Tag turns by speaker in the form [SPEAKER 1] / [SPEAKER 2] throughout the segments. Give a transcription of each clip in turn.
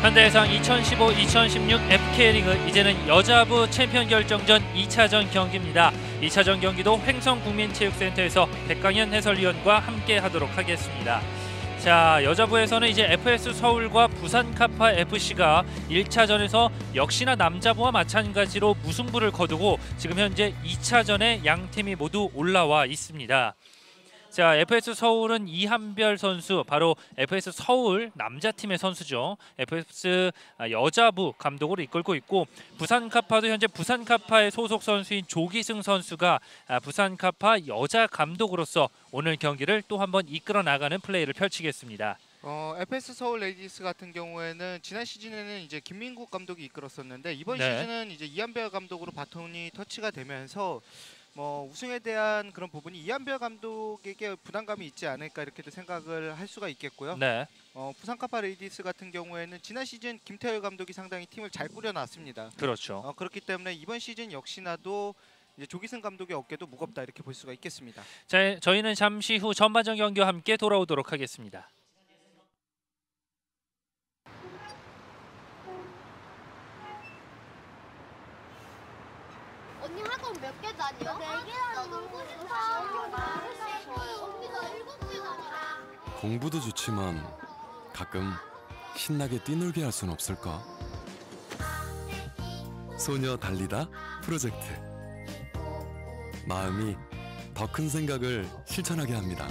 [SPEAKER 1] 현대해상 2015-2016 FK리그 이제는 여자부 챔피언 결정전 2차전 경기입니다. 2차전 경기도 횡성국민체육센터에서 백강현 해설위원과 함께 하도록 하겠습니다. 자, 여자부에서는 이제 FS 서울과 부산카파 FC가 1차전에서 역시나 남자부와 마찬가지로 무승부를 거두고 지금 현재 2차전에 양 팀이 모두 올라와 있습니다. 자, FS 서울은 이한별 선수, 바로 FS 서울 남자팀의 선수죠. FS 여자부 감독으로 이끌고 있고, 부산카파도 현재 부산카파의 소속 선수인 조기승 선수가 부산카파 여자 감독으로서 오늘 경기를 또 한번 이끌어 나가는 플레이를 펼치겠습니다.
[SPEAKER 2] FS 서울 레이디스 같은 경우에는 지난 시즌에는 이제 김민국 감독이 이끌었었는데 이번 시즌은 이제 이한별 감독으로 바톤이 터치가 되면서 우승에 대한 그런 부분이 이한별 감독에게 부담감이 있지 않을까 이렇게도 생각을 할 수가 있겠고요.
[SPEAKER 1] 네.
[SPEAKER 2] 부산카파 레이디스 같은 경우에는 지난 시즌 김태열 감독이 상당히 팀을 잘 꾸려놨습니다.
[SPEAKER 1] 그렇죠.
[SPEAKER 2] 그렇기 때문에 이번 시즌 역시나도 이제 조기승 감독의 어깨도 무겁다 이렇게 볼 수가 있겠습니다.
[SPEAKER 1] 자, 저희는 잠시 후 전반전 경기와 함께 돌아오도록 하겠습니다.
[SPEAKER 3] 언니 학원 몇 개 다녀? 4개 다녀. 놀고 싶다. 언니가 7개 다녀.
[SPEAKER 4] 공부도 좋지만 가끔 신나게 뛰놀게 할 순 없을까? 소녀 달리다 프로젝트. 마음이 더 큰 생각을 실천하게 합니다.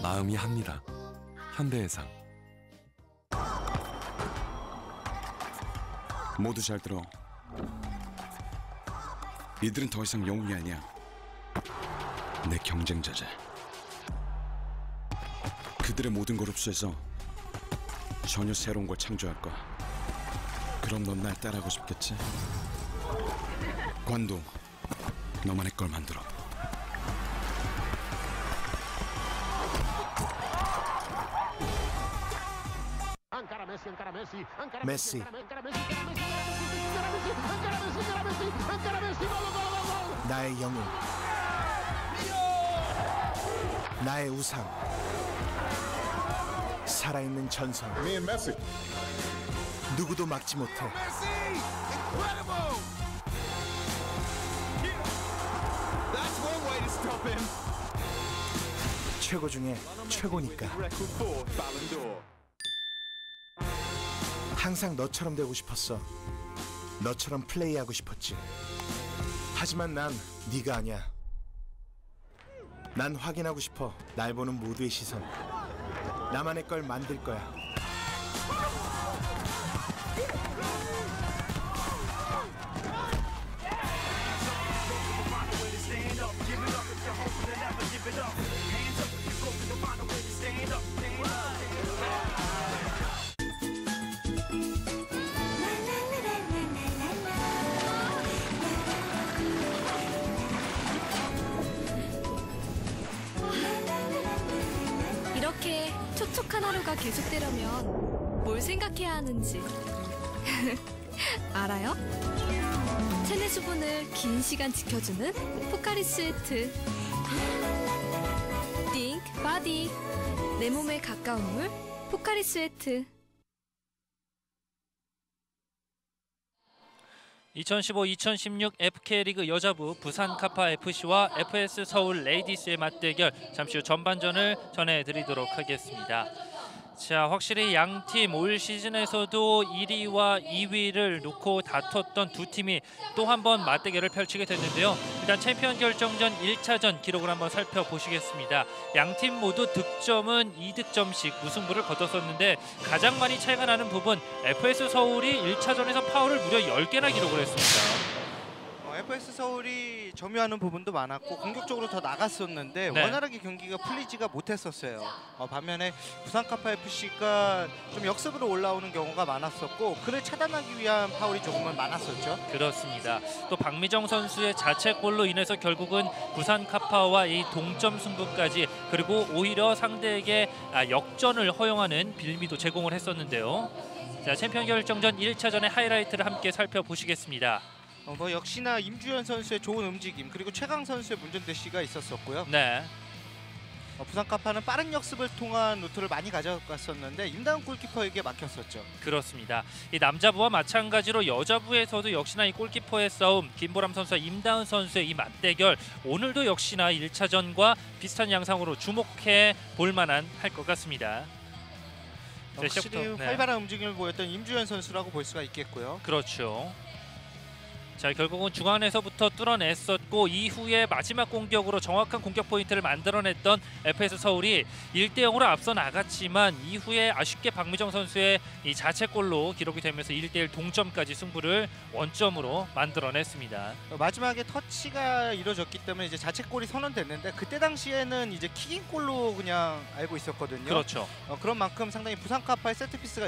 [SPEAKER 4] 마음이 합니다. 현대해상.
[SPEAKER 5] 모두 잘 들어. 이들은 더 이상 영웅이 아니야. 내 경쟁자지. 그들의 모든 걸 흡수해서 전혀 새로운 걸 창조할 거야. 그럼 넌 날 따라하고 싶겠지? 관동, 너만의 걸 만들어.
[SPEAKER 6] 메시. 나의 영웅, 나의 우상, 살아있는 전설. 누구도 막지 못해. 최고 중에 최고니까. 항상 너처럼 되고 싶었어. 너처럼 플레이하고 싶었지. 하지만 난 네가 아니야. 난 확인하고 싶어. 날 보는 모두의 시선. 나만의 걸 만들 거야.
[SPEAKER 7] 이렇게 촉촉한 하루가 계속되려면 뭘 생각해야 하는지 알아요? 체내 수분을 긴 시간 지켜주는 포카리 스웨트. Think Body. 내 몸에 가까운 물 포카리 스웨트.
[SPEAKER 1] 2015-2016 FK리그 여자부 부산카파 FC와 FS 서울 레이디스의 맞대결, 잠시 후 전반전을 전해드리도록 하겠습니다. 자, 확실히 양팀 올 시즌에서도 1위와 2위를 놓고 다퉜던 두 팀이 또 한 번 맞대결을 펼치게 됐는데요. 일단 챔피언 결정전 1차전 기록을 한번 살펴보시겠습니다. 양팀 모두 득점은 2득점씩 무승부를 거뒀었는데 가장 많이 차이가 나는 부분, FS 서울이 1차전에서 파울을 무려 10개나 기록을 했습니다.
[SPEAKER 2] FS 서울이 점유하는 부분도 많았고 공격적으로 더 나갔었는데 원활하게 경기가 풀리지가 못했었어요. 반면에 부산카파 FC가 좀 역습으로 올라오는 경우가 많았었고 그를 차단하기 위한 파울이 조금은 많았었죠.
[SPEAKER 1] 그렇습니다. 또 박미정 선수의 자책골로 인해서 결국은 부산카파와 이 동점 승부까지, 그리고 오히려 상대에게 역전을 허용하는 빌미도 제공을 했었는데요. 자, 챔피언 결정전 1차전의 하이라이트를 함께 살펴보시겠습니다.
[SPEAKER 2] 역시나 임주현 선수의 좋은 움직임, 그리고 최강 선수의 문전대시가 있었었고요.
[SPEAKER 1] 네.
[SPEAKER 2] 부산 카파는 빠른 역습을 통한 루트를 많이 가져갔었는데 임다운 골키퍼에게 막혔었죠.
[SPEAKER 1] 그렇습니다. 이 남자부와 마찬가지로 여자부에서도 역시나 이 골키퍼의 싸움, 김보람 선수와 임다은 선수의 이 맞대결, 오늘도 역시나 1차전과 비슷한 양상으로 주목해 볼 만한 할 것 같습니다. 자,
[SPEAKER 2] 확실히
[SPEAKER 1] 시작부터, 네.
[SPEAKER 2] 활발한 움직임을 보였던 임주현 선수라고 볼 수가 있겠고요.
[SPEAKER 1] 그렇죠. 자, 결국은 중앙에서부터 뚫어냈었고 이후에 마지막 공격으로 정확한 공격 포인트를 만들어냈던 FS 서울이 1대0으로 앞서 나갔지만 이후에 아쉽게 박미정 선수의 이 자책골로 기록이 되면서 1대1 동점까지 승부를 원점으로 만들어냈습니다.
[SPEAKER 2] 마지막에 터치가 이루어졌기 때문에 이제 자책골이 선언됐는데 그때 당시에는 이제 킥인골로 그냥 알고 있었거든요.
[SPEAKER 1] 그렇죠.
[SPEAKER 2] 그런 만큼 상당히 부산 카파의 세트피스가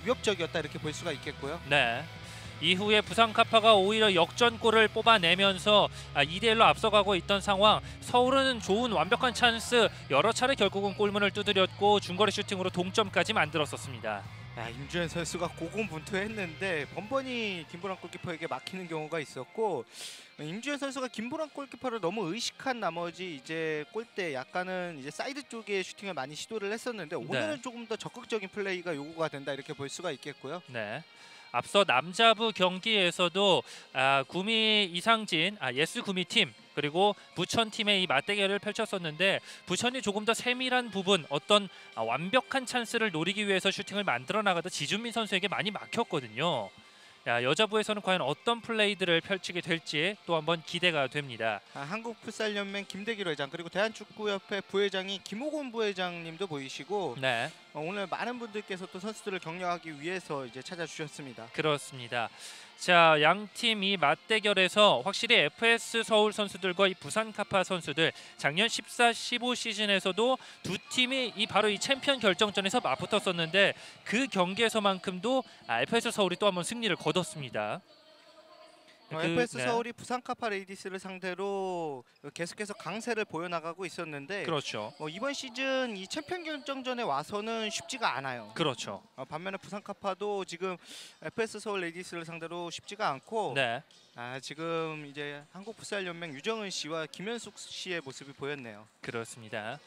[SPEAKER 2] 위협적이었다 이렇게 볼 수가 있겠고요.
[SPEAKER 1] 네. 이후에 부산 카파가 오히려 역전골을 뽑아내면서 2대1로 앞서가고 있던 상황. 서울은 좋은 완벽한 찬스 여러 차례 결국은 골문을 두드렸고 중거리 슈팅으로 동점까지 만들었었습니다.
[SPEAKER 2] 임주현 선수가 고군분투했는데 번번이 김보람 골키퍼에게 막히는 경우가 있었고 임주현 선수가 김보람 골키퍼를 너무 의식한 나머지 이제 골대 약간은 이제 사이드 쪽에 슈팅을 많이 시도를 했었는데 오늘은 조금 더 적극적인 플레이가 요구가 된다 이렇게 볼 수가 있겠고요.
[SPEAKER 1] 네. 앞서 남자부 경기에서도 구미 이상진, 예스 구미 팀 그리고 부천 팀의 이 맞대결을 펼쳤었는데 부천이 조금 더 세밀한 부분, 어떤 완벽한 찬스를 노리기 위해서 슈팅을 만들어 나가다 지준민 선수에게 많이 막혔거든요. 여자부에서는 과연 어떤 플레이들을 펼치게 될지 또 한번 기대가 됩니다.
[SPEAKER 2] 한국풋살연맹 김대길 회장 그리고 대한축구협회 부회장이 김호곤 부회장님도 보이시고
[SPEAKER 1] 네.
[SPEAKER 2] 오늘 많은 분들께서 또 선수들을 격려하기 위해서 이제 찾아주셨습니다.
[SPEAKER 1] 그렇습니다. 자, 양 팀 이 맞대결에서 확실히 FS 서울 선수들과 이 부산 카파 선수들 작년 14-15 시즌에서도 두 팀이 바로 이 챔피언 결정전에서 맞붙었었는데 그 경기에서만큼도 FS 서울이 또 한번 승리를 거뒀습니다.
[SPEAKER 2] FS 서울이 부산 카파 레이디스를 상대로 계속해서 강세를 보여나가고 있었는데
[SPEAKER 1] 그렇죠.
[SPEAKER 2] 이번 시즌 이 챔피언 결정전에 와서는 쉽지가 않아요.
[SPEAKER 1] 그렇죠.
[SPEAKER 2] 반면에 부산 카파도 지금 FS 서울 레이디스를 상대로 쉽지가 않고
[SPEAKER 1] 네.
[SPEAKER 2] 지금 이제 한국풋살연맹 유정은 씨와 김현숙 씨의 모습이 보였네요.
[SPEAKER 1] 그렇습니다.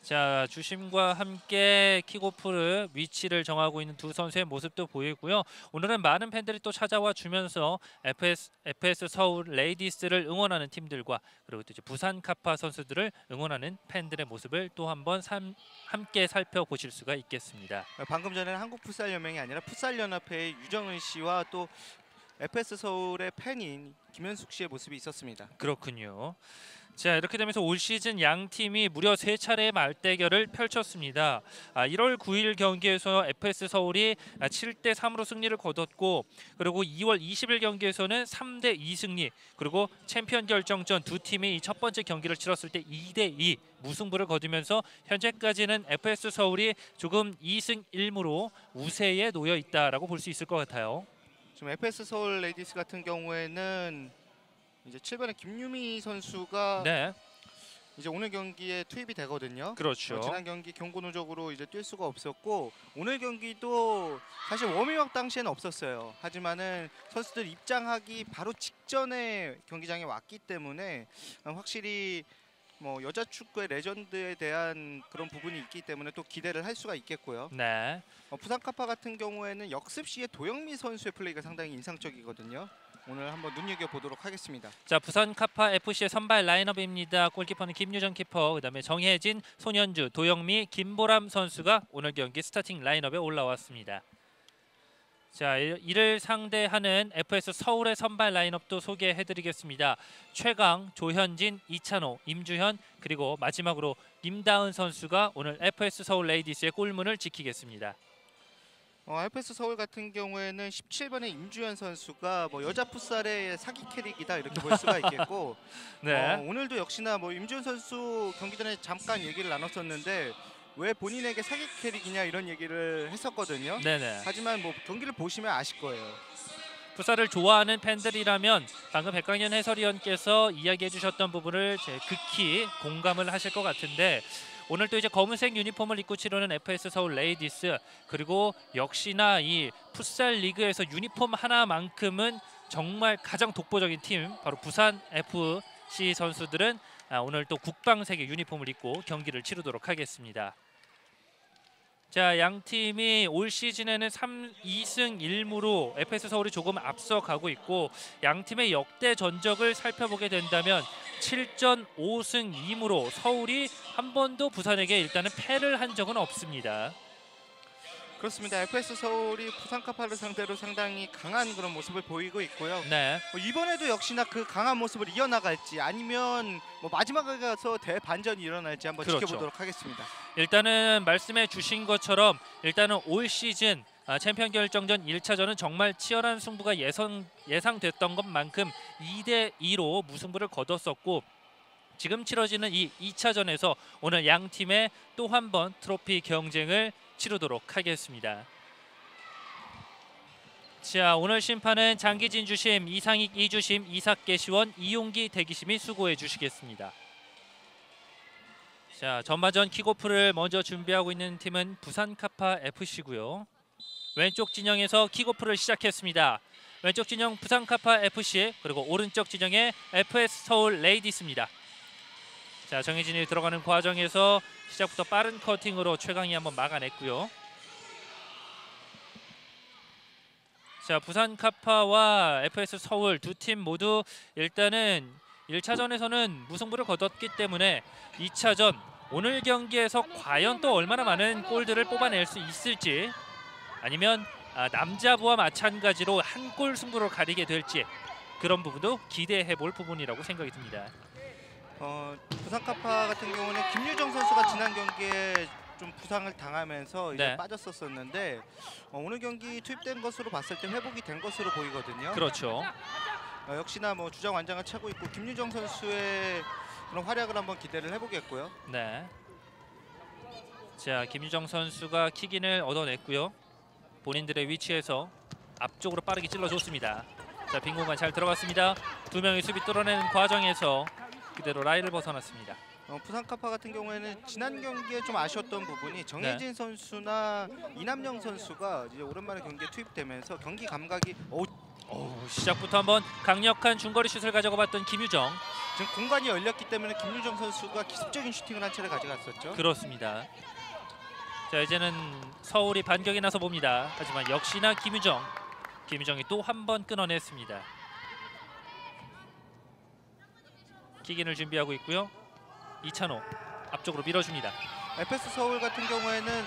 [SPEAKER 1] 자, 주심과 함께 킥오프를 위치를 정하고 있는 두 선수의 모습도 보이고요. 오늘은 많은 팬들이 또 찾아와 주면서 FS 서울 레이디스를 응원하는 팀들과 그리고 또 이제 부산 카파 선수들을 응원하는 팬들의 모습을 또 한번 함께 살펴보실 수가 있겠습니다.
[SPEAKER 2] 방금 전에는 한국풋살연맹이 아니라 풋살연합회의 유정은 씨와 또 FS 서울의 팬인 김현숙 씨의 모습이 있었습니다.
[SPEAKER 1] 그렇군요. 자, 이렇게 되면서 올 시즌 양 팀이 무려 3차례의 말대결을 펼쳤습니다. 1월 9일 경기에서 FS 서울이 7대3으로 승리를 거뒀고 그리고 2월 20일 경기에서는 3대2 승리 그리고 챔피언 결정전 두 팀이 첫 번째 경기를 치렀을 때 2대2 무승부를 거두면서 현재까지는 FS 서울이 조금 2승 1무로 우세에 놓여 있다라고 볼 수 있을 것 같아요.
[SPEAKER 2] 지금 FS 서울 레이디스 같은 경우에는 이제 7번의 김유미 선수가 이제 오늘 경기에 투입이 되거든요.
[SPEAKER 1] 그렇죠.
[SPEAKER 2] 지난 경기 경고 누적으로 이제 뛸 수가 없었고 오늘 경기도 사실 워밍업 당시에는 없었어요. 하지만은 선수들 입장하기 바로 직전에 경기장에 왔기 때문에 확실히 여자 축구의 레전드에 대한 그런 부분이 있기 때문에 또 기대를 할 수가 있겠고요.
[SPEAKER 1] 네.
[SPEAKER 2] 부산 카파 같은 경우에는 역습 시에 도영미 선수의 플레이가 상당히 인상적이거든요. 오늘 한번 눈여겨보도록 하겠습니다.
[SPEAKER 1] 자, 부산 카파 FC의 선발 라인업입니다. 골키퍼는 김유정 키퍼, 그다음에 정혜진, 손현주, 도영미, 김보람 선수가 오늘 경기 스타팅 라인업에 올라왔습니다. 자, 이를 상대하는 FS 서울의 선발 라인업도 소개해드리겠습니다. 최강, 조현진, 이찬호, 임주현 그리고 마지막으로 임다은 선수가 오늘 FS 서울 레이디스의 골문을 지키겠습니다.
[SPEAKER 2] FS 서울 같은 경우에는 17번의 임주현 선수가 여자 풋살의 사기 캐릭이다 이렇게 볼 수가 있겠고
[SPEAKER 1] 네.
[SPEAKER 2] 오늘도 역시나 임주현 선수 경기 전에 잠깐 얘기를 나눴었는데 왜 본인에게 사기 캐릭이냐 이런 얘기를 했었거든요.
[SPEAKER 1] 네네.
[SPEAKER 2] 하지만 경기를 보시면 아실 거예요.
[SPEAKER 1] 풋살을 좋아하는 팬들이라면 방금 백강현 해설위원께서 이야기해 주셨던 부분을 극히 공감을 하실 것 같은데 오늘 또 이제 검은색 유니폼을 입고 치르는 FS 서울 레이디스 그리고 역시나 이 풋살 리그에서 유니폼 하나만큼은 정말 가장 독보적인 팀 바로 부산 FC 선수들은 오늘 또 국방색의 유니폼을 입고 경기를 치르도록 하겠습니다. 자, 양 팀이 올 시즌에는 2승 1무로 FS 서울이 조금 앞서가고 있고 양 팀의 역대 전적을 살펴보게 된다면 7전 5승 2무로 서울이 한 번도 부산에게 일단은 패를 한 적은 없습니다.
[SPEAKER 2] 그렇습니다. FS 서울이 부산 카파를 상대로 상당히 강한 그런 모습을 보이고 있고요.
[SPEAKER 1] 네.
[SPEAKER 2] 이번에도 역시나 그 강한 모습을 이어나갈지 아니면 마지막에 가서 대반전이 일어날지 한번
[SPEAKER 1] 그렇죠.
[SPEAKER 2] 지켜보도록 하겠습니다.
[SPEAKER 1] 일단은 말씀해 주신 것처럼 일단은 올 시즌 챔피언 결정전 1차전은 정말 치열한 승부가 예상됐던 것만큼 2대2로 무승부를 거뒀었고 지금 치러지는 이 2차전에서 오늘 양 팀의 또 한 번 트로피 경쟁을 치르도록 하겠습니다. 자, 오늘 심판은 장기진 주심, 이상익 2주심, 이삭계 시원, 이용기 대기심이 수고해 주시겠습니다. 자, 전반전 킥오프를 먼저 준비하고 있는 팀은 부산 카파 FC고요. 왼쪽 진영에서 킥오프를 시작했습니다. 왼쪽 진영 부산 카파 FC 그리고 오른쪽 진영의 FS 서울 레이디스입니다. 자, 정혜진이 들어가는 과정에서 시작부터 빠른 커팅으로 최강이 한번 막아냈고요. 자, 부산 카파와 FS 서울 두 팀 모두 일단은 1차전에서는 무승부를 거뒀기 때문에 2차전 오늘 경기에서 과연 또 얼마나 많은 골들을 뽑아낼 수 있을지 아니면 남자부와 마찬가지로 한 골 승부로 가리게 될지 그런 부분도 기대해 볼 부분이라고 생각이 듭니다.
[SPEAKER 2] 부산 카파 같은 경우는 김유정 선수가 지난 경기에 좀 부상을 당하면서 이제
[SPEAKER 1] 네.
[SPEAKER 2] 빠졌었는데 오늘 경기 투입된 것으로 봤을 때 회복이 된 것으로 보이거든요.
[SPEAKER 1] 그렇죠.
[SPEAKER 2] 역시나 주장 완장을 차고 있고 김유정 선수의 그런 활약을 한번 기대를 해보겠고요.
[SPEAKER 1] 네. 자, 김유정 선수가 킥인을 얻어냈고요. 본인들의 위치에서 앞쪽으로 빠르게 찔러줬습니다. 자, 빈 공간 잘 들어갔습니다. 두 명의 수비 뚫어내는 과정에서 그대로 라인을 벗어났습니다.
[SPEAKER 2] 부산 카파 같은 경우에는 지난 경기에 좀 아쉬웠던 부분이 정혜진 선수나 이남영 선수가 이제 오랜만에 경기에 투입되면서 경기 감각이
[SPEAKER 1] 시작부터 한번 강력한 중거리 슛을 가져가봤던 김유정.
[SPEAKER 2] 지금 공간이 열렸기 때문에 김유정 선수가 기습적인 슈팅을 한 차례 가져갔었죠.
[SPEAKER 1] 그렇습니다. 자, 이제는 서울이 반격에 나서 봅니다. 하지만 역시나 김유정이 또 한 번 끊어냈습니다. 킥인을 준비하고 있고요. 이찬호 앞쪽으로 밀어줍니다.
[SPEAKER 2] FS 서울 같은 경우에는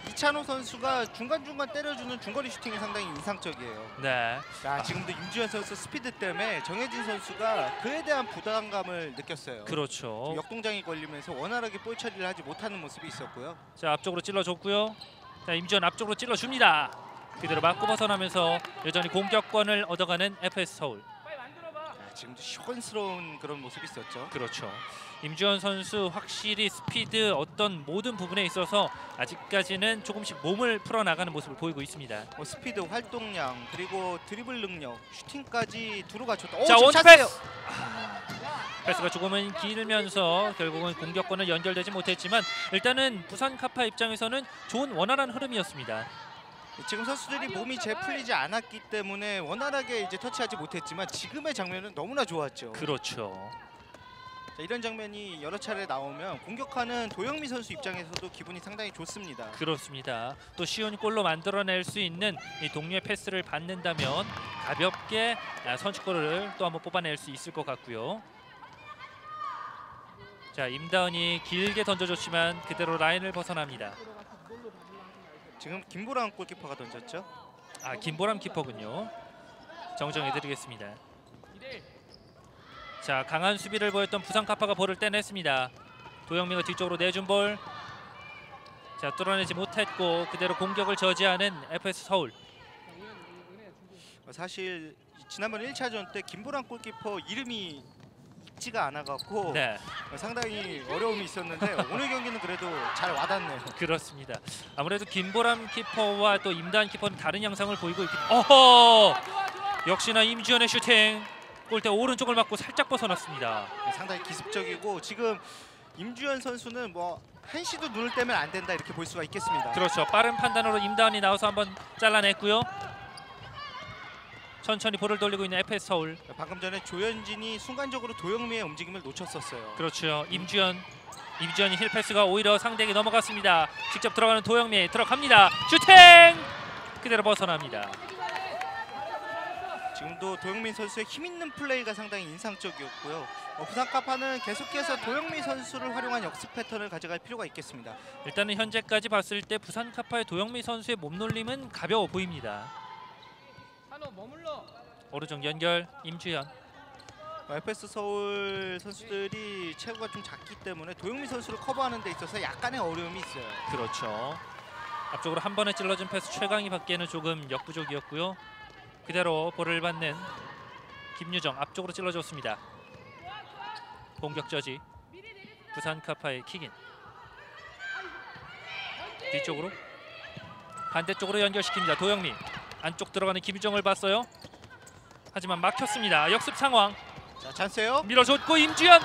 [SPEAKER 2] 이찬호 선수가 중간중간 때려주는 중거리 슈팅이 상당히 인상적이에요.
[SPEAKER 1] 네.
[SPEAKER 2] 지금도 임주현 선수 스피드 때문에 정혜진 선수가 그에 대한 부담감을 느꼈어요.
[SPEAKER 1] 그렇죠.
[SPEAKER 2] 역동장이 걸리면서 원활하게 볼 처리를 하지 못하는 모습이 있었고요.
[SPEAKER 1] 자, 앞쪽으로 찔러줬고요. 자, 임주현 앞쪽으로 찔러줍니다. 그대로 맞고 벗어나면서 여전히 공격권을 얻어가는 FS 서울.
[SPEAKER 2] 지금도 시원스러운 그런 모습이 있었죠.
[SPEAKER 1] 그렇죠. 임주현 선수 확실히 스피드 어떤 모든 부분에 있어서 아직까지는 조금씩 몸을 풀어나가는 모습을 보이고 있습니다.
[SPEAKER 2] 스피드, 활동량, 그리고 드리블 능력, 슈팅까지 두루 갖췄다.
[SPEAKER 1] 자, 원투 패스! 패스가 조금은 길면서 결국은 공격권을 연결되지 못했지만 일단은 부산 카파 입장에서는 좋은 원활한 흐름이었습니다.
[SPEAKER 2] 지금 선수들이 몸이 재 풀리지 않았기 때문에 원활하게 이제 터치하지 못했지만 지금의 장면은 너무나 좋았죠.
[SPEAKER 1] 그렇죠.
[SPEAKER 2] 자, 이런 장면이 여러 차례 나오면 공격하는 도영미 선수 입장에서도 기분이 상당히 좋습니다.
[SPEAKER 1] 그렇습니다. 또 쉬운 골로 만들어낼 수 있는 이 동료의 패스를 받는다면 가볍게 선취골을 또 한번 뽑아낼 수 있을 것 같고요. 자, 임다은이 길게 던져줬지만 그대로 라인을 벗어납니다.
[SPEAKER 2] 지금 김보람 골키퍼가 던졌죠.
[SPEAKER 1] 김보람 키퍼군요. 정정해드리겠습니다. 자, 강한 수비를 보였던 부산 카파가 볼을 떼냈습니다. 도영미가 뒤쪽으로 내준 볼. 자, 뚫어내지 못했고 그대로 공격을 저지하는 FS 서울.
[SPEAKER 2] 사실 지난번 1차전 때 김보람 골키퍼 이름이 있지가 않아갖고
[SPEAKER 1] 네.
[SPEAKER 2] 상당히 어려움이 있었는데 오늘 경기는 그래도 잘 와닿네요.
[SPEAKER 1] 그렇습니다. 아무래도 김보람 키퍼와 또 임다은 키퍼는 다른 양상을 보이고 있기 때문에 어허! 역시나 임주현의 슈팅. 골대 오른쪽을 맞고 살짝 벗어났습니다.
[SPEAKER 2] 상당히 기습적이고 지금 임주현 선수는 한시도 눈을 떼면 안 된다 이렇게 볼 수가 있겠습니다.
[SPEAKER 1] 그렇죠. 빠른 판단으로 임다은이 나와서 한번 잘라냈고요. 천천히 볼을 돌리고 있는 FS 서울.
[SPEAKER 2] 방금 전에 조현진이 순간적으로 도영미의 움직임을 놓쳤었어요.
[SPEAKER 1] 그렇죠. 임주현이 힐 패스가 오히려 상대에게 넘어갔습니다. 직접 들어가는 도영미 들어갑니다. 슈팅! 그대로 벗어납니다.
[SPEAKER 2] 지금도 도영민 선수의 힘 있는 플레이가 상당히 인상적이었고요. 부산카파는 계속해서 도영민 선수를 활용한 역습 패턴을 가져갈 필요가 있겠습니다.
[SPEAKER 1] 일단은 현재까지 봤을 때 부산 카파의 도영미 선수의 몸놀림은 가벼워 보입니다. 오른쪽 연결 임주현.
[SPEAKER 2] FS 서울 선수들이 체구가 좀 작기 때문에 도영민 선수를 커버하는 데 있어서 약간의 어려움이 있어요.
[SPEAKER 1] 그렇죠. 앞쪽으로 한 번에 찔러준 패스 최강희 받기에는 조금 역부족이었고요. 그대로 볼을 받는 김유정 앞쪽으로 찔러줬습니다. 공격 저지 부산 카파의 킥인. 뒤쪽으로 반대쪽으로 연결시킵니다. 도영미 안쪽 들어가는 김유정을 봤어요. 하지만 막혔습니다. 역습 상황.
[SPEAKER 2] 자, 찬스예요.
[SPEAKER 1] 밀어줬고 임주현.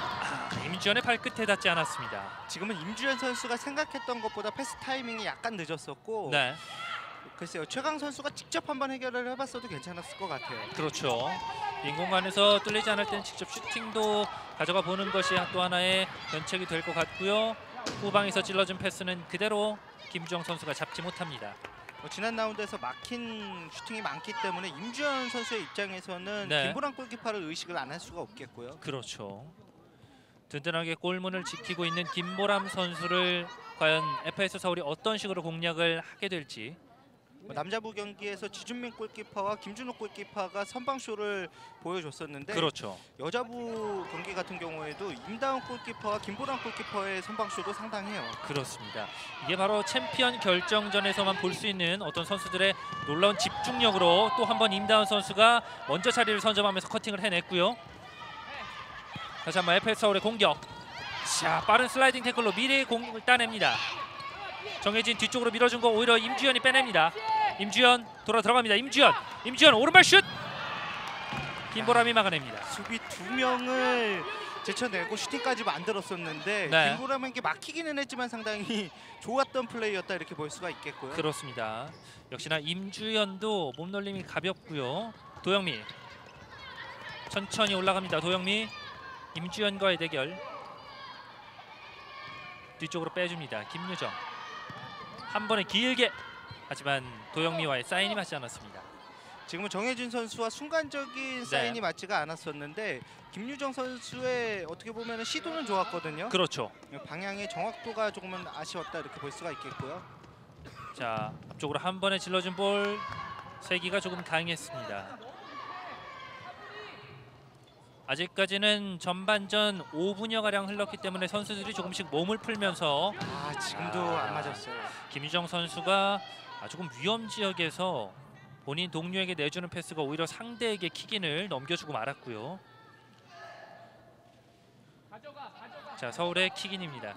[SPEAKER 1] 임주현의 발끝에 닿지 않았습니다.
[SPEAKER 2] 지금은 임주현 선수가 생각했던 것보다 패스 타이밍이 약간 늦었었고
[SPEAKER 1] 네,
[SPEAKER 2] 글쎄요. 최강 선수가 직접 한번 해결을 해봤어도 괜찮았을 것 같아요.
[SPEAKER 1] 그렇죠. 빈 공간에서 뚫리지 않을 때는 직접 슈팅도 가져가 보는 것이 또 하나의 변책이 될 것 같고요. 후방에서 찔러준 패스는 그대로 김주영 선수가 잡지 못합니다.
[SPEAKER 2] 지난 라운드에서 막힌 슈팅이 많기 때문에 임주현 선수의 입장에서는
[SPEAKER 1] 네.
[SPEAKER 2] 김보람 골키퍼를 의식을 안 할 수가 없겠고요.
[SPEAKER 1] 그렇죠. 든든하게 골문을 지키고 있는 김보람 선수를 과연 FS 서울이 어떤 식으로 공략을 하게 될지.
[SPEAKER 2] 남자부 경기에서 지준민 골키퍼와 김준욱 골키퍼가 선방쇼를 보여줬었는데
[SPEAKER 1] 그렇죠.
[SPEAKER 2] 여자부 경기 같은 경우에도 임다운 골키퍼와 김보람 골키퍼의 선방쇼도 상당해요.
[SPEAKER 1] 그렇습니다. 이게 바로 챔피언 결정전에서만 볼 수 있는 어떤 선수들의 놀라운 집중력으로 또 한 번 임다운 선수가 먼저 자리를 선점하면서 커팅을 해냈고요. 다시 한번 FS 서울의 공격. 자, 빠른 슬라이딩 태클로 미리 공을 따냅니다. 정혜진 뒤쪽으로 밀어준 거 오히려 임주현이 빼냅니다. 임주현 들어갑니다. 임주현 오른발 슛. 김보람이 막아냅니다.
[SPEAKER 2] 수비 2명을 제쳐내고 슈팅까지 만들었었는데
[SPEAKER 1] 네.
[SPEAKER 2] 김보람에게 막히기는 했지만 상당히 좋았던 플레이였다 이렇게 볼 수가 있겠고요.
[SPEAKER 1] 그렇습니다. 역시나 임주현도 몸놀림이 가볍고요. 도영미 천천히 올라갑니다. 도영미 임주현과의 대결. 뒤쪽으로 빼줍니다. 김유정 한 번에 길게, 하지만 도영미와의 사인이 맞지 않았습니다.
[SPEAKER 2] 지금은 정혜진 선수와 순간적인 사인이 맞지가 않았었는데 김유정 선수의 어떻게 보면 시도는 좋았거든요.
[SPEAKER 1] 그렇죠.
[SPEAKER 2] 방향의 정확도가 조금은 아쉬웠다 이렇게 볼 수가 있겠고요.
[SPEAKER 1] 자, 앞쪽으로 한 번에 질러준 볼 세기가 조금 강했습니다. 아직까지는 전반전 5분여 가량 흘렀기 때문에 선수들이 조금씩 몸을 풀면서
[SPEAKER 2] 지금도 안 맞았어요.
[SPEAKER 1] 김유정 선수가 조금 위험 지역에서 본인 동료에게 내주는 패스가 오히려 상대에게 킥인을 넘겨주고 말았고요. 자, 서울의 킥인입니다.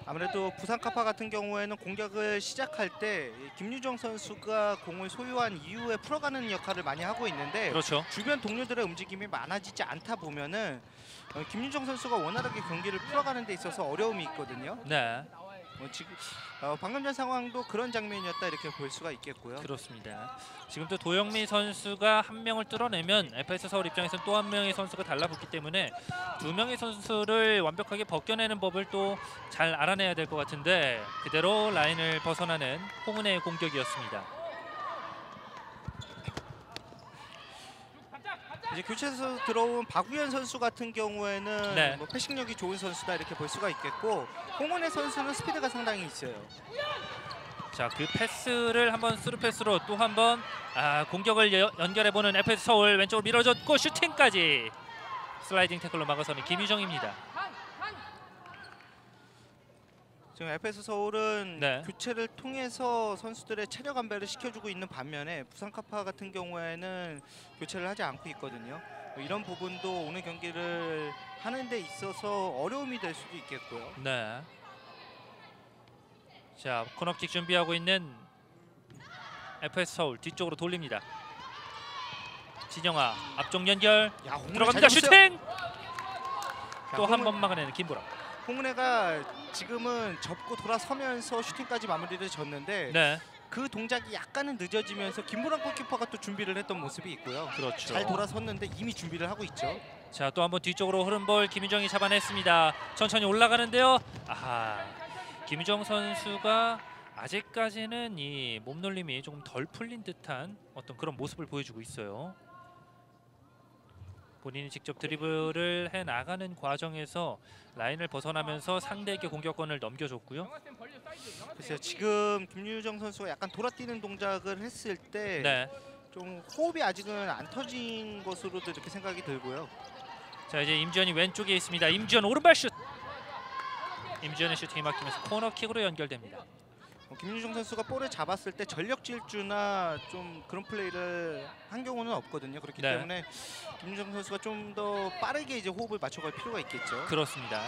[SPEAKER 2] 아무래도 부산카파 같은 경우에는 공격을 시작할 때 김유정 선수가 공을 소유한 이후에 풀어가는 역할을 많이 하고 있는데
[SPEAKER 1] 그렇죠.
[SPEAKER 2] 주변 동료들의 움직임이 많아지지 않다 보면은 김유정 선수가 원활하게 경기를 풀어가는 데 있어서 어려움이 있거든요.
[SPEAKER 1] 네,
[SPEAKER 2] 지금 방금 전 상황도 그런 장면이었다 이렇게 볼 수가 있겠고요.
[SPEAKER 1] 그렇습니다. 지금 또 도영미 선수가 한 명을 뚫어내면 FS 서울 입장에서는 또 한 명의 선수가 달라붙기 때문에 두 명의 선수를 완벽하게 벗겨내는 법을 또 잘 알아내야 될 것 같은데 그대로 라인을 벗어나는 홍은혜의 공격이었습니다.
[SPEAKER 2] 이제 교체에서 들어온 박우현 선수 같은 경우에는
[SPEAKER 1] 네.
[SPEAKER 2] 뭐 패싱력이 좋은 선수다 이렇게 볼 수가 있겠고 홍은혜 선수는 스피드가 상당히 있어요.
[SPEAKER 1] 자, 그 패스를 한번 스루 패스로 또 한번 공격을 연결해보는 FS 서울. 왼쪽으로 밀어줬고 슈팅까지 슬라이딩 태클로 막아서는 김유정입니다.
[SPEAKER 2] 지금 FS 서울은
[SPEAKER 1] 네.
[SPEAKER 2] 교체를 통해서 선수들의 체력 안배를 시켜주고 있는 반면에 부산카파 같은 경우에는 교체를 하지 않고 있거든요. 이런 부분도 오늘 경기를 하는 데 있어서 어려움이 될 수도 있겠고요.
[SPEAKER 1] 네. 자, 코너킥 준비하고 있는 FS 서울. 뒤쪽으로 돌립니다. 진영아 앞쪽 연결
[SPEAKER 2] 야, 홍은혜
[SPEAKER 1] 들어갑니다.
[SPEAKER 2] 잘
[SPEAKER 1] 슈팅!
[SPEAKER 2] 자,
[SPEAKER 1] 또 한 번 막아내는 김보람.
[SPEAKER 2] 홍은혜가 지금은 접고 돌아서면서 슈팅까지 마무리를 졌는데
[SPEAKER 1] 네,
[SPEAKER 2] 그 동작이 약간은 늦어지면서 김보람 골키퍼가 또 준비를 했던 모습이 있고요.
[SPEAKER 1] 그렇죠.
[SPEAKER 2] 잘 돌아섰는데 이미 준비를 하고 있죠.
[SPEAKER 1] 자, 또 한번 뒤쪽으로 흐른 볼 김유정이 잡아냈습니다. 천천히 올라가는데요. 아하, 김유정 선수가 아직까지는 이 몸놀림이 조금 덜 풀린 듯한 어떤 그런 모습을 보여주고 있어요. 본인이 직접 드리블을 해 나가는 과정에서 라인을 벗어나면서 상대에게 공격권을 넘겨줬고요.
[SPEAKER 2] 글쎄요, 지금 김유정 선수가 약간 돌아뛰는 동작을 했을 때
[SPEAKER 1] 네.
[SPEAKER 2] 좀 호흡이 아직은 안 터진 것으로도 이렇게 생각이 들고요.
[SPEAKER 1] 자, 이제 임주현이 왼쪽에 있습니다. 임주현 오른발 슛. 임주현의 슈팅이 막히면서 코너킥으로 연결됩니다.
[SPEAKER 2] 김유정 선수가 볼을 잡았을 때 전력 질주나 좀 그런 플레이를 한 경우는 없거든요. 그렇기
[SPEAKER 1] 네.
[SPEAKER 2] 때문에 김유정 선수가 좀 더 빠르게 이제 호흡을 맞춰갈 필요가 있겠죠.
[SPEAKER 1] 그렇습니다.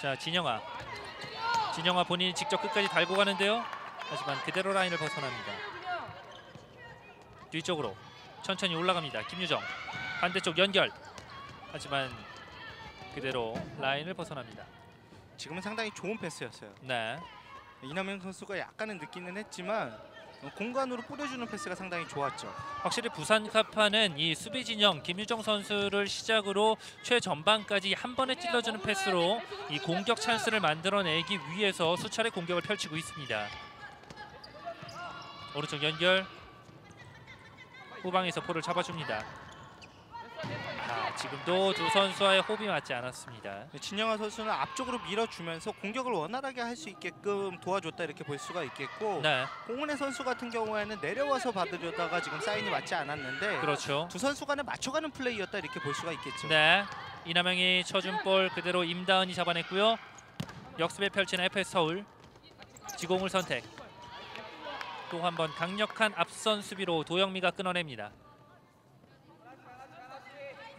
[SPEAKER 1] 자, 진영아 본인이 직접 끝까지 달고 가는데요. 하지만 그대로 라인을 벗어납니다. 뒤쪽으로 천천히 올라갑니다. 김유정 반대쪽 연결. 하지만 그대로 라인을 벗어납니다.
[SPEAKER 2] 지금은 상당히 좋은 패스였어요.
[SPEAKER 1] 네.
[SPEAKER 2] 이남영 선수가 약간은 늦기는 했지만 공간으로 뿌려주는 패스가 상당히 좋았죠.
[SPEAKER 1] 확실히 부산 카파는 이 수비 진영 김유정 선수를 시작으로 최전방까지 한 번에 찔러주는 패스로 이 공격 찬스를 만들어내기 위해서 수차례 공격을 펼치고 있습니다. 오른쪽 연결. 후방에서 볼을 잡아줍니다. 아, 지금도 두 선수와의 호흡이 맞지 않았습니다.
[SPEAKER 2] 진영아 선수는 앞쪽으로 밀어주면서 공격을 원활하게 할 수 있게끔 도와줬다 이렇게 볼 수가 있겠고,
[SPEAKER 1] 네,
[SPEAKER 2] 홍은혜 선수 같은 경우에는 내려와서 받으려다가 지금 사인이 맞지 않았는데
[SPEAKER 1] 그렇죠.
[SPEAKER 2] 두 선수 간에 맞춰가는 플레이였다 이렇게 볼 수가 있겠죠.
[SPEAKER 1] 네, 이남영이 쳐준 볼 그대로 임다은이 잡아냈고요. 역습에 펼치는 FS 서울. 지공을 선택. 또 한 번 강력한 앞선 수비로 도영미가 끊어냅니다.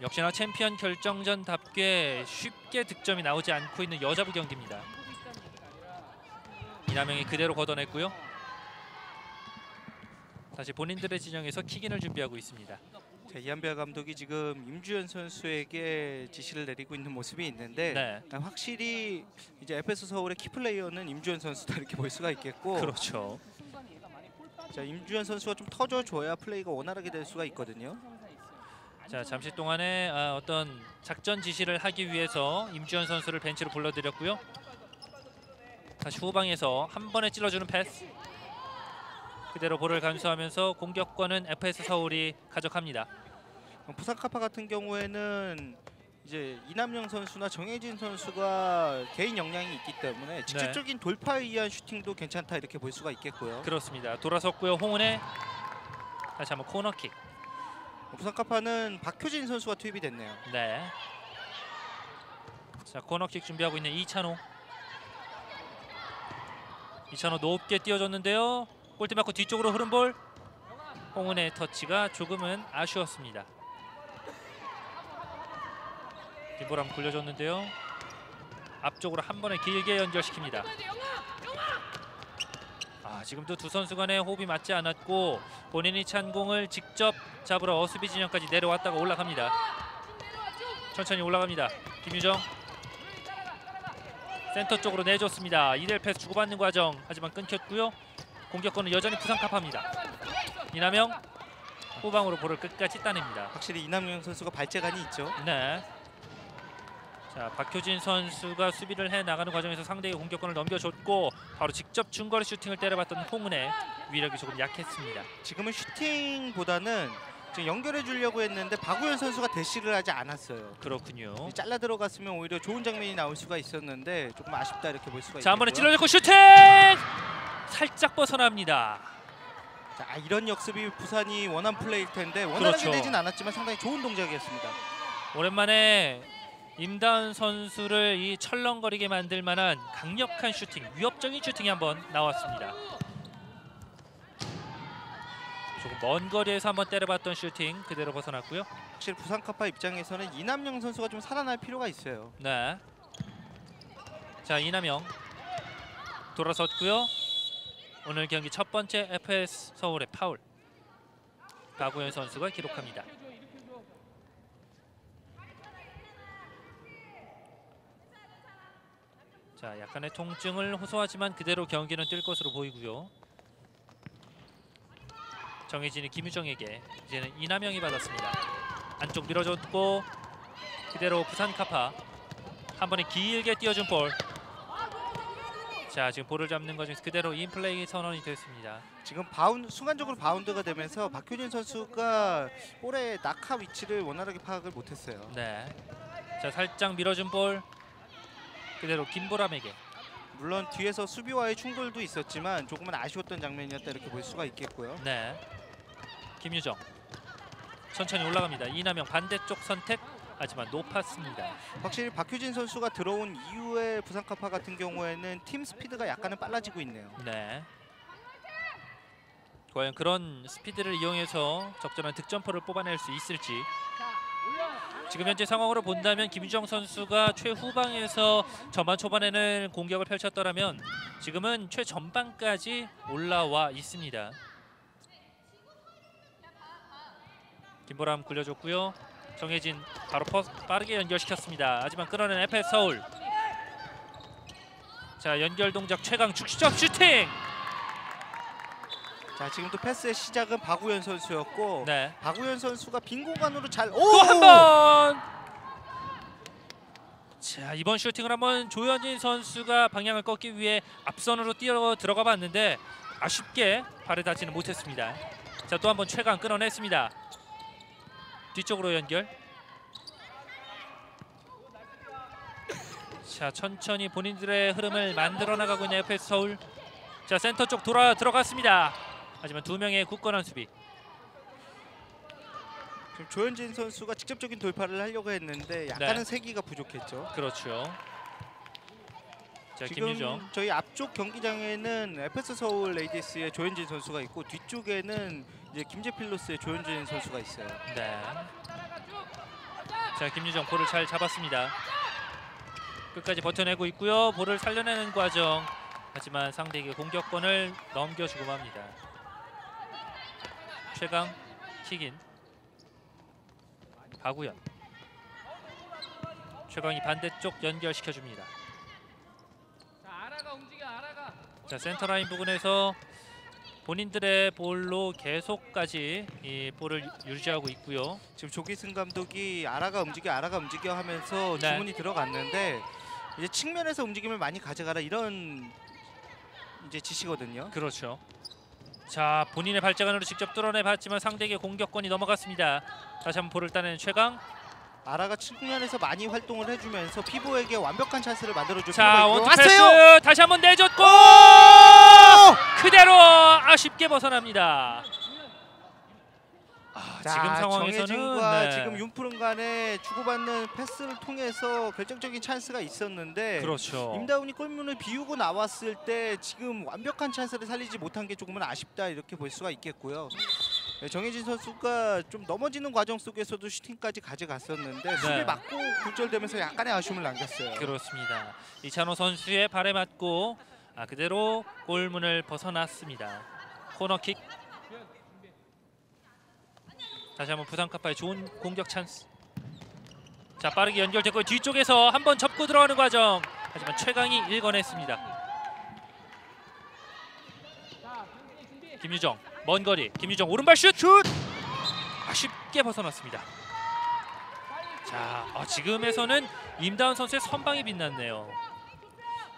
[SPEAKER 1] 역시나 챔피언 결정전답게 쉽게 득점이 나오지 않고 있는 여자부 경기입니다. 이남영이 그대로 걷어냈고요. 다시 본인들의 진영에서 킥인을 준비하고 있습니다.
[SPEAKER 2] 자, 이한별 감독이 지금 임주현 선수에게 지시를 내리고 있는 모습이 있는데
[SPEAKER 1] 네,
[SPEAKER 2] 확실히 이제 FS 서울의 키플레이어는 임주현 선수다 이렇게 볼 수가 있겠고,
[SPEAKER 1] 그렇죠.
[SPEAKER 2] 자, 임주현 선수가 좀 터져줘야 플레이가 원활하게 될 수가 있거든요.
[SPEAKER 1] 자, 잠시 동안에 어떤 작전 지시를 하기 위해서 임주현 선수를 벤치로 불러들였고요. 다시 후방에서 한 번에 찔러주는 패스. 그대로 볼을 간수하면서 공격권은 FS 서울이 가져갑니다.
[SPEAKER 2] 부산 카파 같은 경우에는 이제 이남영 선수나 정혜진 선수가 개인 역량이 있기 때문에 직접적인 돌파에 의한 슈팅도 괜찮다 이렇게 볼 수가 있겠고요.
[SPEAKER 1] 그렇습니다. 돌아섰고요. 홍은혜. 다시 한번 코너킥.
[SPEAKER 2] 부산 카파는 박효진 선수가 투입이 됐네요.
[SPEAKER 1] 네. 자, 코너킥 준비하고 있는 이찬호. 이찬호 높게 띄워줬는데요. 골대 맞고 뒤쪽으로 흐른 볼. 홍은혜의 터치가 조금은 아쉬웠습니다. 김보람 굴려줬는데요. 앞쪽으로 한 번에 길게 연결시킵니다. 지금도 두 선수 간의 호흡이 맞지 않았고 본인이 찬 공을 직접 잡으러 수비 진영까지 내려왔다가 올라갑니다. 천천히 올라갑니다. 김유정 센터 쪽으로 내줬습니다. 이대1 패스 주고받는 과정, 하지만 끊겼고요. 공격권은 여전히 부산 카파입니다. 이남영 후방으로 볼을 끝까지 따냅니다.
[SPEAKER 2] 확실히 이남영 선수가 발재간이 있죠.
[SPEAKER 1] 네. 자, 박효진 선수가 수비를 해 나가는 과정에서 상대의 공격권을 넘겨줬고 바로 직접 중거리 슈팅을 때려봤던 홍은혜, 위력이 조금 약했습니다.
[SPEAKER 2] 지금은 슈팅보다는 지금 연결해 주려고 했는데 박우현 선수가 대시를 하지 않았어요.
[SPEAKER 1] 그렇군요.
[SPEAKER 2] 잘라 들어갔으면 오히려 좋은 장면이 나올 수가 있었는데 조금 아쉽다 이렇게 볼 수가 있고요.
[SPEAKER 1] 자, 한 번에 찔러줬고 슈팅! 살짝 벗어납니다.
[SPEAKER 2] 자, 이런 역습이 부산이 원한 플레이일 텐데 원활하게
[SPEAKER 1] 그렇죠.
[SPEAKER 2] 되진 않았지만 상당히 좋은 동작이었습니다.
[SPEAKER 1] 오랜만에 임다은 선수를 이 철렁거리게 만들 만한 강력한 슈팅, 위협적인 슈팅이 한번 나왔습니다. 조금 먼 거리에서 한번 때려봤던 슈팅 그대로 벗어났고요.
[SPEAKER 2] 확실히 부산 카파 입장에서는 이남영 선수가 좀 살아날 필요가 있어요.
[SPEAKER 1] 네. 자, 이남영 돌아섰고요. 오늘 경기 첫 번째 FS 서울의 파울. 박우현 선수가 기록합니다. 자, 약간의 통증을 호소하지만 그대로 경기는 뛸 것으로 보이고요. 정혜진이 김유정에게 이제는 이남영이 받았습니다. 안쪽 밀어줬고 그대로 부산 카파 한 번에 길게 띄워준 볼. 자, 지금 볼을 잡는 과정에서 그대로 인플레이 선언이 됐습니다.
[SPEAKER 2] 지금 순간적으로 바운드가 되면서 박효진 선수가 볼의 낙하 위치를 원활하게 파악을 못했어요.
[SPEAKER 1] 네. 자, 살짝 밀어준 볼 그대로 김보람에게.
[SPEAKER 2] 물론 뒤에서 수비와의 충돌도 있었지만 조금은 아쉬웠던 장면이었다 이렇게 볼 수가 있겠고요.
[SPEAKER 1] 네. 김유정 천천히 올라갑니다. 이남영 반대쪽 선택 하지만 높았습니다.
[SPEAKER 2] 확실히 박효진 선수가 들어온 이후에 부산 카파 같은 경우에는 팀 스피드가 약간은 빨라지고 있네요.
[SPEAKER 1] 네. 과연 그런 스피드를 이용해서 적절한 득점포를 뽑아낼 수 있을지. 지금 현재 상황으로 본다면 김유정 선수가 최후방에서 전반 초반에는 공격을 펼쳤더라면 지금은 최전방까지 올라와 있습니다. 김보람 굴려줬고요. 정혜진 바로 빠르게 연결시켰습니다. 하지만 끌어낸 FS 서울. 자, 연결 동작 최강 축시적 슈팅.
[SPEAKER 2] 자, 지금도 패스의 시작은 박우현 선수였고
[SPEAKER 1] 네.
[SPEAKER 2] 박우현 선수가 빈 공간으로 잘
[SPEAKER 1] 또 한 번. 자, 이번 슈팅을 한번 조현진 선수가 방향을 꺾기 위해 앞선으로 뛰어 들어가 봤는데 아쉽게 발에 닿지는 못했습니다. 자, 또 한 번 최강 끊어냈습니다. 뒤쪽으로 연결. 자, 천천히 본인들의 흐름을 만들어 나가고 있는 FS 서울. 자, 센터 쪽 들어갔습니다. 하지만 두 명의 굳건한 수비.
[SPEAKER 2] 지금 조현진 선수가 직접적인 돌파를 하려고 했는데 약간은
[SPEAKER 1] 네.
[SPEAKER 2] 세기가 부족했죠.
[SPEAKER 1] 그렇죠. 자,
[SPEAKER 2] 지금
[SPEAKER 1] 김유정.
[SPEAKER 2] 저희 앞쪽 경기장에는 FS 서울 레이디스의 조현진 선수가 있고 뒤쪽에는 이제 김제필로스의 조현진 선수가 있어요.
[SPEAKER 1] 네. 자, 김유정 볼을 잘 잡았습니다. 끝까지 버텨내고 있고요. 볼을 살려내는 과정. 하지만 상대에게 공격권을 넘겨주고 맙니다. 최강 킥인. 박우현. 최강이 반대쪽 연결시켜줍니다. 자, 센터라인 부근에서 본인들의 볼로 계속까지 이 볼을 유지하고 있고요.
[SPEAKER 2] 지금 조기승 감독이 아라가 움직여 하면서
[SPEAKER 1] 네.
[SPEAKER 2] 주문이 들어갔는데 이제 측면에서 움직임을 많이 가져가라 이런 이제 지시거든요.
[SPEAKER 1] 그렇죠. 자, 본인의 발재간으로 직접 뚫어내봤지만 상대에게 공격권이 넘어갔습니다. 다시 한번 볼을 따내는 최강.
[SPEAKER 2] 아라가 측면에서 많이 활동을 해주면서 피보에게 완벽한 찬스를 만들어줄
[SPEAKER 1] 자,
[SPEAKER 2] 필요가 있고요.
[SPEAKER 1] 원투
[SPEAKER 2] 왔어요!
[SPEAKER 1] 패스 다시 한번 내줬고 그대로 아쉽게 벗어납니다.
[SPEAKER 2] 자,
[SPEAKER 1] 지금 상황에서는
[SPEAKER 2] 정혜진과
[SPEAKER 1] 네.
[SPEAKER 2] 지금 윤푸른 간에 주고받는 패스를 통해서 결정적인 찬스가 있었는데
[SPEAKER 1] 그렇죠.
[SPEAKER 2] 임다운이 골문을 비우고 나왔을 때 지금 완벽한 찬스를 살리지 못한 게 조금은 아쉽다 이렇게 볼 수가 있겠고요. 네, 정혜진 선수가 좀 넘어지는 과정 속에서도 슈팅까지 가져갔었는데 수비 맞고 굴절되면서 약간의 아쉬움을 남겼어요.
[SPEAKER 1] 그렇습니다. 이찬호 선수의 발에 맞고 그대로 골문을 벗어났습니다. 코너킥. 다시 한번 부산 카파의 좋은 공격 찬스. 자, 빠르게 연결됐고 뒤쪽에서 한번 접고 들어가는 과정. 하지만 최강이 읽어냈습니다. 김유정 먼 거리. 김유정 오른발 슛! 아쉽게 벗어났습니다. 자, 지금에서는 임다운 선수의 선방이 빛났네요.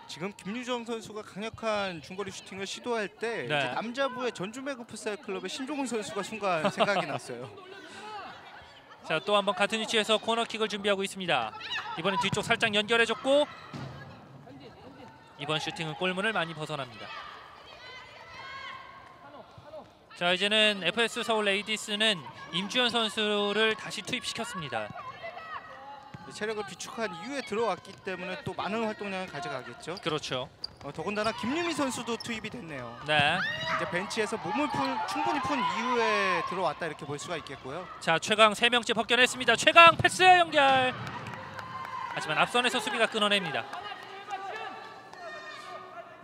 [SPEAKER 2] 지금 김유정 선수가 강력한 중거리 슈팅을 시도할 때
[SPEAKER 1] 네.
[SPEAKER 2] 이제 남자부의 전주매그 풋살 클럽의 신종훈 선수가 순간 생각이 났어요.
[SPEAKER 1] 자, 또 한번 같은 위치에서 코너킥을 준비하고 있습니다. 이번엔 뒤쪽 살짝 연결해줬고 이번 슈팅은 골문을 많이 벗어납니다. 자, 이제는 FS 서울 레이디스는 임주현 선수를 다시 투입시켰습니다.
[SPEAKER 2] 체력을 비축한 이후에 들어왔기 때문에 또 많은 활동량을 가져가겠죠.
[SPEAKER 1] 그렇죠.
[SPEAKER 2] 더군다나 김유미 선수도 투입이 됐네요.
[SPEAKER 1] 네.
[SPEAKER 2] 이제 벤치에서 몸을 충분히 푼 이후에 들어왔다 이렇게 볼 수가 있겠고요.
[SPEAKER 1] 자, 최강 3명째 벗겨냈습니다. 최강 패스 연결. 하지만 앞선에서 수비가 끊어냅니다.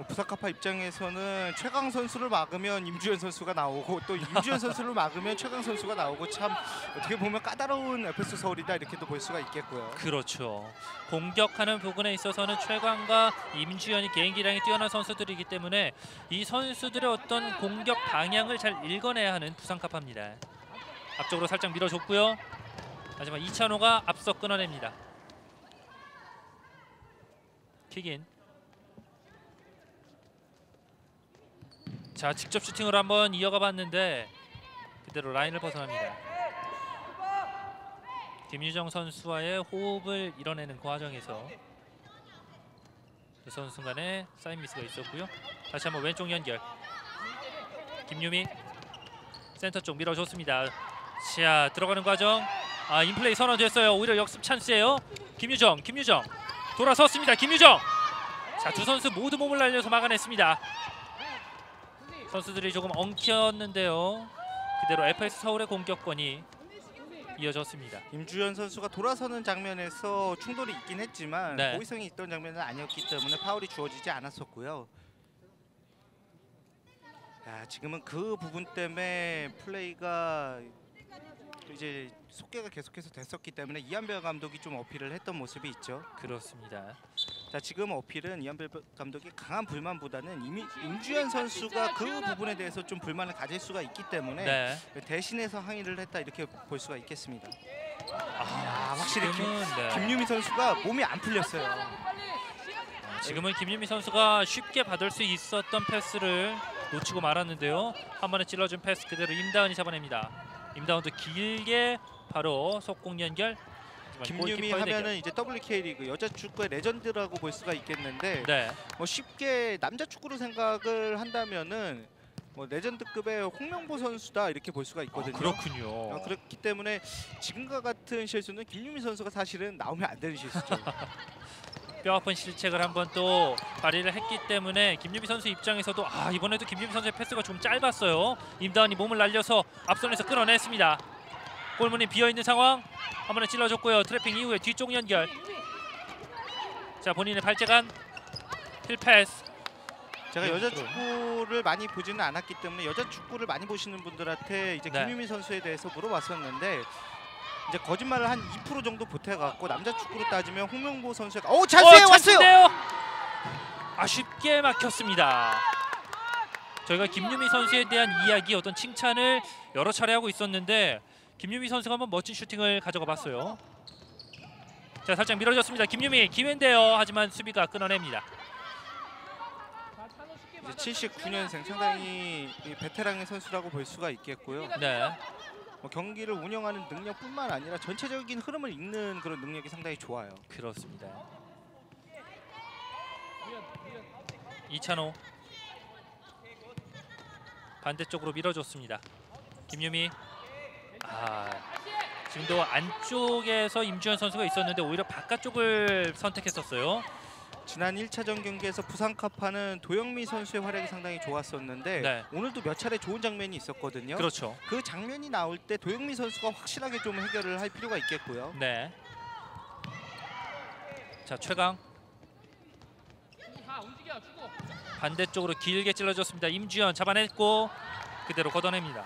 [SPEAKER 2] 부사카파 입장에서는 최강 선수를 막으면 임주현 선수가 나오고 또 임주현 선수를 막으면 최강 선수가 나오고 참 어떻게 보면 까다로운 FS 서울이다 이렇게도 볼 수가 있겠고요.
[SPEAKER 1] 그렇죠. 공격하는 부분에 있어서는 최광과 임주현이 개인기량이 뛰어난 선수들이기 때문에 이 선수들의 어떤 공격 방향을 잘 읽어내야 하는 부산카파입니다. 앞쪽으로 살짝 밀어줬고요. 하지만 이찬호가 앞서 끊어냅니다. 킥인. 자, 직접 슈팅으로 한번 이어가 봤는데 그대로 라인을 벗어납니다. 김유정 선수와의 호흡을 이뤄내는 그 과정에서 그 선수 간에 사인 미스가 있었고요. 다시 한번 왼쪽 연결. 김유미 센터 쪽 밀어줬습니다. 자, 들어가는 과정. 인플레이 선언됐어요. 오히려 역습 찬스예요. 김유정 돌아섰습니다. 김유정. 자, 두 선수 모두 몸을 날려서 막아냈습니다. 선수들이 조금 엉켰는데요. 그대로 FS 서울의 공격권이 이어졌습니다.
[SPEAKER 2] 임주현 선수가 돌아서는 장면에서 충돌이 있긴 했지만
[SPEAKER 1] 네.
[SPEAKER 2] 고의성이 있던 장면은 아니었기 때문에 파울이 주어지지 않았었고요. 야, 지금은 그 부분 때문에 플레이가 이제 속개가 계속해서 됐었기 때문에 이한별 감독이 좀 어필을 했던 모습이 있죠.
[SPEAKER 1] 그렇습니다.
[SPEAKER 2] 자, 지금 어필은 이한별 감독이 강한 불만보다는 임주현 선수가 그 부분에 대해서 좀 불만을 가질 수가 있기 때문에
[SPEAKER 1] 네.
[SPEAKER 2] 대신해서 항의를 했다 이렇게 볼 수가 있겠습니다. 확실히
[SPEAKER 1] 지금은,
[SPEAKER 2] 김유미 선수가 몸이 안 풀렸어요.
[SPEAKER 1] 지금은 김유미 선수가 쉽게 받을 수 있었던 패스를 놓치고 말았는데요. 한 번에 찔러준 패스 그대로 임다은이 잡아냅니다. 임다운도 길게 바로 속공 연결.
[SPEAKER 2] 김유미 하면은 이제 WK리그 여자 축구의 레전드라고 볼 수가 있겠는데
[SPEAKER 1] 네.
[SPEAKER 2] 뭐 쉽게 남자 축구로 생각을 한다면은 뭐 레전드급의 홍명보 선수다 이렇게 볼 수가 있거든요.
[SPEAKER 1] 그렇군요.
[SPEAKER 2] 그렇기 때문에 지금과 같은 실수는 김유미 선수가 사실은 나오면 안 되는 실수죠.
[SPEAKER 1] 뼈아픈 실책을 한번 또 발휘를 했기 때문에 김유미 선수 입장에서도 이번에도 김유미 선수의 패스가 좀 짧았어요. 임다은이 몸을 날려서 앞선에서 끌어냈습니다. 골문이 비어있는 상황. 한 번에 찔러줬고요. 트래핑 이후에 뒤쪽 연결. 자, 본인의 발재간 힐 패스.
[SPEAKER 2] 제가 여자 축구를 많이 보지는 않았기 때문에 여자 축구를 많이 보시는 분들한테 이제
[SPEAKER 1] 네.
[SPEAKER 2] 김유미 선수에 대해서 물어봤었는데 이제 거짓말을 한 2% 정도 보태갖고 남자 축구로 따지면 홍명보 선수가 찬스에 왔어요.
[SPEAKER 1] 찬스인데요. 아쉽게 막혔습니다. 저희가 김유미 선수에 대한 이야기, 어떤 칭찬을 여러 차례 하고 있었는데 김유미 선수가 한번 멋진 슈팅을 가져가 봤어요. 자, 살짝 밀어줬습니다. 김유미 기회인데요. 하지만 수비가 끊어냅니다.
[SPEAKER 2] 79년생 상당히 베테랑의 선수라고 볼 수가 있겠고요.
[SPEAKER 1] 네.
[SPEAKER 2] 뭐 경기를 운영하는 능력뿐만 아니라 전체적인 흐름을 읽는 그런 능력이 상당히 좋아요.
[SPEAKER 1] 그렇습니다. 이찬호 반대쪽으로 밀어줬습니다. 김유미. 지금도 안쪽에서 임주현 선수가 있었는데 오히려 바깥쪽을 선택했었어요.
[SPEAKER 2] 지난 1차전 경기에서 부산카파는 도영미 선수의 활약이 상당히 좋았었는데
[SPEAKER 1] 네.
[SPEAKER 2] 오늘도 몇 차례 좋은 장면이 있었거든요.
[SPEAKER 1] 그렇죠.
[SPEAKER 2] 그 장면이 나올 때 도영미 선수가 확실하게 좀 해결을 할 필요가 있겠고요.
[SPEAKER 1] 네. 자, 최강 반대쪽으로 길게 찔러줬습니다. 임주현 잡아냈고 그대로 걷어냅니다.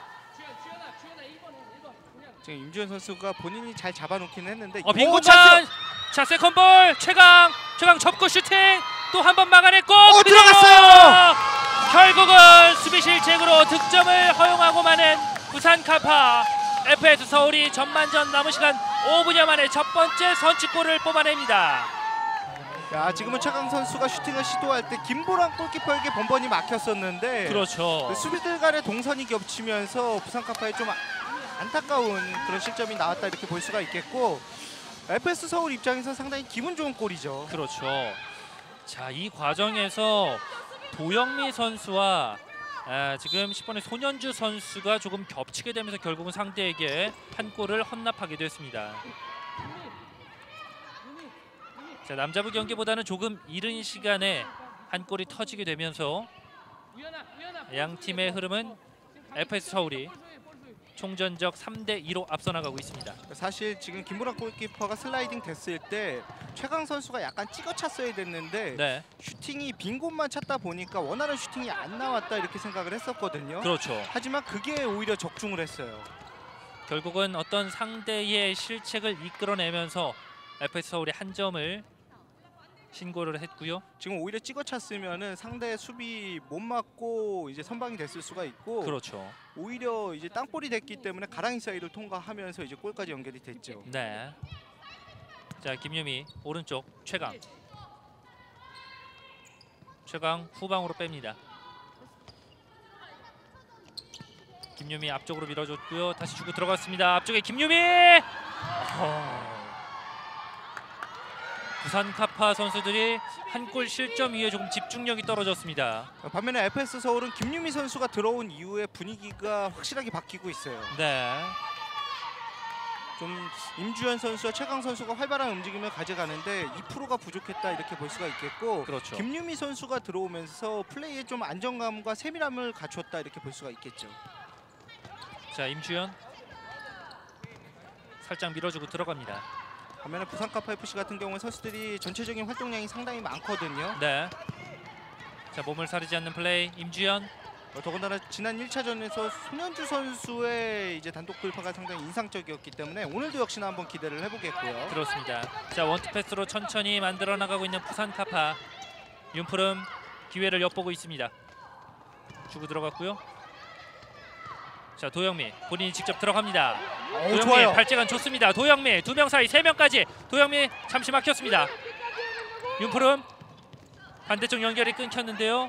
[SPEAKER 2] 지금 임주현 선수가 본인이 잘 잡아놓기는 했는데
[SPEAKER 1] 빈고찬! 자, 세컨볼 최강 접고 슈팅 또 한 번 막아냈고
[SPEAKER 2] 들어갔어요!
[SPEAKER 1] 결국은 수비 실책으로 득점을 허용하고 마는 부산카파. FS 서울이 전반전 남은 시간 5분여 만에 첫 번째 선취골을 뽑아냅니다.
[SPEAKER 2] 야, 지금은 최강 선수가 슈팅을 시도할 때 김보람 골키퍼에게 번번이 막혔었는데
[SPEAKER 1] 그렇죠.
[SPEAKER 2] 그 수비들 간의 동선이 겹치면서 부산카파에 좀 안타까운 그런 실점이 나왔다 이렇게 볼 수가 있겠고 FS 서울 입장에서 상당히 기분 좋은 골이죠.
[SPEAKER 1] 그렇죠. 자, 이 과정에서 도영미 선수와 지금 10번의 손현주 선수가 조금 겹치게 되면서 결국은 상대에게 한 골을 헌납하게 됐습니다. 자, 남자부 경기보다는 조금 이른 시간에 한 골이 터지게 되면서 양 팀의 흐름은 FS 서울이 총전적 3대2로 앞서 나가고 있습니다.
[SPEAKER 2] 사실 지금 김보라 골키퍼가 슬라이딩 됐을 때 최강 선수가 약간 찍어 찼어야 됐는데
[SPEAKER 1] 네,
[SPEAKER 2] 슈팅이 빈 곳만 찾다 보니까 원하는 슈팅이 안 나왔다 이렇게 생각을 했었거든요.
[SPEAKER 1] 그렇죠.
[SPEAKER 2] 하지만 그게 오히려 적중을 했어요.
[SPEAKER 1] 결국은 어떤 상대의 실책을 이끌어내면서 FS 서울이 한 점을 신고를 했고요.
[SPEAKER 2] 지금 오히려 찍어 찼으면은 상대 수비 못 맞고 이제 선방이 됐을 수가 있고
[SPEAKER 1] 그렇죠.
[SPEAKER 2] 오히려 이제 땅볼이 됐기 때문에 가랑이 사이를 통과하면서 이제 골까지 연결이 됐죠.
[SPEAKER 1] 네. 자, 김유미 오른쪽 최강 후방으로 뺍니다. 김유미 앞쪽으로 밀어줬고요. 다시 주고 들어갔습니다. 앞쪽에 김유미. 부산 카파 선수들이 한 골 실점 이후에 조금 집중력이 떨어졌습니다.
[SPEAKER 2] 반면에 FS 서울은 김유미 선수가 들어온 이후에 분위기가 확실하게 바뀌고 있어요.
[SPEAKER 1] 네.
[SPEAKER 2] 좀 임주현 선수와 최강 선수가 활발한 움직임을 가져가는데 2%가 부족했다 이렇게 볼 수가 있겠고
[SPEAKER 1] 그렇죠.
[SPEAKER 2] 김유미 선수가 들어오면서 플레이에 좀 안정감과 세밀함을 갖췄다 이렇게 볼 수가 있겠죠.
[SPEAKER 1] 자, 임주현 살짝 밀어주고 들어갑니다.
[SPEAKER 2] 반면에 부산 카파 FC 같은 경우는 선수들이 전체적인 활동량이 상당히 많거든요.
[SPEAKER 1] 네. 자, 몸을 사리지 않는 플레이 임주현.
[SPEAKER 2] 더군다나 지난 1차전에서 손현주 선수의 이제 단독 돌파가 상당히 인상적이었기 때문에 오늘도 역시나 한번 기대를 해보겠고요.
[SPEAKER 1] 그렇습니다. 자, 원투 패스로 천천히 만들어 나가고 있는 부산 카파. 윤푸름 기회를 엿보고 있습니다. 주고 들어갔고요. 자, 도영미 본인이 직접 들어갑니다. 도영미
[SPEAKER 2] 좋아요.
[SPEAKER 1] 발재간 좋습니다. 도영미 2명 사이 3명까지. 도영미 잠시 막혔습니다. 윤푸름 반대쪽 연결이 끊겼는데요.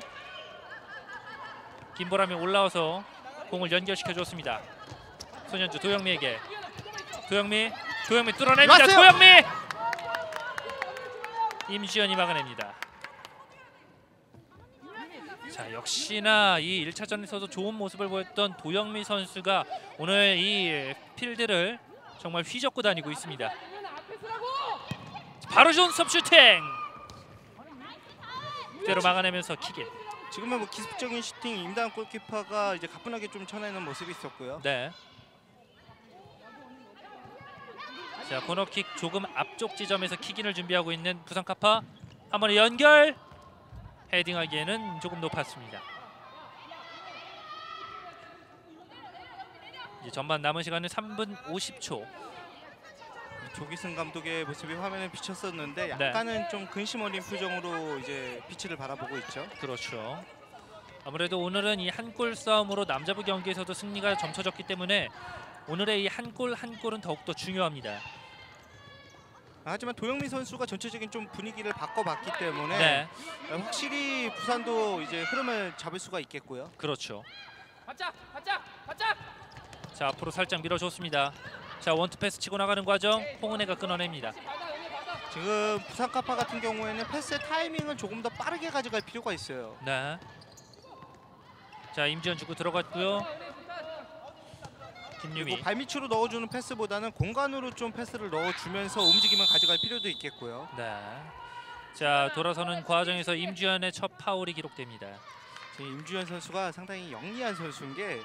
[SPEAKER 1] 김보람이 올라와서 공을 연결시켜 줬습니다. 손현주 도영미에게. 도영미 뚫어냅니다.
[SPEAKER 2] 왔어요.
[SPEAKER 1] 도영미. 임주현이 막아냅니다. 자, 역시나 이 1차전에서도 좋은 모습을 보였던 도영미 선수가 오늘 이 필드를 정말 휘젓고 다니고 있습니다. 바로 좋은 섭슈팅. 그대로 막아내면서 킥인.
[SPEAKER 2] 지금은 뭐 기습적인 슈팅 임다은 골키퍼가 이제 가뿐하게 좀 쳐내는 모습이 있었고요.
[SPEAKER 1] 네. 자, 코너킥 조금 앞쪽 지점에서 킥인을 준비하고 있는 부산 카파. 한 번에 연결. 헤딩하기에는 조금 높았습니다. 이제 전반 남은 시간은 3분 50초.
[SPEAKER 2] 조기승 감독의 모습이 화면에 비쳤었는데 약간은 좀 근심 어린 표정으로 이제 피치를 바라보고 있죠.
[SPEAKER 1] 그렇죠. 아무래도 오늘은 이 한 골 싸움으로 남자부 경기에서도 승리가 점쳐졌기 때문에 오늘의 이 한 골은 더욱더 중요합니다.
[SPEAKER 2] 하지만 도영미 선수가 전체적인 좀 분위기를 바꿔봤기 때문에
[SPEAKER 1] 네,
[SPEAKER 2] 확실히 부산도 이제 흐름을 잡을 수가 있겠고요.
[SPEAKER 1] 그렇죠. 자, 앞으로 살짝 밀어줬습니다. 자, 원투 패스 치고 나가는 과정 홍은혜가 끊어냅니다.
[SPEAKER 2] 지금 부산 카파 같은 경우에는 패스의 타이밍을 조금 더 빠르게 가져갈 필요가 있어요.
[SPEAKER 1] 네. 자, 임지현 주고 들어갔고요. 김유미.
[SPEAKER 2] 그리고 발밑으로 넣어주는 패스보다는 공간으로 좀 패스를 넣어주면서 움직임을 가져갈 필요도 있겠고요.
[SPEAKER 1] 네. 자, 돌아서는 과정에서 임주현의 첫 파울이 기록됩니다.
[SPEAKER 2] 지금 임주현 선수가 상당히 영리한 선수인 게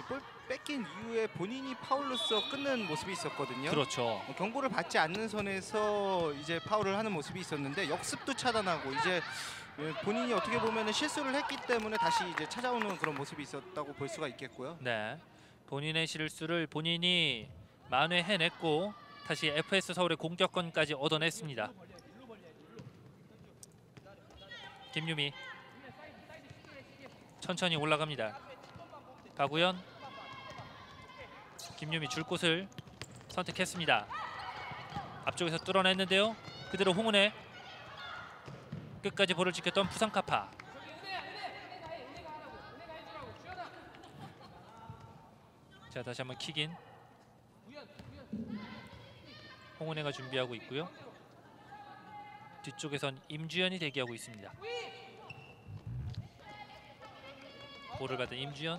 [SPEAKER 2] 볼 뺏긴 이후에 본인이 파울로서 끊는 모습이 있었거든요.
[SPEAKER 1] 그렇죠.
[SPEAKER 2] 경고를 받지 않는 선에서 이제 파울을 하는 모습이 있었는데 역습도 차단하고 이제 본인이 어떻게 보면은 실수를 했기 때문에 다시 이제 찾아오는 그런 모습이 있었다고 볼 수가 있겠고요.
[SPEAKER 1] 네. 본인의 실수를 본인이 만회해냈고 다시 FS 서울의 공격권까지 얻어냈습니다. 김유미 천천히 올라갑니다. 가구현. 김유미 줄 곳을 선택했습니다. 앞쪽에서 뚫어냈는데요. 그대로 홍은혜. 끝까지 볼을 지켰던 부산 카파. 자, 다시 한번 킥인. 홍은혜가 준비하고 있고요. 뒤쪽에선 임주현이 대기하고 있습니다. 볼을 받은 임주현.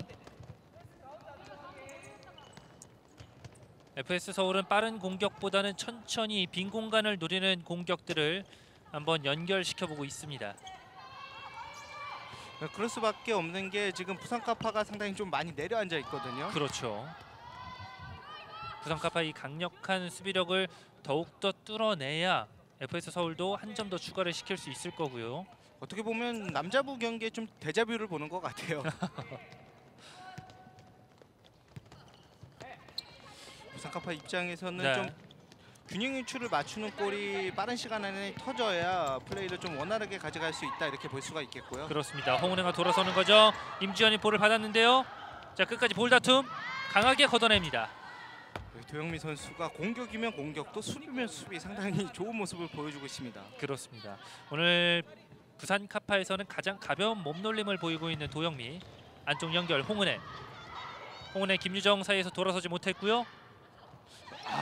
[SPEAKER 1] FS 서울은 빠른 공격보다는 천천히 빈 공간을 노리는 공격들을 한번 연결시켜보고 있습니다.
[SPEAKER 2] 그럴 수밖에 없는 게 지금 부산 카파가 상당히 좀 많이 내려앉아 있거든요.
[SPEAKER 1] 그렇죠. 부산 카파 이 강력한 수비력을 더욱더 뚫어내야 FS 서울도 한 점 더 추가를 시킬 수 있을 거고요.
[SPEAKER 2] 어떻게 보면 남자부 경기에 좀 데자뷰를 보는 것 같아요. 부산카파 입장에서는
[SPEAKER 1] 네.
[SPEAKER 2] 좀 균형 유출을 맞추는 골이 빠른 시간 안에 터져야 플레이를 좀 원활하게 가져갈 수 있다 이렇게 볼 수가 있겠고요.
[SPEAKER 1] 그렇습니다. 홍은혜가 돌아서는 거죠. 임지현이 볼을 받았는데요. 자, 끝까지 볼 다툼 강하게 걷어냅니다.
[SPEAKER 2] 도영미 선수가 공격이면 공격도 수비면 수비 상당히 좋은 모습을 보여주고 있습니다.
[SPEAKER 1] 그렇습니다. 오늘 부산 카파에서는 가장 가벼운 몸놀림을 보이고 있는 도영미. 안쪽 연결 홍은혜. 홍은혜 김유정 사이에서 돌아서지 못했고요.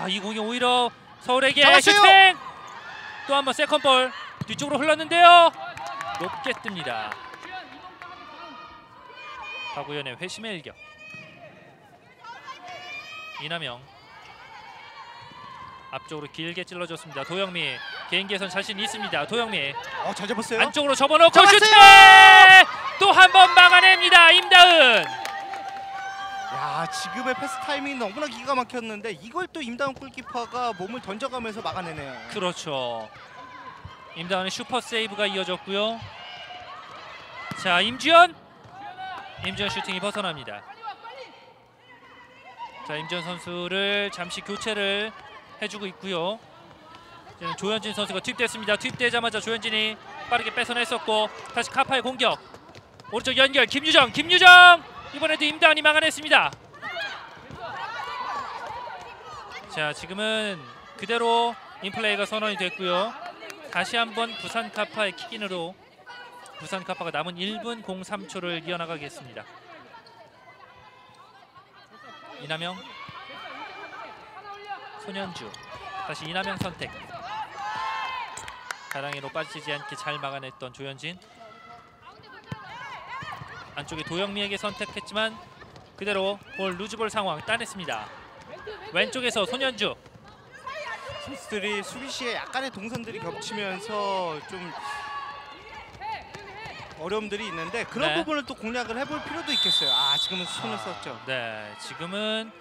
[SPEAKER 1] 이 공이 오히려 서울에게
[SPEAKER 2] 잡았어요!
[SPEAKER 1] 슈팅! 또 한 번 세컨볼 뒤쪽으로 흘렀는데요. 높게 뜹니다. 박우현의 회심의 일격. 이남영 앞쪽으로 길게 찔러줬습니다. 도영미 개인기에선 자신 있습니다. 도영미
[SPEAKER 2] 잘 잡았어요.
[SPEAKER 1] 안쪽으로 접어놓고
[SPEAKER 2] 잡았어요!
[SPEAKER 1] 슈팅! 또 한 번 막아냅니다. 임다은.
[SPEAKER 2] 야, 지금의 패스 타이밍이 너무나 기가 막혔는데 이걸 또 임다운 골키퍼가 몸을 던져가면서 막아내네요.
[SPEAKER 1] 그렇죠. 임다은의 슈퍼 세이브가 이어졌고요. 자, 임지현 슈팅이 벗어납니다. 자, 임지현 선수를 잠시 교체를 해주고 있고요. 이제는 조현진 선수가 투입됐습니다. 투입되자마자 조현진이 빠르게 뺏어냈었고 다시 카파의 공격. 오른쪽 연결 김유정 이번에도 임다은이 막아냈습니다. 자, 지금은 그대로 인플레이가 선언이 됐고요. 다시 한번 부산 카파의 킥인으로 부산 카파가 남은 1분 03초를 이어나가겠습니다. 이남영, 손현주, 다시 이남영 선택. 가랑이로 빠지지 않게 잘 막아냈던 조현진. 안쪽에 도영미에게 선택했지만 그대로 볼 루즈볼 상황 따냈습니다. 왼쪽에서 손현주.
[SPEAKER 2] 선수들이 수비 시에 약간의 동선들이 겹치면서 좀 어려움들이 있는데 그런
[SPEAKER 1] 네.
[SPEAKER 2] 부분을 또 공략을 해볼 필요도 있겠어요. 지금은 손을 썼죠.
[SPEAKER 1] 네, 지금은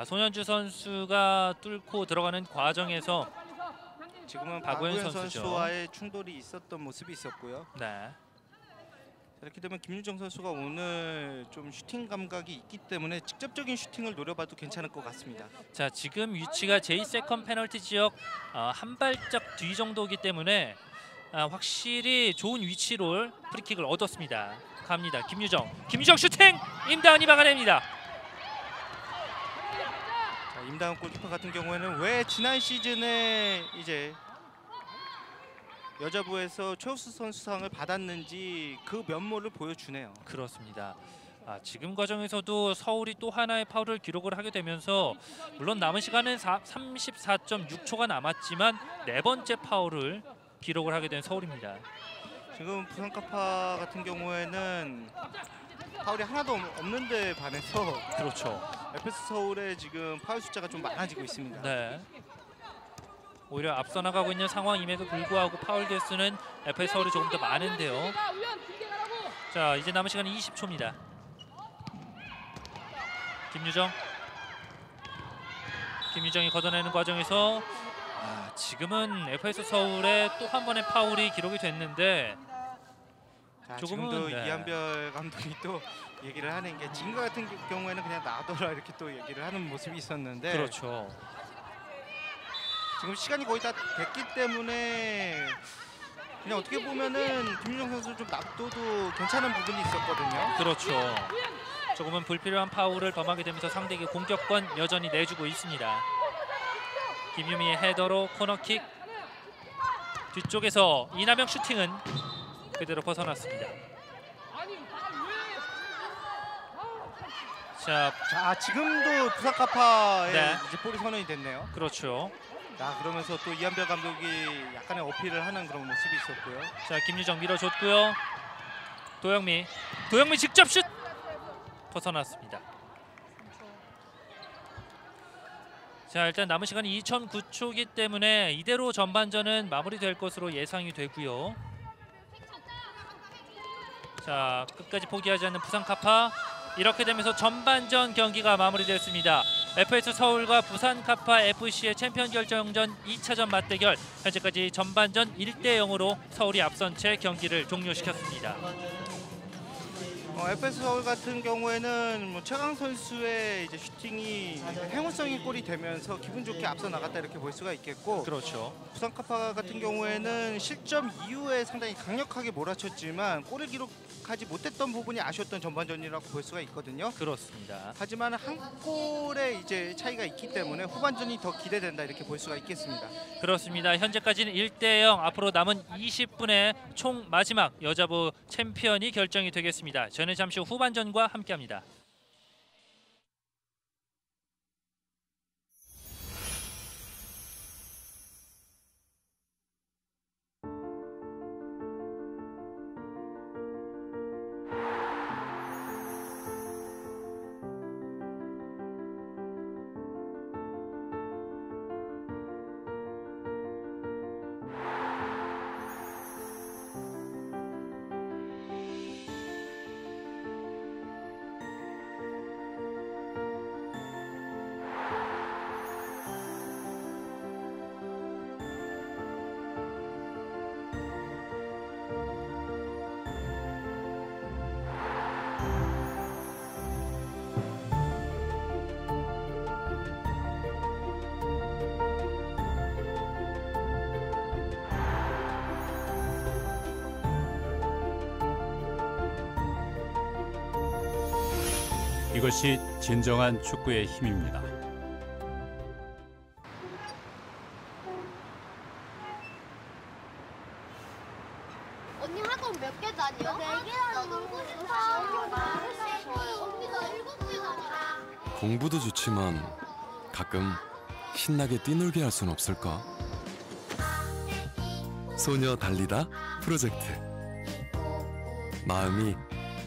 [SPEAKER 1] 손현주 선수가 뚫고 들어가는 과정에서
[SPEAKER 2] 지금은
[SPEAKER 1] 박우현
[SPEAKER 2] 박우현
[SPEAKER 1] 선수죠.
[SPEAKER 2] 선수와의 충돌이 있었던 모습이 있었고요.
[SPEAKER 1] 네,
[SPEAKER 2] 이렇게 되면 김유정 선수가 오늘 좀 슈팅 감각이 있기 때문에 직접적인 슈팅을 노려봐도 괜찮을 것 같습니다.
[SPEAKER 1] 자, 지금 위치가 J2 페널티 지역 한 발짝 뒤 정도이기 때문에 확실히 좋은 위치로 프리킥을 얻었습니다. 갑니다. 김유정 슈팅! 임다은이 막아냅니다.
[SPEAKER 2] 자, 임다운 골키퍼 같은 경우에는 왜 지난 시즌에 이제 여자부에서 최우수 선수상을 받았는지 그 면모를 보여주네요.
[SPEAKER 1] 그렇습니다. 지금 과정에서도 서울이 또 하나의 파울을 기록을 하게 되면서 물론 남은 시간은 34.6초가 남았지만 네 번째 파울을 기록을 하게 된 서울입니다.
[SPEAKER 2] 지금 부산 카파 같은 경우에는 파울이 하나도 없는 데 반해서
[SPEAKER 1] 그렇죠.
[SPEAKER 2] FS 서울의 지금 파울 숫자가 좀 많아지고 있습니다.
[SPEAKER 1] 네. 오히려 앞서 나가고 있는 상황임에도 불구하고 파울 개수는 FS 서울이 조금 더 많은데요. 자, 이제 남은 시간 20초입니다. 김유정이 걷어내는 과정에서 지금은 FS 서울의 또 한 번의 파울이 기록이 됐는데
[SPEAKER 2] 자,
[SPEAKER 1] 조금은,
[SPEAKER 2] 지금도
[SPEAKER 1] 네.
[SPEAKER 2] 이한별 감독이 또 얘기를 하는 게 지금과 같은 경우에는 그냥 놔둬라 이렇게 또 얘기를 하는 모습이 있었는데
[SPEAKER 1] 그렇죠.
[SPEAKER 2] 지금 시간이 거의 다 됐기 때문에 그냥 어떻게 보면은 김유정 선수 좀 놔둬도 괜찮은 부분이 있었거든요.
[SPEAKER 1] 그렇죠. 조금은 불필요한 파울을 범하게 되면서 상대에게 공격권 여전히 내주고 있습니다. 김유미의 헤더로 코너킥. 뒤쪽에서 이남영 슈팅은 그대로 벗어났습니다.
[SPEAKER 2] 자, 지금도 부산 카파에
[SPEAKER 1] 네.
[SPEAKER 2] 이제 볼이 선언이 됐네요.
[SPEAKER 1] 그렇죠.
[SPEAKER 2] 자, 그러면서 또 이한별 감독이 약간의 어필을 하는 그런 모습이 있었고요.
[SPEAKER 1] 자, 김유정 밀어줬고요. 도영미 직접 슛 벗어났습니다. 자, 일단 남은 시간이 2009초이기 때문에 이대로 전반전은 마무리될 것으로 예상이 되고요. 자, 끝까지 포기하지 않는 부산 카파. 이렇게 되면서 전반전 경기가 마무리됐습니다. FS 서울과 부산 카파 FC의 챔피언 결정전 2차전 맞대결. 현재까지 전반전 1대0으로 서울이 앞선 채 경기를 종료시켰습니다.
[SPEAKER 2] FS 서울 같은 경우에는 뭐 최강 선수의 이제 슈팅이 행운성인 골이 되면서 기분 좋게 앞서 나갔다 이렇게 볼 수가 있겠고,
[SPEAKER 1] 그렇죠.
[SPEAKER 2] 부산 카파 같은 경우에는 실점 이후에 상당히 강력하게 몰아쳤지만 골을 기록하지 못했던 부분이 아쉬웠던 전반전이라고 볼 수가 있거든요.
[SPEAKER 1] 그렇습니다.
[SPEAKER 2] 하지만 한 골의 이제 차이가 있기 때문에 후반전이 더 기대된다 이렇게 볼 수가 있겠습니다.
[SPEAKER 1] 그렇습니다. 현재까지는 1대0. 앞으로 남은 20분의 총 마지막 여자부 챔피언이 결정이 되겠습니다. 저는 잠시 후 후반전과 함께합니다.
[SPEAKER 8] 이것이 진정한 축구의 힘입니다.
[SPEAKER 3] 언니 학원 몇 개 다녀? 4개 다녀. 너무 싶다. 언니가 7개 다녀.
[SPEAKER 4] 공부도 좋지만 가끔 신나게 뛰놀게 할 순 없을까? 소녀 달리다 프로젝트. 마음이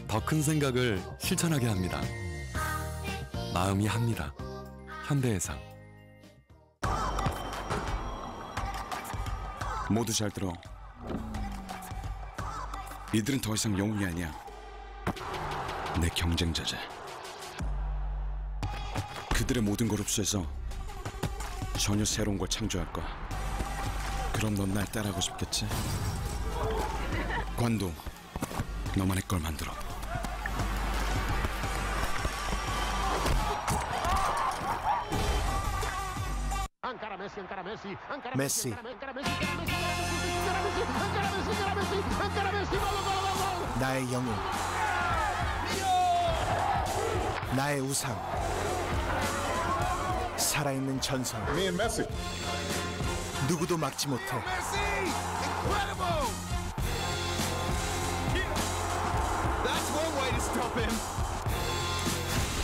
[SPEAKER 4] 더 큰 생각을 실천하게 합니다. 마음이 합니다. 현대해상.
[SPEAKER 5] 모두 잘 들어. 이들은 더 이상 영웅이 아니야. 내 경쟁자지. 그들의 모든 걸 흡수해서 전혀 새로운 걸 창조할 거야. 그럼 넌 날 따라하고 싶겠지? 관동, 너만의 걸 만들어.
[SPEAKER 6] 메시. 나의 영웅. 나의 우상. 살아있는 전설. 누구도 막지 못해.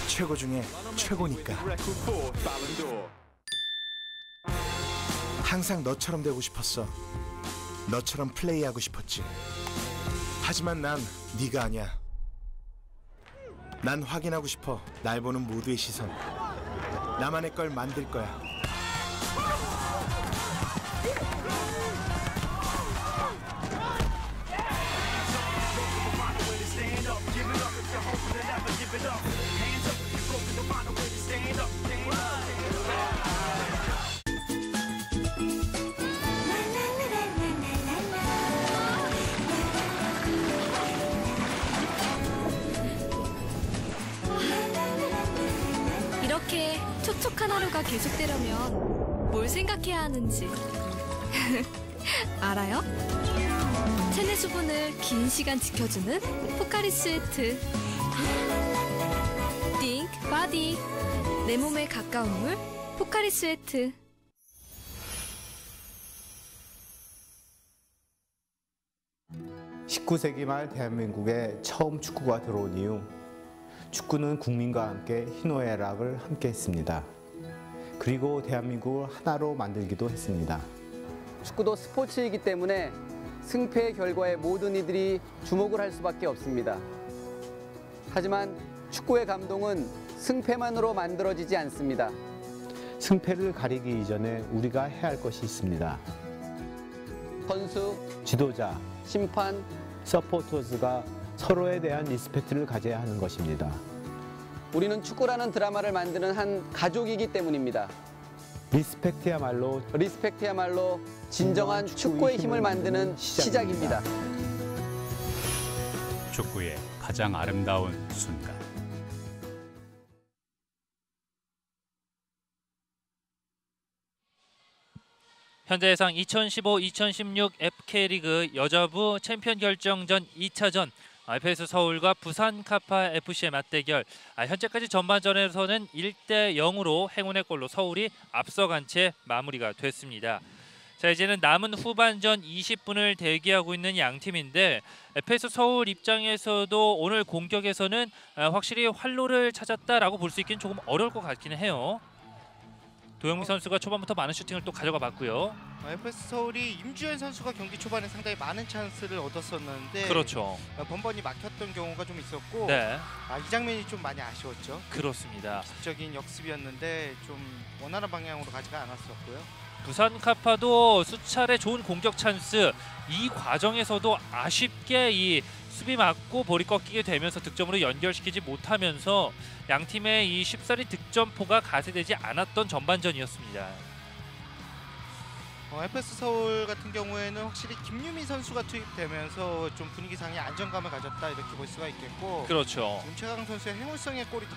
[SPEAKER 6] 최고 중에 최고니까. 항상 너처럼 되고 싶었어. 너처럼 플레이하고 싶었지. 하지만 난 네가 아니야. 난 확인하고 싶어. 날 보는 모두의 시선. 나만의 걸 만들 거야.
[SPEAKER 7] 이렇게 촉촉한 하루가 계속되려면 뭘 생각해야 하는지 알아요? 체내 수분을 긴 시간 지켜주는 포카리 스웨트. Think Body. 내 몸에 가까운 물 포카리 스웨트.
[SPEAKER 9] (19세기) 말 대한민국에 처음 축구가 들어온 이후 축구는 국민과 함께 희노애락을 함께 했습니다. 그리고 대한민국을 하나로 만들기도 했습니다.
[SPEAKER 10] 축구도 스포츠이기 때문에 승패 결과에 모든 이들이 주목을 할 수밖에 없습니다. 하지만 축구의 감동은 승패만으로 만들어지지 않습니다.
[SPEAKER 9] 승패를 가리기 이전에 우리가 해야 할 것이 있습니다.
[SPEAKER 10] 선수,
[SPEAKER 9] 지도자,
[SPEAKER 10] 심판,
[SPEAKER 9] 서포터즈가 서로에 대한 리스펙트를 가져야 하는 것입니다.
[SPEAKER 10] 우리는 축구라는 드라마를 만드는 한 가족이기 때문입니다. 리스펙트야말로 진정한 축구의 힘을 만드는 시작입니다.
[SPEAKER 8] 축구의 가장 아름다운 순간.
[SPEAKER 1] 현대해상 2015-2016 FK리그 여자부 챔피언 결정전 2차전 FS 서울과 부산 카파 FC의 맞대결. 현재까지 전반전에서는 1대 0으로 행운의 골로 서울이 앞서간 채 마무리가 됐습니다. 자, 이제는 남은 후반전 20분을 대기하고 있는 양 팀인데 FS 서울 입장에서도 오늘 공격에서는 확실히 활로를 찾았다라고 볼 수 있기는 조금 어려울 것 같기는 해요. 도영미 선수가 초반부터 많은 슈팅을 또 가져가 봤고요.
[SPEAKER 2] FS 서울이 임주현 선수가 경기 초반에 상당히 많은 찬스를 얻었었는데
[SPEAKER 1] 그렇죠.
[SPEAKER 2] 번번이 막혔던 경우가 좀 있었고
[SPEAKER 1] 네.
[SPEAKER 2] 이 장면이 좀 많이 아쉬웠죠.
[SPEAKER 1] 그렇습니다.
[SPEAKER 2] 기적인 역습이었는데 좀 원하는 방향으로 가지가 않았었고요.
[SPEAKER 1] 부산 카파도 수차례 좋은 공격 찬스, 이 과정에서도 아쉽게 이 수비 맞고 볼이 꺾이게 되면서 득점으로 연결시키지 못하면서 양팀의 이 쉽사리 득점포가 가세되지 않았던 전반전이었습니다.
[SPEAKER 2] FS 서울 같은 경우에는 확실히 김유미 선수가 투입되면서 좀 분위기상의 안정감을 가졌다 이렇게 볼 수가 있겠고,
[SPEAKER 1] 그렇죠.
[SPEAKER 2] 문채강 선수의 행운성의 골이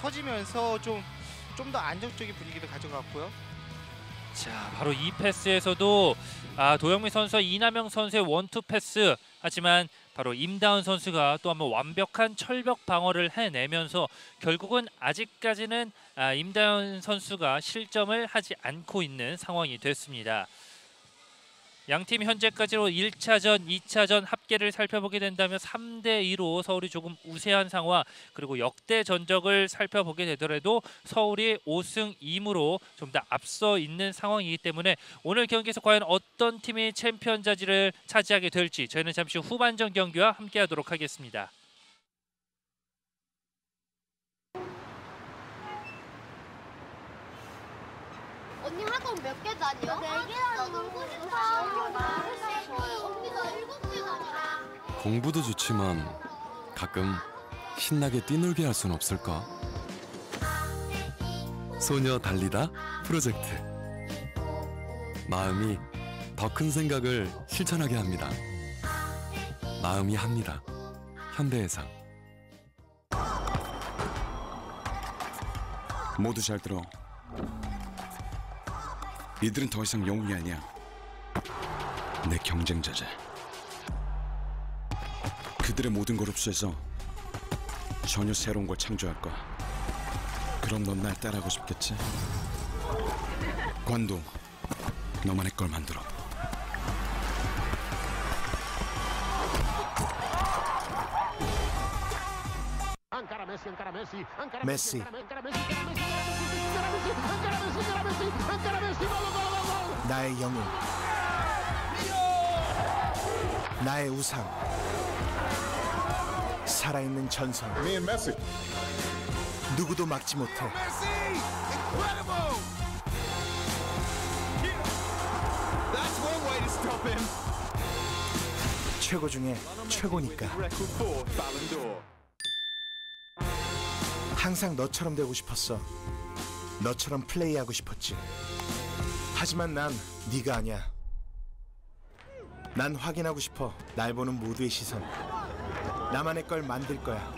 [SPEAKER 2] 터지면서 좀 더 안정적인 분위기를 가져갔고요.
[SPEAKER 1] 자, 바로 이 패스에서도 도영미 선수와 이남영 선수의 원투 패스, 하지만 바로 임다운 선수가 또 한번 완벽한 철벽 방어를 해내면서 결국은 아직까지는 임다운 선수가 실점을 하지 않고 있는 상황이 됐습니다. 양팀 현재까지로 1차전, 2차전 합계를 살펴보게 된다면 3대 2로 서울이 조금 우세한 상황, 그리고 역대 전적을 살펴보게 되더라도 서울이 5승 2무로 좀 더 앞서 있는 상황이기 때문에 오늘 경기에서 과연 어떤 팀이 챔피언 자리를 차지하게 될지 저희는 잠시 후 후반전 경기와 함께하도록 하겠습니다.
[SPEAKER 3] 언니 학원 몇 개 다녀? 4개 다녀. 놀고 싶어. 언니 나 7개 다녀.
[SPEAKER 4] 공부도 좋지만 가끔 신나게 뛰놀게 할 순 없을까? 소녀 달리다 프로젝트. 마음이 더 큰 생각을 실천하게 합니다. 마음이 합니다. 현대해상.
[SPEAKER 5] 모두 잘 들어. 이들은 더 이상 영웅이 아니야. 내 경쟁자지. 그들의 모든 걸 흡수해서 전혀 새로운 걸 창조할 거야. 그럼 넌 날 따라하고 싶겠지? 관동, 너만의 걸 만들어.
[SPEAKER 6] 메시. 나의 영웅. 나의 우상. 살아있는 전설. 누구도 막지 못해. 최고 중에 최고니까. 항상 너처럼 되고 싶었어. 너처럼 플레이하고 싶었지. 하지만 난 네가 아니야. 난 확인하고 싶어. 날 보는 모두의 시선. 나만의 걸 만들 거야.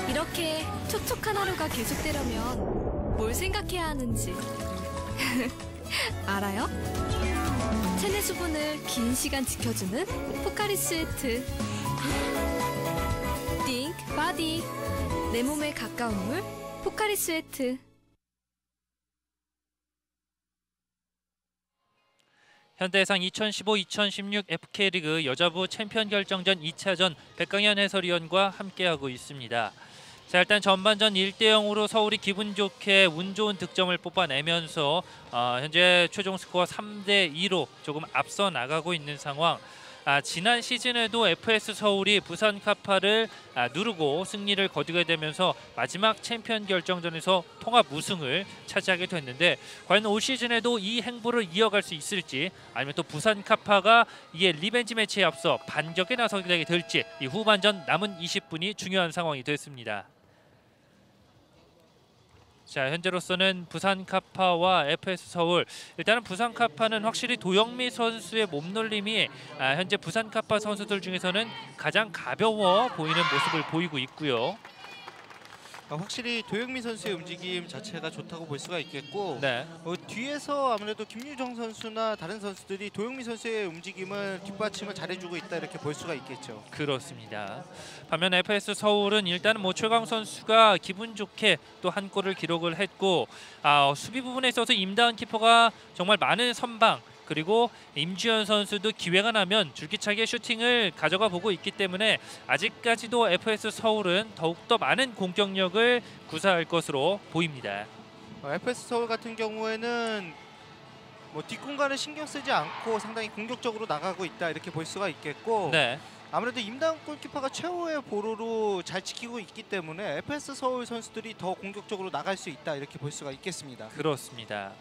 [SPEAKER 7] 이렇게 촉촉한 하루가 계속되려면 뭘 생각해야 하는지 알아요? 체내 수분을 긴 시간 지켜주는 포카리 스웨트. Think Body. 내 몸에 가까운 물 포카리 스웨트.
[SPEAKER 1] 현대해상 2015-2016 FK리그 여자부 챔피언 결정전 2차전 백강현 해설위원과 함께하고 있습니다. 자, 일단 전반전 1대0으로 서울이 기분 좋게 운 좋은 득점을 뽑아내면서 현재 최종 스코어 3대2로 조금 앞서 나가고 있는 상황. 지난 시즌에도 FS 서울이 부산 카파를 누르고 승리를 거두게 되면서 마지막 챔피언 결정전에서 통합 우승을 차지하게 됐는데, 과연 올 시즌에도 이 행보를 이어갈 수 있을지, 아니면 또 부산 카파가 이에 리벤지 매치에 앞서 반격에 나서게 될지, 이 후반전 남은 20분이 중요한 상황이 됐습니다. 자, 현재로서는 부산 카파와 FS 서울, 일단은 부산 카파는 확실히 도영미 선수의 몸놀림이 현재 부산 카파 선수들 중에서는 가장 가벼워 보이는 모습을 보이고 있고요.
[SPEAKER 2] 확실히 도영미 선수의 움직임 자체가 좋다고 볼 수가 있겠고,
[SPEAKER 1] 네.
[SPEAKER 2] 뒤에서 아무래도 김유정 선수나 다른 선수들이 도영미 선수의 움직임을 뒷받침을 잘해주고 있다 이렇게 볼 수가 있겠죠.
[SPEAKER 1] 그렇습니다. 반면 FS 서울은 일단은 최강 선수가 기분 좋게 또 한 골을 기록을 했고, 수비 부분에 있어서 임다은 키퍼가 정말 많은 선방, 그리고 임주현 선수도 기회가 나면 줄기차게 슈팅을 가져가 보고 있기 때문에 아직까지도 FS 서울은 더욱더 많은 공격력을 구사할 것으로 보입니다.
[SPEAKER 2] FS 서울 같은 경우에는 뒷공간을 신경 쓰지 않고 상당히 공격적으로 나가고 있다 이렇게 볼 수가 있겠고,
[SPEAKER 1] 네.
[SPEAKER 2] 아무래도 임다은 골키퍼가 최후의 보루로 잘 지키고 있기 때문에 FS 서울 선수들이 더 공격적으로 나갈 수 있다 이렇게 볼 수가 있겠습니다.
[SPEAKER 1] 그렇습니다.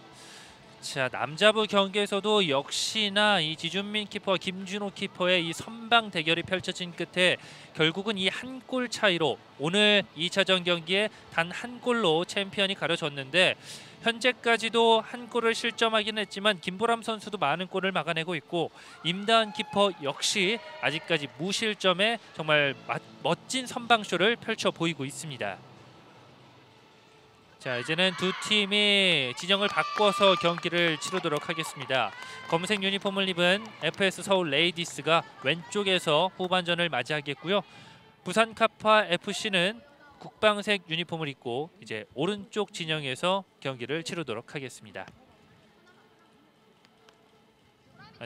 [SPEAKER 1] 자, 남자부 경기에서도 역시나 이 지준민 키퍼와 김준호 키퍼의 이 선방 대결이 펼쳐진 끝에 결국은 이 한 골 차이로 오늘 2차전 경기에 단 한 골로 챔피언이 가려졌는데, 현재까지도 한 골을 실점하긴 했지만 김보람 선수도 많은 골을 막아내고 있고, 임다은 키퍼 역시 아직까지 무실점에 정말 멋진 선방쇼를 펼쳐 보이고 있습니다. 자, 이제는 두 팀이 진영을 바꿔서 경기를 치르도록 하겠습니다. 검은색 유니폼을 입은 FS 서울 레이디스가 왼쪽에서 후반전을 맞이하겠고요. 부산 카파 FC는 국방색 유니폼을 입고 이제 오른쪽 진영에서 경기를 치르도록 하겠습니다.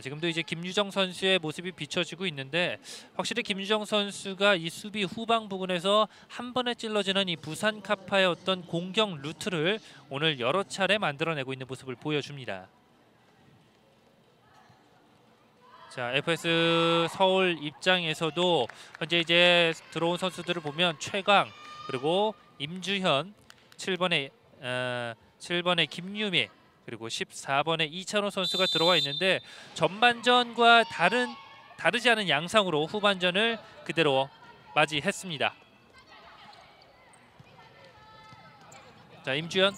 [SPEAKER 1] 지금도 이제 김유정 선수의 모습이 비춰지고 있는데, 확실히 김유정 선수가 이 수비 후방 부분에서 한 번에 찔러지는 이 부산 카파의 어떤 공격 루트를 오늘 여러 차례 만들어내고 있는 모습을 보여줍니다. 자, FS 서울 입장에서도 현재 이제 들어온 선수들을 보면 최강, 그리고 임주현, 7번에 김유미, 그리고 14번에 이찬호 선수가 들어와 있는데, 전반전과 다르지 않은 양상으로 후반전을 그대로 맞이했습니다. 자, 임주현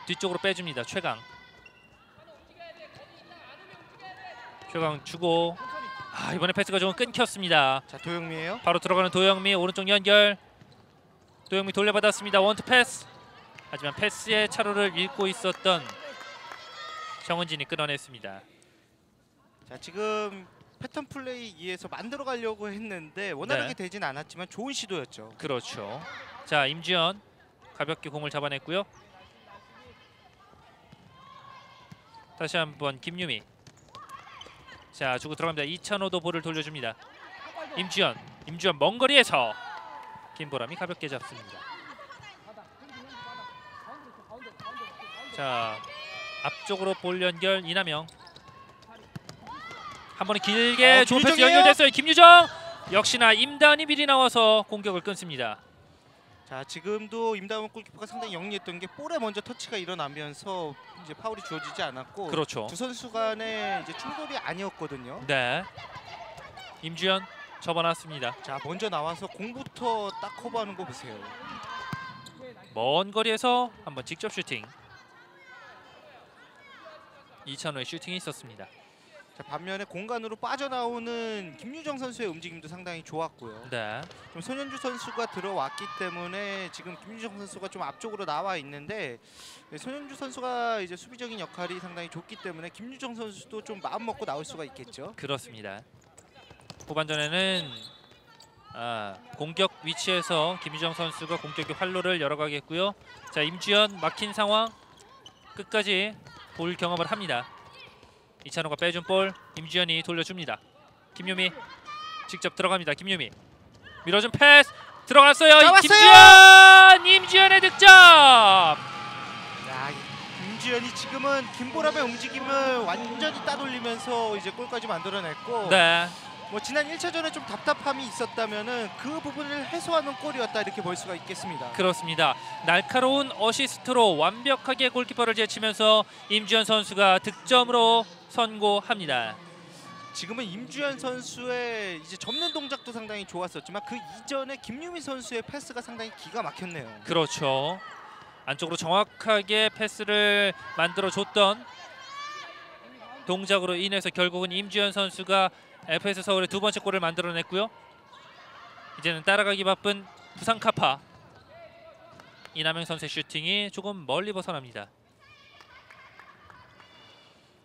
[SPEAKER 1] 뒤쪽으로 빼줍니다. 최강 주고, 이번에 패스가 좀 끊겼습니다.
[SPEAKER 2] 자, 도영미예요.
[SPEAKER 1] 바로 들어가는 도영미, 오른쪽 연결. 도영미 돌려받았습니다. 원투 패스. 하지만 패스의 차로를 읽고 있었던 정은진이 끊어냈습니다.
[SPEAKER 2] 자, 지금 패턴 플레이 이에서 만들어 가려고 했는데 원활하게 되진 않았지만 좋은 시도였죠.
[SPEAKER 1] 그렇죠. 자, 임주현 가볍게 공을 잡아냈고요. 다시 한번 김유미. 자, 주고 들어갑니다. 이찬호도 볼을 돌려줍니다. 임주현 먼 거리에서 김보람이 가볍게 잡습니다. 자, 앞쪽으로 볼 연결 이남영. 한 번에 길게 좋은 패스 연결됐어요. 김유정, 역시나 임다은이 미리 나와서 공격을 끊습니다.
[SPEAKER 2] 자, 지금도 임다은 골키퍼가 상당히 영리했던 게 볼에 먼저 터치가 일어나면서 이제 파울이 주어지지 않았고,
[SPEAKER 1] 그렇죠.
[SPEAKER 2] 두 선수 간의 이제 충돌이 아니었거든요.
[SPEAKER 1] 네. 임주현 접어놨습니다.
[SPEAKER 2] 자, 먼저 나와서 공부터 딱 커버하는 거 보세요.
[SPEAKER 1] 먼 거리에서 한번 직접 슈팅. 이찬호의 슈팅이 있었습니다.
[SPEAKER 2] 자, 반면에 공간으로 빠져나오는 김유정 선수의 움직임도 상당히 좋았고요.
[SPEAKER 1] 네.
[SPEAKER 2] 좀 손현주 선수가 들어왔기 때문에 지금 김유정 선수가 좀 앞쪽으로 나와 있는데, 손현주 선수가 이제 수비적인 역할이 상당히 좋기 때문에 김유정 선수도 좀 마음 먹고 나올 수가 있겠죠.
[SPEAKER 1] 그렇습니다. 후반전에는 공격 위치에서 김유정 선수가 공격의 활로를 열어가겠고요. 자, 임주현 막힌 상황, 끝까지 볼 경험을 합니다. 이찬호가 빼준 볼, 임주현이 돌려줍니다. 김유미 직접 들어갑니다. 김유미 밀어준 패스, 들어갔어요.
[SPEAKER 2] 잡았어요!
[SPEAKER 1] 임주현의 득점.
[SPEAKER 2] 야, 임주현이 지금은 김보람의 움직임을 완전히 따돌리면서 이제 골까지 만들어냈고
[SPEAKER 1] 네.
[SPEAKER 2] 뭐 지난 1차전에 좀 답답함이 있었다면은 그 부분을 해소하는 골이었다 이렇게 볼 수가 있겠습니다.
[SPEAKER 1] 그렇습니다. 날카로운 어시스트로 완벽하게 골키퍼를 제치면서 임주현 선수가 득점으로 선고합니다.
[SPEAKER 2] 지금은 임주현 선수의 이제 접는 동작도 상당히 좋았었지만 그 이전에 김유미 선수의 패스가 상당히 기가 막혔네요.
[SPEAKER 1] 그렇죠. 안쪽으로 정확하게 패스를 만들어줬던 동작으로 인해서 결국은 임주현 선수가 FS 서울의 두 번째 골을 만들어냈고요. 이제는 따라가기 바쁜 부산 카파. 이남영 선수의 슈팅이 조금 멀리 벗어납니다.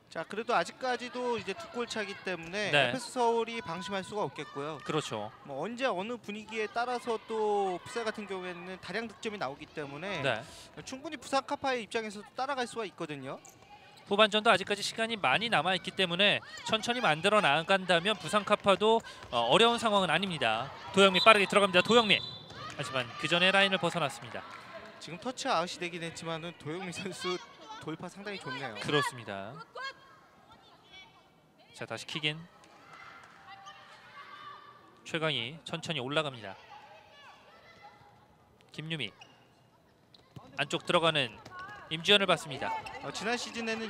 [SPEAKER 2] 자, 그래도 아직까지도 이제 두 골 차기 때문에
[SPEAKER 1] 네.
[SPEAKER 2] FS 서울이 방심할 수가 없겠고요.
[SPEAKER 1] 그렇죠.
[SPEAKER 2] 뭐 언제 어느 분위기에 따라서 또 풋살 같은 경우에는 다량 득점이 나오기 때문에
[SPEAKER 1] 네.
[SPEAKER 2] 충분히 부산 카파의 입장에서도 따라갈 수가 있거든요.
[SPEAKER 1] 후반전도 아직까지 시간이 많이 남아있기 때문에 천천히 만들어 나간다면 부산 카파도 어려운 상황은 아닙니다. 도영미 빠르게 들어갑니다. 도영미. 하지만 그 전에 라인을 벗어났습니다.
[SPEAKER 2] 지금 터치 아웃이 되긴 했지만은 도영미 선수 돌파 상당히 좋네요.
[SPEAKER 1] 그렇습니다. 자, 다시 킥인. 최강희 천천히 올라갑니다. 김유미. 안쪽 들어가는 임주현을 봤습니다.
[SPEAKER 2] 지난 시즌에는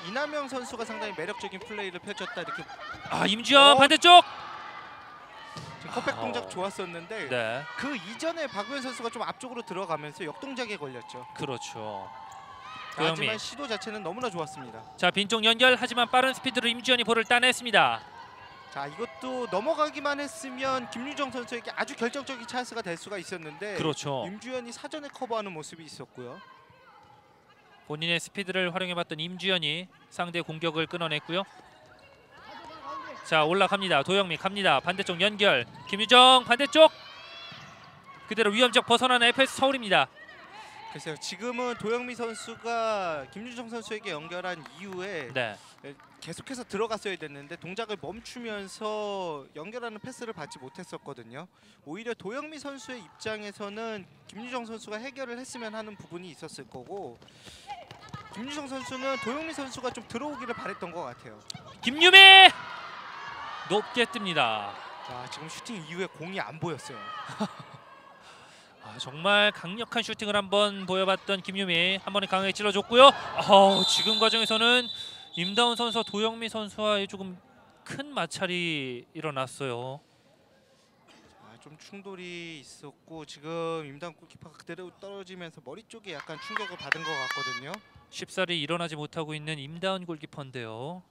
[SPEAKER 2] 이남영 선수가 상당히 매력적인 플레이를 펼쳤다 이렇게.
[SPEAKER 1] 임주현 반대쪽.
[SPEAKER 2] 컵백 동작 좋았었는데
[SPEAKER 1] 네.
[SPEAKER 2] 그 이전에 박우현 선수가 좀 앞쪽으로 들어가면서 역동작에 걸렸죠.
[SPEAKER 1] 그렇죠.
[SPEAKER 2] 하지만 시도 자체는 너무나 좋았습니다.
[SPEAKER 1] 자, 빈쪽 연결. 하지만 빠른 스피드로 임주현이 볼을 따냈습니다.
[SPEAKER 2] 자, 이것도 넘어가기만 했으면 김유정 선수에게 아주 결정적인 찬스가 될 수가 있었는데
[SPEAKER 1] 그렇죠.
[SPEAKER 2] 임주현이 사전에 커버하는 모습이 있었고요.
[SPEAKER 1] 본인의 스피드를 활용해봤던 임주현이 상대 공격을 끊어냈고요. 자, 올라갑니다. 도영미 갑니다. 반대쪽 연결. 김유정 반대쪽. 그대로 위험적 벗어나는 FS 서울입니다.
[SPEAKER 2] 글쎄요, 지금은 도영미 선수가 김유정 선수에게 연결한 이후에
[SPEAKER 1] 네.
[SPEAKER 2] 계속해서 들어갔어야 됐는데 동작을 멈추면서 연결하는 패스를 받지 못했었거든요. 오히려 도영미 선수의 입장에서는 김유정 선수가 해결을 했으면 하는 부분이 있었을 거고, 김유정 선수는 도영미 선수가 좀 들어오기를 바랬던 것 같아요.
[SPEAKER 1] 김유미 높게 뜹니다.
[SPEAKER 2] 자, 지금 슈팅 이후에 공이 안 보였어요.
[SPEAKER 1] 정말 강력한 슈팅을 한번 보여봤던 김유미. 한 번에 강하게 찔러줬고요. 지금 과정에서는 임다운 선수와 도영미 선수와의 조금 큰 마찰이 일어났어요.
[SPEAKER 2] 자, 좀 충돌이 있었고 지금 임다운 골키퍼가 그대로 떨어지면서 머리 쪽에 약간 충격을 받은 것 같거든요.
[SPEAKER 1] 쉽사리 일어나지 못하고 있는 임다운 골키퍼인데요.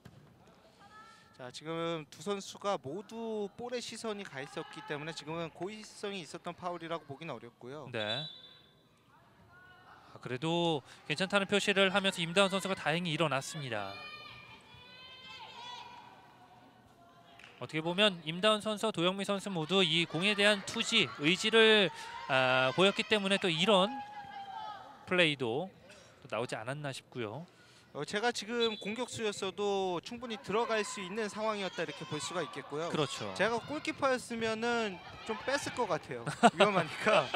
[SPEAKER 2] 자, 지금 두 선수가 모두 볼에 시선이 가 있었기 때문에 지금은 고의성이 있었던 파울이라고 보기는 어렵고요.
[SPEAKER 1] 네. 그래도 괜찮다는 표시를 하면서 임다운 선수가 다행히 일어났습니다. 어떻게 보면 임다운 선수와 도영미 선수 모두 이 공에 대한 투지, 의지를 보였기 때문에 또 이런 플레이도 또 나오지 않았나 싶고요.
[SPEAKER 2] 제가 지금 공격수였어도 충분히 들어갈 수 있는 상황이었다 이렇게 볼 수가 있겠고요.
[SPEAKER 1] 그렇죠.
[SPEAKER 2] 제가 골키퍼였으면은 좀 뺐을 것 같아요. 위험하니까.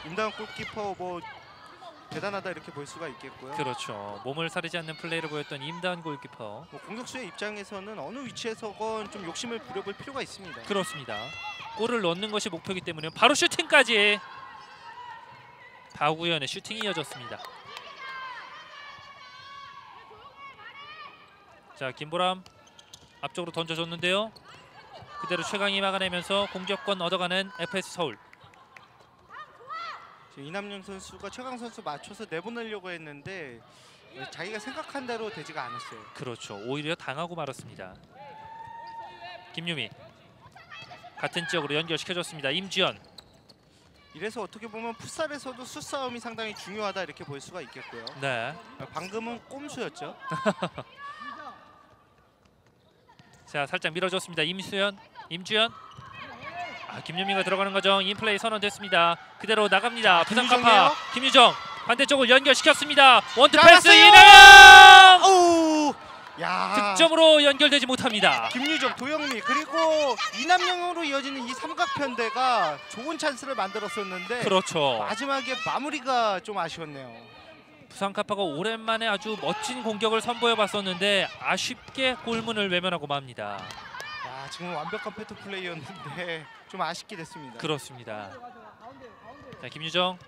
[SPEAKER 2] 임다운 골키퍼 뭐 대단하다 이렇게 볼 수가 있겠고요.
[SPEAKER 1] 그렇죠. 몸을 사리지 않는 플레이를 보였던 임다운 골키퍼.
[SPEAKER 2] 뭐 공격수의 입장에서는 어느 위치에서건 좀 욕심을 부려볼 필요가 있습니다.
[SPEAKER 1] 그렇습니다. 골을 넣는 것이 목표이기 때문에 바로 슈팅까지. 박우현의 슈팅이 이어졌습니다. 자, 김보람 앞쪽으로 던져줬는데요. 그대로 최강이 막아내면서 공격권 얻어가는 FS 서울.
[SPEAKER 2] 이남영 선수가 최강 선수 맞춰서 내보내려고 했는데 자기가 생각한 대로 되지가 않았어요.
[SPEAKER 1] 그렇죠. 오히려 당하고 말았습니다. 김유미 같은 지역으로 연결시켜줬습니다. 임주현.
[SPEAKER 2] 이래서 어떻게 보면 풋살에서도 수싸움이 상당히 중요하다 이렇게 볼 수가 있겠고요.
[SPEAKER 1] 네.
[SPEAKER 2] 방금은 꼼수였죠.
[SPEAKER 1] 자, 살짝 밀어줬습니다. 임주현. 김유미가 들어가는 과정 인플레이 선언됐습니다. 그대로 나갑니다. 부산 카파 김유정 반대쪽을 연결시켰습니다. 원투 패스 이나영.
[SPEAKER 2] 야,
[SPEAKER 1] 득점으로 연결되지 못합니다.
[SPEAKER 2] 김유정, 도영미 그리고 이남영으로 이어지는 이 삼각편대가 좋은 찬스를 만들었었는데
[SPEAKER 1] 그렇죠.
[SPEAKER 2] 마지막에 마무리가 좀 아쉬웠네요.
[SPEAKER 1] 부산카파가 오랜만에 아주 멋진 공격을 선보여봤었는데 아쉽게 골문을 외면하고 맙니다.
[SPEAKER 2] 야, 지금 완벽한 패트 플레이였는데 좀 아쉽게 됐습니다.
[SPEAKER 1] 그렇습니다. 자, 김유정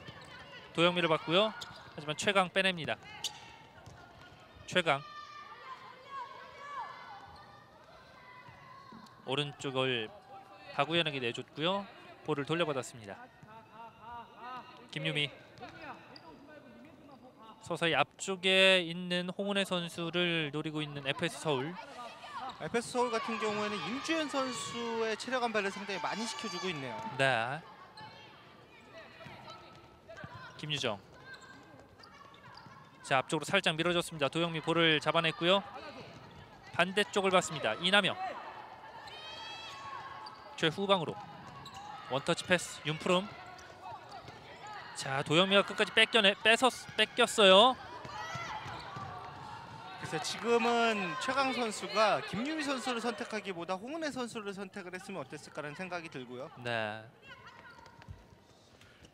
[SPEAKER 1] 도영미를 받고요. 하지만 최강 빼냅니다. 최강 오른쪽을 박우현에게 내줬고요. 볼을 돌려받았습니다. 김유미 서서히 앞쪽에 있는 홍은혜 선수를 노리고 있는 FS 서울.
[SPEAKER 2] FS 서울 같은 경우에는 임주현 선수의 체력 안배를 상당히 많이 시켜주고 있네요.
[SPEAKER 1] 네. 김유정. 자, 앞쪽으로 살짝 밀어줬습니다. 도영미 볼을 잡아냈고요. 반대쪽을 봤습니다. 이남영. 최후방으로 원터치 패스 윤푸름. 자, 도영미가 끝까지 뺏겼어요.
[SPEAKER 2] 그래서 지금은 최강 선수가 김유미 선수를 선택하기보다 홍은혜 선수를 선택을 했으면 어땠을까라는 생각이 들고요.
[SPEAKER 1] 네.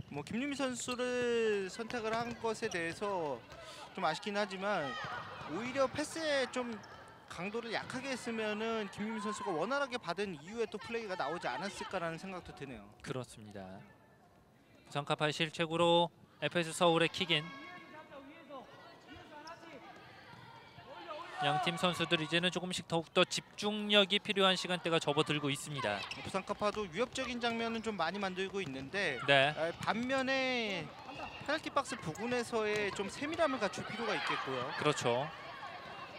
[SPEAKER 2] 뭐 김유미 선수를 선택을 한 것에 대해서 좀 아쉽긴 하지만 오히려 패스에 좀 강도를 약하게 했으면은 김유미 선수가 원활하게 받은 이후에 또 플레이가 나오지 않았을까라는 생각도 드네요.
[SPEAKER 1] 그렇습니다. 부산카파의 실책으로 FS 서울의 킥인. 양팀 선수들 이제는 조금씩 더욱더 집중력이 필요한 시간대가 접어들고 있습니다.
[SPEAKER 2] 부산카파도 위협적인 장면은 좀 많이 만들고 있는데
[SPEAKER 1] 네.
[SPEAKER 2] 반면에 페널티 박스 부근에서의 좀 세밀함을 갖출 필요가 있겠고요.
[SPEAKER 1] 그렇죠.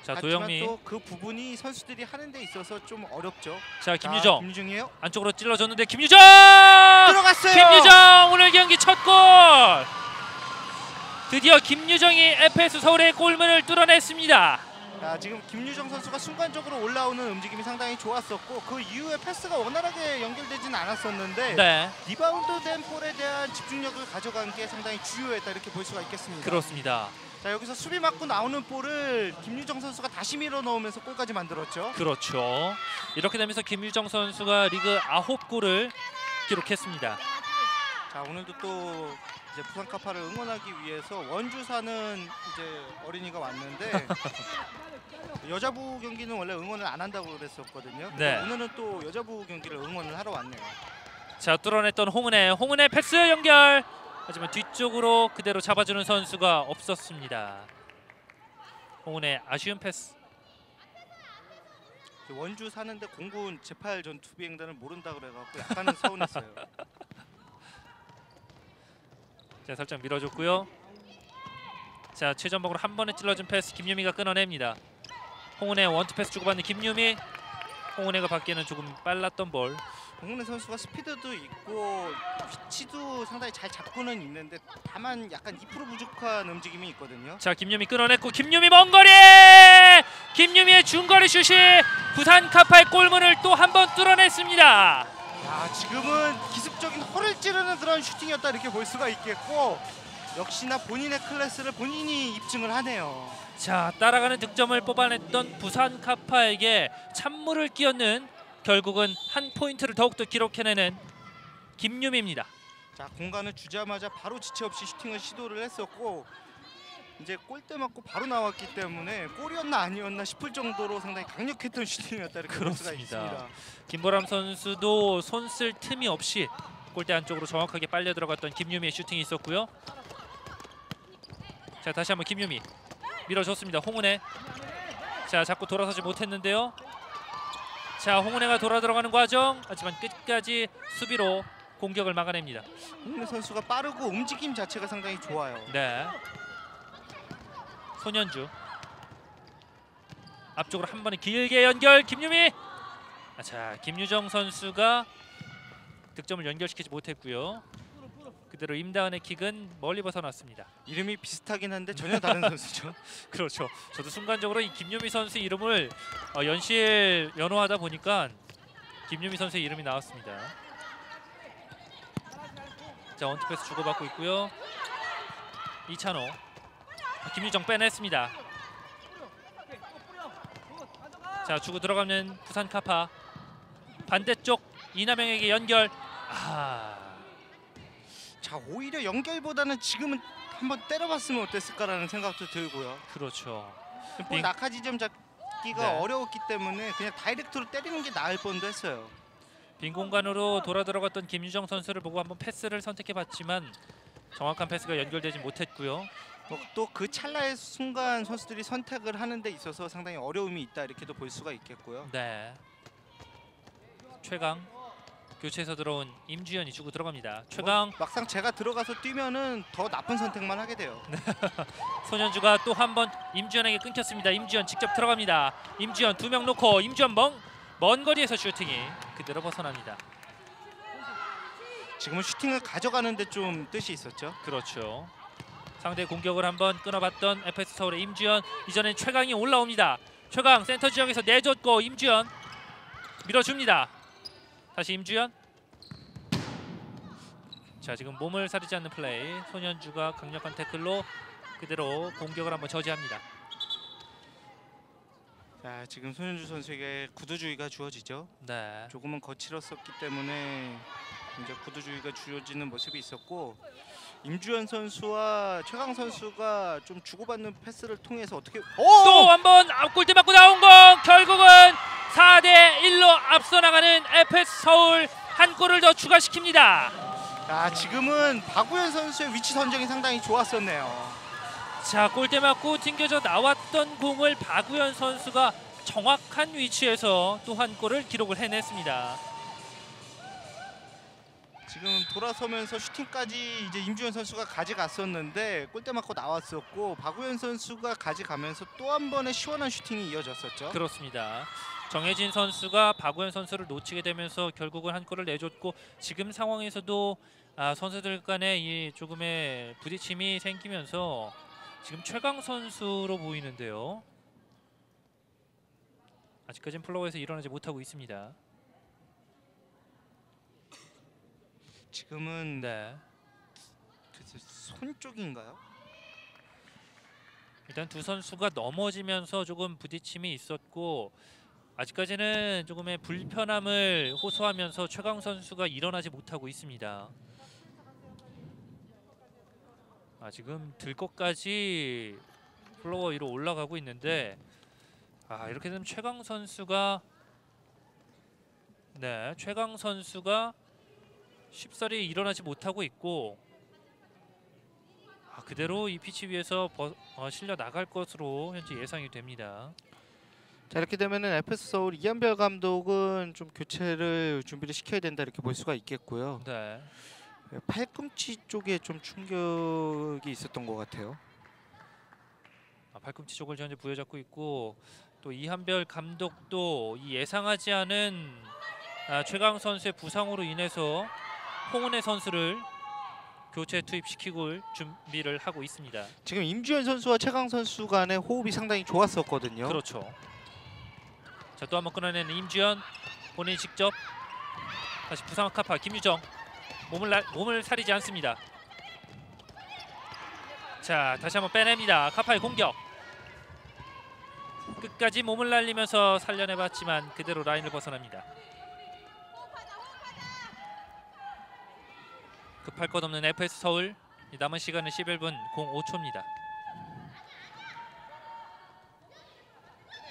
[SPEAKER 1] 자,
[SPEAKER 2] 하지만
[SPEAKER 1] 도영미.
[SPEAKER 2] 또 그 부분이 선수들이 하는 데 있어서 좀 어렵죠.
[SPEAKER 1] 자, 김유정.
[SPEAKER 2] 김유정이에요.
[SPEAKER 1] 안쪽으로 찔러줬는데 김유정!
[SPEAKER 2] 들어갔어요.
[SPEAKER 1] 김유정 오늘 경기 첫 골! 드디어 김유정이 FS 서울의 골문을 뚫어냈습니다.
[SPEAKER 2] 자, 지금 김유정 선수가 순간적으로 올라오는 움직임이 상당히 좋았었고 그 이후에 패스가 원활하게 연결되지는 않았었는데
[SPEAKER 1] 네.
[SPEAKER 2] 리바운드된 볼에 대한 집중력을 가져간 게 상당히 주요했다 이렇게 볼 수가 있겠습니다.
[SPEAKER 1] 그렇습니다.
[SPEAKER 2] 자, 여기서 수비 맞고 나오는 볼을 김유정 선수가 다시 밀어 넣으면서 골까지 만들었죠.
[SPEAKER 1] 그렇죠. 이렇게 되면서 김유정 선수가 리그 9골을 기록했습니다.
[SPEAKER 2] 자, 오늘도 또 이제 부산카파를 응원하기 위해서 원주 사는 이제 어린이가 왔는데 여자부 경기는 원래 응원을 안 한다고 그랬었거든요.
[SPEAKER 1] 네.
[SPEAKER 2] 오늘은 또 여자부 경기를 응원을 하러 왔네요.
[SPEAKER 1] 자, 뚫어냈던 홍은혜 패스 연결. 하지만 뒤쪽으로 그대로 잡아주는 선수가 없었습니다. 홍은혜 아쉬운 패스.
[SPEAKER 2] 원주 사는데 공군 제8 전투비행단을 모른다 그래갖고 약간은 서운했어요.
[SPEAKER 1] 자, 살짝 밀어줬고요. 자, 최전방으로 한 번에 찔러준 패스 김유미가 끊어냅니다. 홍은혜 원투 패스 주고받는 김유미. 홍은혜가 받기에는 조금 빨랐던 볼.
[SPEAKER 2] 홍은혜 선수가 스피드도 있고 위치도 상당히 잘 잡고는 있는데 다만 약간 2% 부족한 움직임이 있거든요.
[SPEAKER 1] 자, 김유미 끌어냈고 김유미 먼 거리! 김유미의 중거리 슛이 부산카파의 골문을 또 한 번 뚫어냈습니다.
[SPEAKER 2] 야, 지금은 기습적인 허를 찌르는 그런 슈팅이었다 이렇게 볼 수가 있겠고 역시나 본인의 클래스를 본인이 입증을 하네요.
[SPEAKER 1] 자, 따라가는 득점을 뽑아냈던 부산카파에게 찬물을 끼얹는 결국은 한 포인트를 더욱더 기록해내는 김유미입니다.
[SPEAKER 2] 자, 공간을 주자마자 바로 지체 없이 슈팅을 시도를 했었고 이제 골대 맞고 바로 나왔기 때문에 골이었나 아니었나 싶을 정도로 상당히 강력했던 슈팅이었다 이렇게 볼 수가 있습니다.
[SPEAKER 1] 김보람 선수도 손 쓸 틈이 없이 골대 안쪽으로 정확하게 빨려 들어갔던 김유미의 슈팅이 있었고요. 자, 다시 한번 김유미 밀어줬습니다. 홍은혜. 자, 자꾸 돌아서지 못했는데요. 자, 홍은혜가 돌아 들어가는 과정. 하지만 끝까지 수비로 공격을 막아냅니다.
[SPEAKER 2] 홍은혜 선수가 빠르고 움직임 자체가 상당히 좋아요.
[SPEAKER 1] 네. 손현주 앞쪽으로 한 번에 길게 연결 김유미. 자, 김유정 선수가 득점을 연결시키지 못했고요. 그대로 임다은의 킥은 멀리 벗어났습니다.
[SPEAKER 2] 이름이 비슷하긴 한데 전혀 다른 선수죠.
[SPEAKER 1] 그렇죠. 저도 순간적으로 이 김유미 선수 이름을 연호하다 보니까 김유미 선수의 이름이 나왔습니다. 자, 원투 패스 주고받고 있고요. 이찬호. 김유정 빼냈습니다. 자, 주고 들어가면 부산 카파. 반대쪽 이남영에게 연결.
[SPEAKER 2] 자, 오히려 연결보다는 지금은 한번 때려봤으면 어땠을까라는 생각도 들고요.
[SPEAKER 1] 그렇죠.
[SPEAKER 2] 볼 낙하 지점 잡기가
[SPEAKER 1] 네.
[SPEAKER 2] 어려웠기 때문에 그냥 다이렉트로 때리는 게 나을 뻔도 했어요.
[SPEAKER 1] 빈 공간으로 돌아 들어갔던 김유정 선수를 보고 한번 패스를 선택해봤지만 정확한 패스가 연결되지 못했고요.
[SPEAKER 2] 또 그 찰나의 순간 선수들이 선택을 하는 데 있어서 상당히 어려움이 있다 이렇게도 볼 수가 있겠고요.
[SPEAKER 1] 네. 최강 교체에서 들어온 임주현이 주고 들어갑니다. 최강
[SPEAKER 2] 막상 제가 들어가서 뛰면은 더 나쁜 선택만 하게 돼요.
[SPEAKER 1] 소년주가 또 한 번 임주현에게 끊겼습니다. 임주현 직접 들어갑니다. 임주현 2명 놓고 임주현 먼 거리에서 슈팅이 그대로 벗어납니다.
[SPEAKER 2] 지금은 슈팅을 가져가는데 좀 뜻이 있었죠.
[SPEAKER 1] 그렇죠. 상대 공격을 한번 끊어봤던 FS 서울의 임주현. 이전엔 최강이 올라옵니다. 최강 센터 지역에서 내줬고 임주현 밀어줍니다. 다시 임주현. 자, 지금 몸을 사리지 않는 플레이. 소년주가 강력한 태클로 그대로 공격을 한번 저지합니다.
[SPEAKER 2] 자, 지금 손현주 선수에게 구두주의가 주어지죠.
[SPEAKER 1] 네.
[SPEAKER 2] 조금은 거칠었었기 때문에 이제 구두주의가 주어지는 모습이 있었고, 임주현 선수와 최강 선수가 좀 주고받는 패스를 통해서 어떻게
[SPEAKER 1] 또 한 번 골대 맞고 나온 공, 결국은 4대1로 앞서 나가는 FS 서울 한 골을 더 추가시킵니다.
[SPEAKER 2] 자, 지금은 박우현 선수의 위치 선정이 상당히 좋았었네요.
[SPEAKER 1] 자, 골대 맞고 튕겨져 나왔던 공을 박우현 선수가 정확한 위치에서 또 한 골을 기록을 해냈습니다.
[SPEAKER 2] 지금 돌아서면서 슈팅까지 이제 임주현 선수가 가져갔었는데 골대 맞고 나왔었고, 박우현 선수가 가져가면서 또 한 번의 시원한 슈팅이 이어졌었죠.
[SPEAKER 1] 그렇습니다. 정혜진 선수가 박우현 선수를 놓치게 되면서 결국은 한 골을 내줬고, 지금 상황에서도 선수들 간에 이 조금의 부딪힘이 생기면서 지금 최강 선수로 보이는데요. 아직까지는 플로어에서 일어나지 못하고 있습니다.
[SPEAKER 2] 지금은
[SPEAKER 1] 네.
[SPEAKER 2] 손 쪽인가요?
[SPEAKER 1] 일단 두 선수가 넘어지면서 조금 부딪힘이 있었고, 아직까지는 조금의 불편함을 호소하면서 최강 선수가 일어나지 못하고 있습니다. 지금 들 것까지 플로어 위로 올라가고 있는데, 이렇게 되면 최강 선수가 쉽사리 일어나지 못하고 있고, 그대로 이 피치 위에서 실려 나갈 것으로 현재 예상이 됩니다.
[SPEAKER 2] 자, 이렇게 되면은 FS 서울 이한별 감독은 좀 교체를 준비를 시켜야 된다 이렇게 볼 수가 있겠고요.
[SPEAKER 1] 네.
[SPEAKER 2] 팔꿈치 쪽에 좀 충격이 있었던 것 같아요.
[SPEAKER 1] 팔꿈치 쪽을 현재 부여잡고 있고, 또 이한별 감독도 이 예상하지 않은 최강 선수의 부상으로 인해서 홍은혜 선수를 교체 투입시키고 준비를 하고 있습니다.
[SPEAKER 2] 지금 임주현 선수와 최강 선수 간의 호흡이 상당히 좋았었거든요.
[SPEAKER 1] 그렇죠. 자, 또 한번 끊어내는 임주현, 본인이 직접. 다시 부상 카파 김유정, 몸을 사리지 않습니다. 자, 다시 한번 빼냅니다. 카파의 공격. 끝까지 몸을 날리면서 살려내봤지만 그대로 라인을 벗어납니다. 급할 것 없는 FS 서울. 남은 시간은 11분 05초입니다.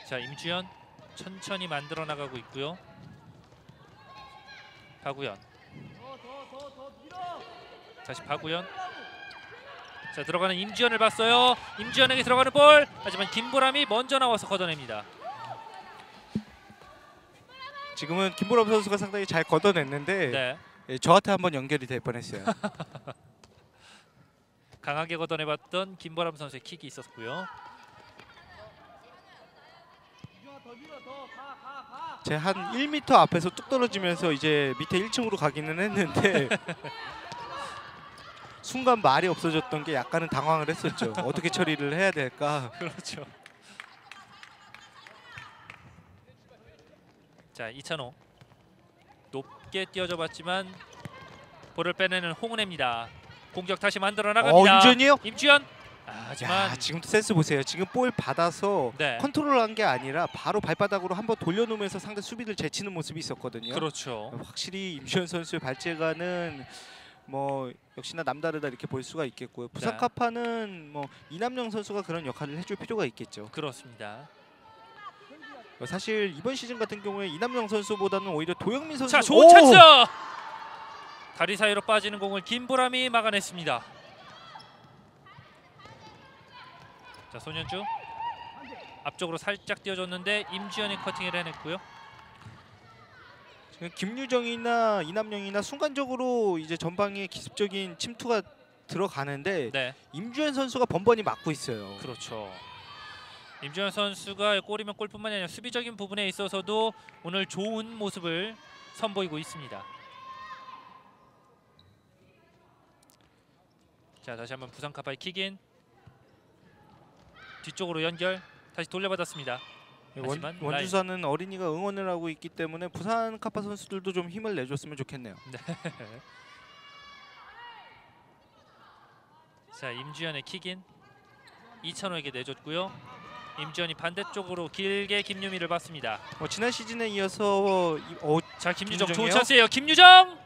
[SPEAKER 1] 자, 임주현 천천히 만들어 나가고 있고요. 박우현. 다시 박우현. 자, 들어가는 임주현을 봤어요. 임주현에게 들어가는 볼. 하지만 김보람이 먼저 나와서 걷어냅니다.
[SPEAKER 2] 지금은 김보람 선수가 상당히 잘 걷어냈는데,
[SPEAKER 1] 네.
[SPEAKER 2] 저한테 한번 연결이 될 뻔했어요.
[SPEAKER 1] 강하게 걷어내봤던 김보람 선수의 킥이 있었고요.
[SPEAKER 2] 제 한 1m 앞에서 뚝 떨어지면서 이제 밑에 1층으로 가기는 했는데 순간 말이 없어졌던 게 약간은 당황을 했었죠. 어떻게 처리를 해야 될까.
[SPEAKER 1] 그렇죠. 자, 이찬호 높게 뛰어져 봤지만 볼을 빼내는 홍은혜입니다. 공격 다시 만들어 나갑니다.
[SPEAKER 2] 임주현이요?
[SPEAKER 1] 임주현. 하지만
[SPEAKER 2] 야, 지금도 센스 보세요. 지금 볼 받아서
[SPEAKER 1] 네.
[SPEAKER 2] 컨트롤한 게 아니라 바로 발바닥으로 한번 돌려놓으면서 상대 수비를 제치는 모습이 있었거든요.
[SPEAKER 1] 그렇죠.
[SPEAKER 2] 확실히 임주현 선수의 발재가는 뭐 역시나 남다르다 이렇게 볼 수가 있겠고요. 부산
[SPEAKER 1] 네.
[SPEAKER 2] 카파는 뭐 이남영 선수가 그런 역할을 해줄 필요가 있겠죠.
[SPEAKER 1] 그렇습니다.
[SPEAKER 2] 사실 이번 시즌 같은 경우에 이남영 선수보다는 오히려 도영민 선수.
[SPEAKER 1] 자, 좋은 찬스. 다리 사이로 빠지는 공을 김보람이 막아냈습니다. 자, 손현주 앞쪽으로 살짝 띄워줬는데 임주현이 커팅을 해냈고요.
[SPEAKER 2] 지금 김유정이나 이남영이나 순간적으로 이제 전방에 기습적인 침투가 들어가는데
[SPEAKER 1] 네,
[SPEAKER 2] 임주현 선수가 번번이 막고 있어요.
[SPEAKER 1] 그렇죠. 임주현 선수가 골이면 골뿐만이 아니라 수비적인 부분에 있어서도 오늘 좋은 모습을 선보이고 있습니다. 자, 다시 한번 부산 카파의 킥인. 뒤쪽으로 연결. 다시 돌려받았습니다. 하지만
[SPEAKER 2] 원주사는 어린이가 응원을 하고 있기 때문에 부산 카파 선수들도 좀 힘을 내줬으면 좋겠네요.
[SPEAKER 1] 네. 자, 임주현의 킥인. 이찬호에게 내줬고요. 임주현이 반대쪽으로 길게 김유미를 봤습니다.
[SPEAKER 2] 지난 시즌에 이어서
[SPEAKER 1] 자, 김유정 좋은
[SPEAKER 2] 김유정이요?
[SPEAKER 1] 찬스예요. 김유정.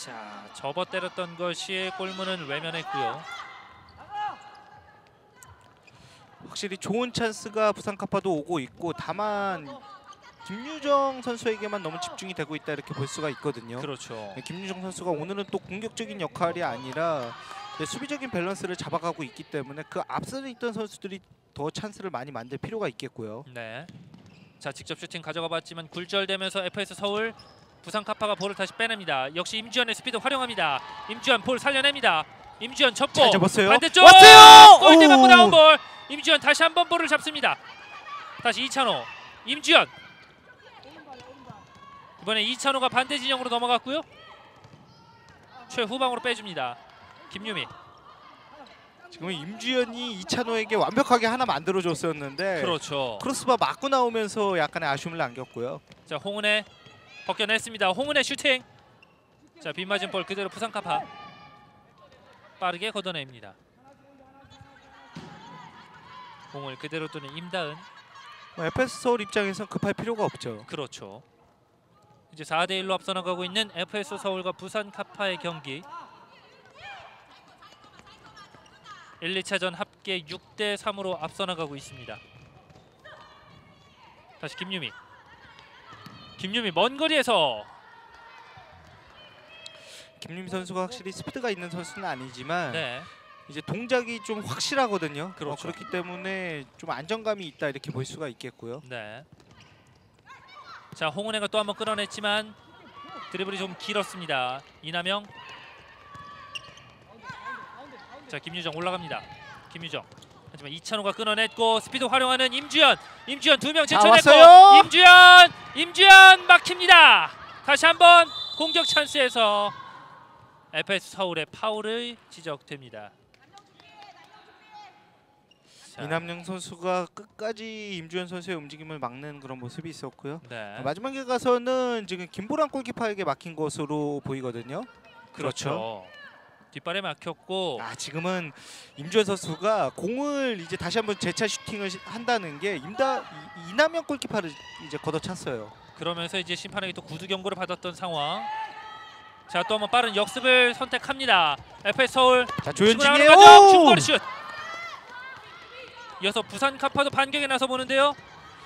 [SPEAKER 1] 자, 접어 때렸던 것이 골문을 외면했고요.
[SPEAKER 2] 확실히 좋은 찬스가 부산 카파도 오고 있고 다만 김유정 선수에게만 너무 집중이 되고 있다 이렇게 볼 수가 있거든요.
[SPEAKER 1] 그렇죠.
[SPEAKER 2] 김유정 선수가 오늘은 또 공격적인 역할이 아니라 수비적인 밸런스를 잡아가고 있기 때문에 그 앞선에 있던 선수들이 더 찬스를 많이 만들 필요가 있겠고요.
[SPEAKER 1] 네. 자, 직접 슈팅 가져가 봤지만 굴절되면서 FS 서울 부산 카파가 볼을 다시 빼냅니다. 역시 임주현의 스피드 활용합니다. 임주현 볼 살려냅니다. 임주현 접고
[SPEAKER 2] 잘 잡았어요.
[SPEAKER 1] 반대쪽
[SPEAKER 2] 왔어요!
[SPEAKER 1] 골대 맞고
[SPEAKER 2] 오!
[SPEAKER 1] 나온 볼. 임주현 다시 한번 볼을 잡습니다. 다시 이찬호. 임주현. 이번에 이찬호가 반대 진영으로 넘어갔고요. 최후방으로 빼줍니다. 김유미.
[SPEAKER 2] 지금 임주현이 이찬호에게 완벽하게 하나 만들어줬었는데
[SPEAKER 1] 그렇죠.
[SPEAKER 2] 크로스바 맞고 나오면서 약간의 아쉬움을 남겼고요.
[SPEAKER 1] 자, 홍은혜 벗겨냈습니다. 홍은혜 슈팅. 자, 빗맞은 볼 그대로 부산 카파 빠르게 걷어냅니다. 공을 그대로 두는 임다은.
[SPEAKER 2] FS 서울 입장에선 급할 필요가 없죠.
[SPEAKER 1] 그렇죠. 이제 4대1로 앞서 나가고 있는 FS 서울과 부산 카파의 경기. 1, 2차전 합계 6대3으로 앞서 나가고 있습니다. 다시 김유미. 김유미 먼 거리에서.
[SPEAKER 2] 김유미 선수가 확실히 스피드가 있는 선수는 아니지만
[SPEAKER 1] 네.
[SPEAKER 2] 이제 동작이 좀 확실하거든요.
[SPEAKER 1] 그렇죠.
[SPEAKER 2] 그렇기 때문에 좀 안정감이 있다 이렇게 볼 수가 있겠고요.
[SPEAKER 1] 네. 자, 홍은혜가 또 한번 끌어냈지만 드리블이 좀 길었습니다. 이남영. 자, 김유정 올라갑니다. 김유정. 하지만 이찬호가 끊어냈고 스피드 활용하는 임주현. 임주현 두 명 제쳐냈고 임주현 막힙니다. 다시 한번 공격 찬스에서 FS 서울의 파울이 지적됩니다. 자,
[SPEAKER 2] 이남영 선수가 끝까지 임주현 선수의 움직임을 막는 그런 모습이 있었고요.
[SPEAKER 1] 네.
[SPEAKER 2] 마지막에 가서는 지금 김보람 골키퍼에게 막힌 것으로 보이거든요.
[SPEAKER 1] 그렇죠. 뒷발에 막혔고
[SPEAKER 2] 지금은 임주현 선수가 공을 이제 다시 한번 재차 슈팅을 한다는 게 이남영 골키퍼를 이제 걷어찼어요.
[SPEAKER 1] 그러면서 이제 심판에게 또 구두 경고를 받았던 상황. 자, 또 한번 빠른 역습을 선택합니다. FS 서울.
[SPEAKER 2] 자, 조현진이에요.
[SPEAKER 1] 중거리 슛. 이어서 부산 카파도 반격에 나서 보는데요.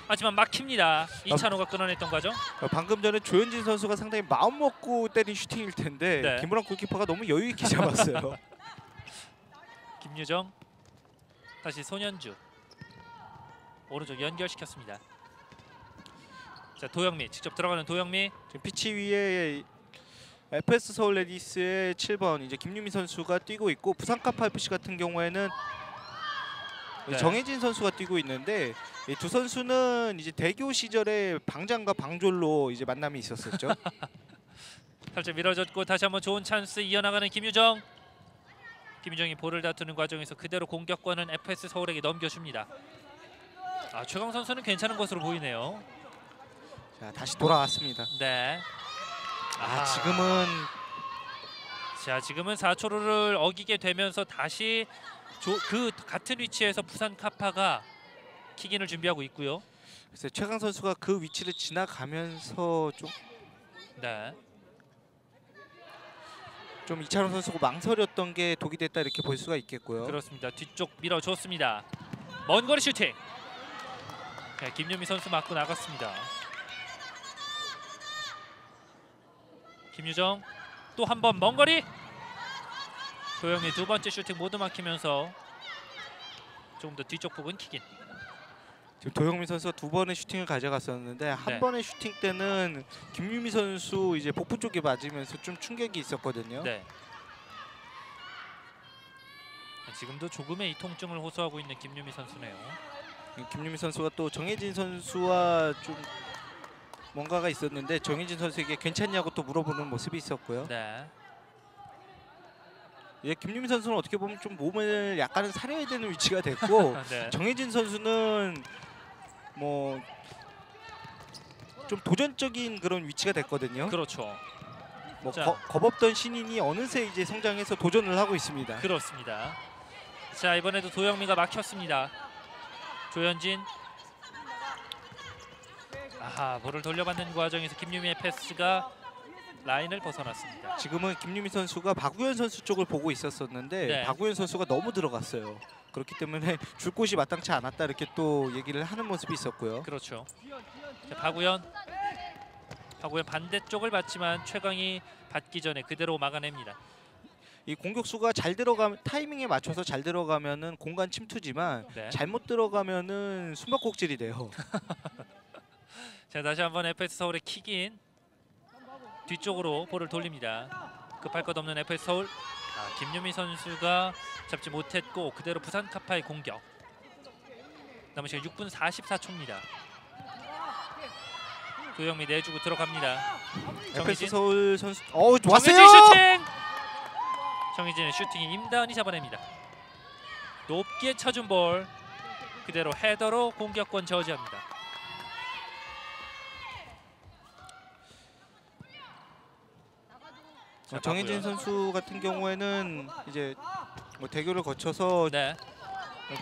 [SPEAKER 1] 하지만 막힙니다. 이찬호가 끊어냈던 과정.
[SPEAKER 2] 방금 전에 조현진 선수가 상당히 마음 먹고 때린 슈팅일 텐데
[SPEAKER 1] 네.
[SPEAKER 2] 김보람 골키퍼가 너무 여유 있게 잡았어요.
[SPEAKER 1] 김유정. 다시 손현주. 오른쪽 연결시켰습니다. 자, 도영미 직접 들어가는 도영미.
[SPEAKER 2] 지금 피치 위에 FS 서울 레디스의 7번 이제 김유미 선수가 뛰고 있고 부산 카파 FC 같은 경우에는
[SPEAKER 1] 네.
[SPEAKER 2] 정혜진 선수가 뛰고 있는데 이 두 선수는 이제 대교 시절에 방장과 방졸로 이제 만남이 있었었죠.
[SPEAKER 1] 살짝 밀어졌고 다시 한번 좋은 찬스 이어나가는 김유정. 김유정이 볼을 다투는 과정에서 그대로 공격권은 FS 서울에게 넘겨줍니다. 최강 선수는 괜찮은 것으로 보이네요.
[SPEAKER 2] 자, 다시 돌아왔습니다.
[SPEAKER 1] 네.
[SPEAKER 2] 지금은
[SPEAKER 1] 자, 지금은 4초를 어기게 되면서 다시 그 같은 위치에서 부산 카파가 킥인을 준비하고 있고요.
[SPEAKER 2] 그래서 최강 선수가 그 위치를 지나가면서 좀 이찬원 선수가 망설였던 게 독이 됐다 이렇게 볼 수가 있겠고요.
[SPEAKER 1] 그렇습니다. 뒤쪽 밀어줬습니다. 먼 거리 슈팅. 네, 김유미 선수 맞고 나갔습니다. 김유정 또 한 번 먼 거리. 도영미 두 번째 슈팅 모두 막히면서 조금 더 뒤쪽 부분 킥인.
[SPEAKER 2] 지금 도영민 선수가 두 번의 슈팅을 가져갔었는데 한 번의 슈팅 때는 김유미 선수 이제 복부 쪽에 맞으면서 좀 충격이 있었거든요.
[SPEAKER 1] 네. 지금도 조금의 이 통증을 호소하고 있는 김유미 선수네요.
[SPEAKER 2] 김유미 선수가 또 정혜진 선수와 좀 뭔가가 있었는데 정혜진 선수에게 괜찮냐고 또 물어보는 모습이 있었고요.
[SPEAKER 1] 네.
[SPEAKER 2] 김유미 선수는 어떻게 보면 좀 몸을 약간은 사려야 되는 위치가 됐고
[SPEAKER 1] 네.
[SPEAKER 2] 정혜진 선수는 뭐 좀 도전적인 그런 위치가 됐거든요.
[SPEAKER 1] 그렇죠.
[SPEAKER 2] 뭐 겁없던 신인이 어느새 이제 성장해서 도전을 하고 있습니다.
[SPEAKER 1] 그렇습니다. 자, 이번에도 도영미가 막혔습니다. 조현진. 아하, 볼을 돌려받는 과정에서 김유미의 패스가 라인을 벗어났습니다.
[SPEAKER 2] 지금은 김유미 선수가 박우현 선수 쪽을 보고 있었었는데 박우현 선수가 너무 들어갔어요. 그렇기 때문에 줄 곳이 마땅치 않았다 이렇게 또 얘기를 하는 모습이 있었고요.
[SPEAKER 1] 그렇죠. 자, 박우현 반대쪽을 받지만 최강이 받기 전에 그대로 막아냅니다.
[SPEAKER 2] 이 공격수가 잘 들어가면 타이밍에 맞춰서 잘 들어가면은 공간 침투지만 잘못 들어가면은 숨바꼭질이 돼요.
[SPEAKER 1] 자, 다시 한번 FS 서울의 킥인. 뒤쪽으로 볼을 돌립니다. 급할 것 없는 FS 서울. 김유미 선수가 잡지 못했고 그대로 부산 카파의 공격. 남은 시간 6분 44초입니다. 도영미 내주고 들어갑니다.
[SPEAKER 2] FS 서울 선수 좋았어요.
[SPEAKER 1] 정희진 슈팅! 정희진의 슈팅이 임다은이 잡아냅니다. 높게 쳐준 볼 그대로 헤더로 공격권 저지합니다.
[SPEAKER 2] 정혜진 선수 같은 경우에는 이제 뭐 대교를 거쳐서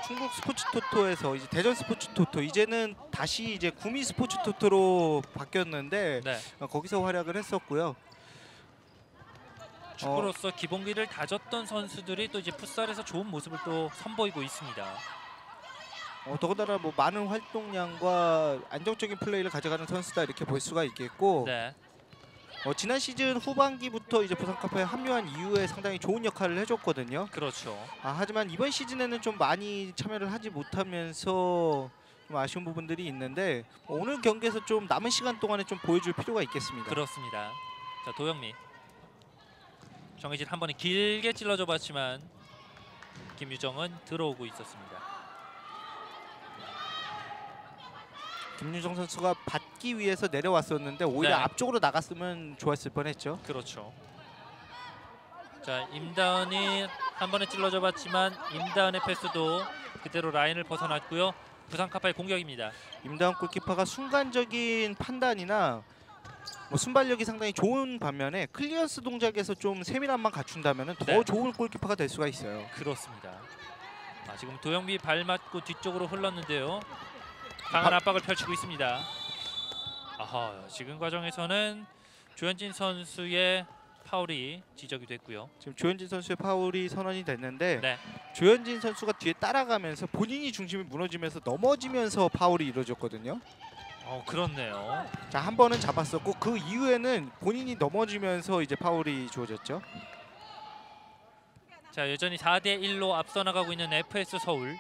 [SPEAKER 2] 충북 스포츠 토토에서 이제 대전 스포츠 토토 이제는 다시 이제 구미 스포츠 토토로 바뀌었는데 거기서 활약을 했었고요.
[SPEAKER 1] 축구로서 기본기를 다졌던 선수들이 또 이제 풋살에서 좋은 모습을 또 선보이고 있습니다.
[SPEAKER 2] 더군다나 뭐 많은 활동량과 안정적인 플레이를 가져가는 선수다 이렇게 볼 수가 있겠고. 지난 시즌 후반기부터 이제 부산 카파에 합류한 이후에 상당히 좋은 역할을 해줬거든요.
[SPEAKER 1] 그렇죠.
[SPEAKER 2] 하지만 이번 시즌에는 좀 많이 참여를 하지 못하면서 좀 아쉬운 부분들이 있는데 오늘 경기에서 좀 남은 시간 동안에 좀 보여줄 필요가 있겠습니다.
[SPEAKER 1] 그렇습니다. 자, 도영미. 정혜진 한 번에 길게 찔러줘 봤지만 김유정은 들어오고 있었습니다.
[SPEAKER 2] 김유정 선수가 받기 위해서 내려왔었는데 오히려 앞쪽으로 나갔으면 좋았을 뻔했죠.
[SPEAKER 1] 그렇죠. 자, 임다은이 한 번에 찔러줘 봤지만 임다은의 패스도 그대로 라인을 벗어났고요. 부산 카파의 공격입니다.
[SPEAKER 2] 임다은 골키퍼가 순간적인 판단이나 뭐 순발력이 상당히 좋은 반면에 클리어스 동작에서 좀 세밀함만 갖춘다면 더 좋은 골키퍼가 될 수가 있어요.
[SPEAKER 1] 그렇습니다. 지금 도영미 발 맞고 뒤쪽으로 흘렀는데요. 강한 압박을 펼치고 있습니다. 지금 과정에서는 조현진 선수의 파울이 지적이 됐고요.
[SPEAKER 2] 지금 조현진 선수의 파울이 선언이 됐는데 조현진 선수가 뒤에 따라가면서 본인이 중심이 무너지면서 넘어지면서 파울이 이루어졌거든요.
[SPEAKER 1] 그렇네요.
[SPEAKER 2] 자, 한 번은 잡았었고 그 이후에는 본인이 넘어지면서 이제 파울이 주어졌죠.
[SPEAKER 1] 자, 여전히 4대1로 앞서 나가고 있는 FS 서울.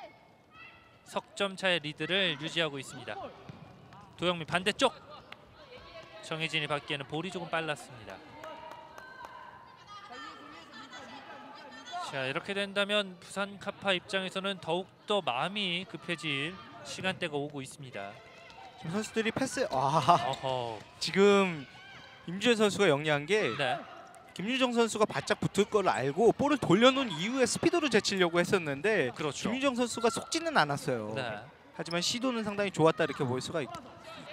[SPEAKER 1] 석점 차의 리드를 유지하고 있습니다. 도영민 반대쪽. 정혜진이 받기에는 볼이 조금 빨랐습니다. 자, 이렇게 된다면 부산 카파 입장에서는 더욱더 마음이 급해질 시간대가 오고 있습니다.
[SPEAKER 2] 지금 선수들이 패스 지금 임주현 선수가 영리한 게 김유정 선수가 바짝 붙을 걸 알고 볼을 돌려놓은 이후에 스피드로 제치려고 했었는데 김유정 선수가 속지는 않았어요. 하지만 시도는 상당히 좋았다 이렇게 볼 수가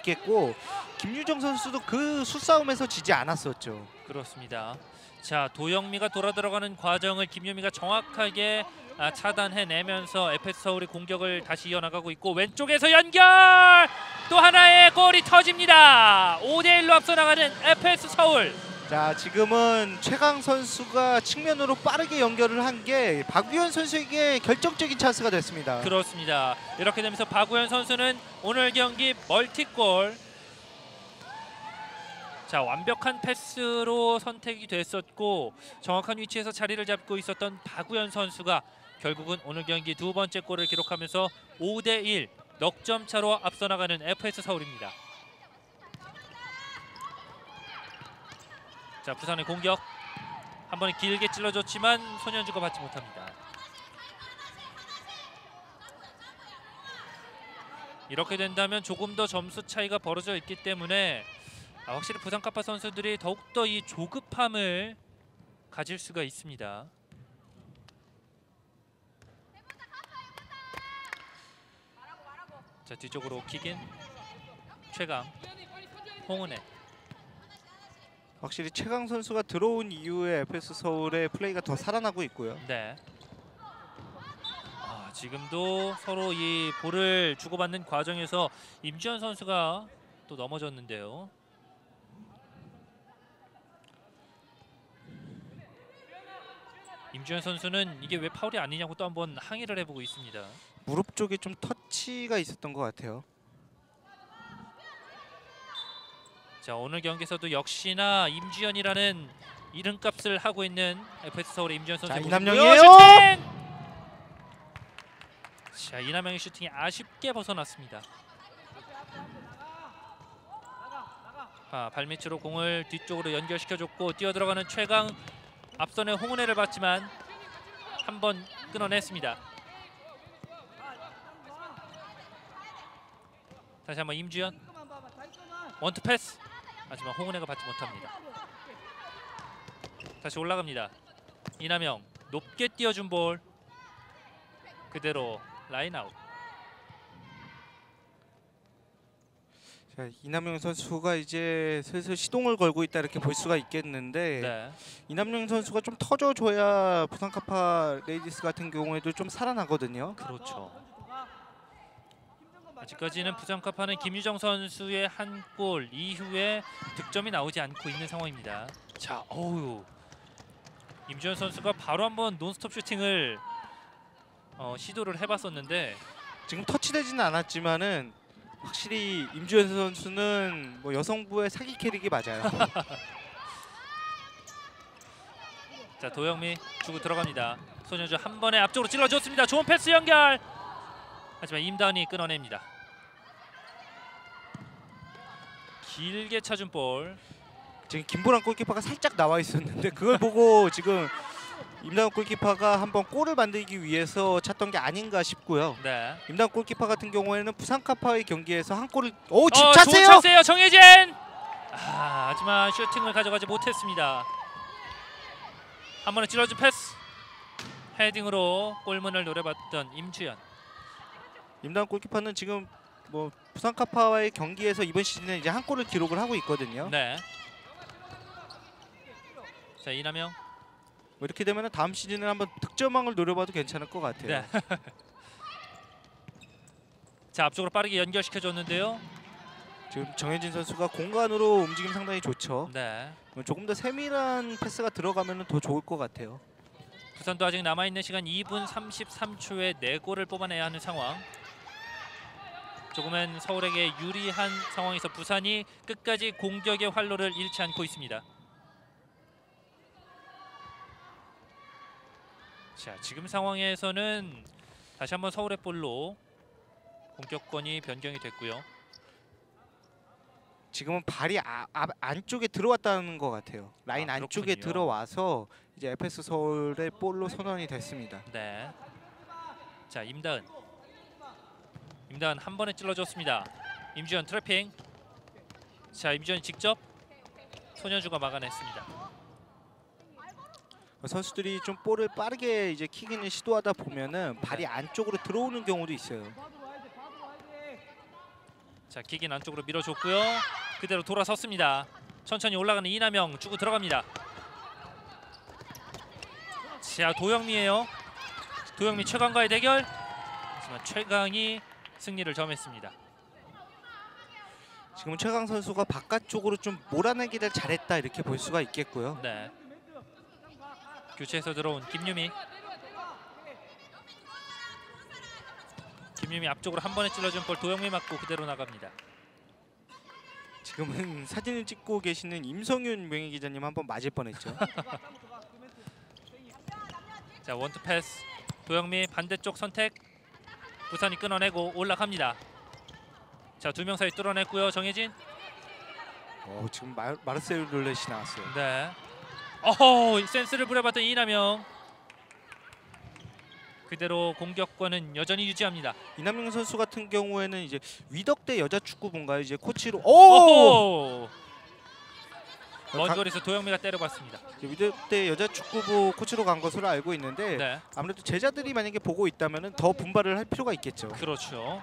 [SPEAKER 2] 있겠고 김유정 선수도 그 수싸움에서 지지 않았었죠.
[SPEAKER 1] 그렇습니다. 자, 도영미가 돌아 들어가는 과정을 김유미가 정확하게 차단해내면서 FS 서울이 공격을 다시 이어나가고 있고 왼쪽에서 연결! 또 하나의 골이 터집니다. 5대1로 앞서 나가는 FS 서울.
[SPEAKER 2] 자, 지금은 최강 선수가 측면으로 빠르게 연결을 한 게 박규현 선수에게 결정적인 찬스가 됐습니다.
[SPEAKER 1] 그렇습니다. 이렇게 되면서 박우현 선수는 오늘 경기 멀티골. 자, 완벽한 패스로 선택이 됐었고 정확한 위치에서 자리를 잡고 있었던 박우현 선수가 결국은 오늘 경기 두 번째 골을 기록하면서 5대1 넉점 차로 앞서 나가는 FS 서울입니다. 자, 부산의 공격 한 번에 길게 찔러줬지만 손현주가 받지 못합니다. 이렇게 된다면 조금 더 점수 차이가 벌어져 있기 때문에 확실히 부산 카파 선수들이 더욱더 이 조급함을 가질 수가 있습니다. 자, 뒤쪽으로 킥인 최강, 홍은혜.
[SPEAKER 2] 확실히 최강 선수가 들어온 이후에 FS 서울의 플레이가 더 살아나고 있고요.
[SPEAKER 1] 네. 지금도 서로 이 볼을 주고받는 과정에서 임주현 선수가 또 넘어졌는데요. 임주현 선수는 이게 왜 파울이 아니냐고 또 한번 항의를 해보고 있습니다.
[SPEAKER 2] 무릎 쪽에 좀 터치가 있었던 것 같아요.
[SPEAKER 1] 자, 오늘 경기에서도 역시나 임주현이라는 이름값을 하고 있는 FS 서울의 임주현 선수의
[SPEAKER 2] 이남영이에요.
[SPEAKER 1] 자, 이남영의 슈팅이 아쉽게 벗어났습니다. 발밑으로 공을 뒤쪽으로 연결시켜줬고 뛰어들어가는 최강, 앞선의 홍은혜를 봤지만 한 번 끊어냈습니다. 다시 한번 임주현 원투 패스, 하지만 홍은혜가 받지 못합니다. 다시 올라갑니다. 이남영 높게 띄워준 볼 그대로 라인 아웃.
[SPEAKER 2] 자, 이남영 선수가 이제 슬슬 시동을 걸고 있다 이렇게 볼 수가 있겠는데
[SPEAKER 1] 네.
[SPEAKER 2] 이남영 선수가 좀 터져줘야 부산 카파 레이디스 같은 경우에도 좀 살아나거든요.
[SPEAKER 1] 그렇죠. 아직까지는 부산 카파는 김유정 선수의 한 골 이후에 득점이 나오지 않고 있는 상황입니다. 자, 임주현 선수가 바로 한번 논스톱 슈팅을 시도를 해봤었는데
[SPEAKER 2] 지금 터치되지는 않았지만은 확실히 임주현 선수는 뭐 여성부의 사기 캐릭이 맞아요.
[SPEAKER 1] 자, 도영미 주고 들어갑니다. 손현주 한 번에 앞쪽으로 찔러줬습니다. 좋은 패스 연결. 하지만 임다은이 끊어냅니다. 길게 차준 볼.
[SPEAKER 2] 지금 김보람 골키퍼가 살짝 나와 있었는데 그걸 보고 지금 임다은 골키퍼가 한번 골을 만들기 위해서 찼던 게 아닌가 싶고요.
[SPEAKER 1] 네.
[SPEAKER 2] 임다은 골키퍼 같은 경우에는 부산 카파의 경기에서 한 골을
[SPEAKER 1] 좋은
[SPEAKER 2] 찼어요.
[SPEAKER 1] 찬스예요. 정혜진. 하지만 슈팅을 가져가지 못했습니다. 한 번에 찔러준 패스. 헤딩으로 골문을 노려봤던 임주현.
[SPEAKER 2] 임다은 골키퍼는 지금 뭐 부산 카파와의 경기에서 이번 시즌에 이제 한 골을 기록을 하고 있거든요.
[SPEAKER 1] 네. 자, 이남영.
[SPEAKER 2] 이렇게 되면 다음 시즌에 한번 득점왕을 노려봐도 괜찮을 것 같아요.
[SPEAKER 1] 네. 자, 앞쪽으로 빠르게 연결시켜줬는데요.
[SPEAKER 2] 지금 정혜진 선수가 공간으로 움직임 상당히 좋죠.
[SPEAKER 1] 네.
[SPEAKER 2] 조금 더 세밀한 패스가 들어가면 더 좋을 것 같아요.
[SPEAKER 1] 부산도 아직 남아있는 시간 2분 33초에 4골을 뽑아내야 하는 상황. 조금은 서울에게 유리한 상황에서 부산이 끝까지 공격의 활로를 잃지 않고 있습니다. 자, 지금 상황에서는 다시 한번 서울의 볼로 공격권이 변경이 됐고요.
[SPEAKER 2] 지금은 발이 안쪽에 들어왔다는 것 같아요. 라인 안쪽에
[SPEAKER 1] 그렇군요.
[SPEAKER 2] 들어와서 이제 FS 서울의 볼로 선언이 됐습니다.
[SPEAKER 1] 네. 자, 임다은 한 번에 찔러줬습니다. 임주현 트래핑. 자, 임주현이 직접 손현주가 막아냈습니다.
[SPEAKER 2] 선수들이 좀 볼을 빠르게 이제 킥인을 시도하다 보면은 발이 안쪽으로 들어오는 경우도 있어요.
[SPEAKER 1] 자, 킥인 안쪽으로 밀어줬고요. 그대로 돌아섰습니다. 천천히 올라가는 이남영 주고 들어갑니다. 자, 도영미예요. 도영민 최강과의 대결. 하지만 최강이 승리를 점했습니다.
[SPEAKER 2] 지금 최강 선수가 바깥쪽으로 좀 몰아내기를 잘했다 이렇게 볼 수가 있겠고요.
[SPEAKER 1] 네. 교체해서 들어온 김유미. 김유미 앞쪽으로 한 번에 찔러준 볼 도영미 맞고 그대로 나갑니다.
[SPEAKER 2] 지금은 사진을 찍고 계시는 임성윤 명예기자님 한번 맞을 뻔했죠.
[SPEAKER 1] 자, 원투 패스. 도영미 반대쪽 선택. 부산이 끊어내고 올라갑니다. 자, 두 명 사이 뚫어냈고요. 정혜진.
[SPEAKER 2] 지금 마르세유 룰렛이 나왔어요.
[SPEAKER 1] 네. 어허, 센스를 부려봤던 이남영. 그대로 공격권은 여전히 유지합니다.
[SPEAKER 2] 이남영 선수 같은 경우에는 이제 위덕대 여자축구부인가요? 이제 코치로
[SPEAKER 1] 먼 거리에서 도영미가 때려봤습니다.
[SPEAKER 2] 위덕대 여자축구부 코치로 간 것으로 알고 있는데
[SPEAKER 1] 네.
[SPEAKER 2] 아무래도 제자들이 만약에 보고 있다면 더 분발을 할 필요가 있겠죠.
[SPEAKER 1] 그렇죠.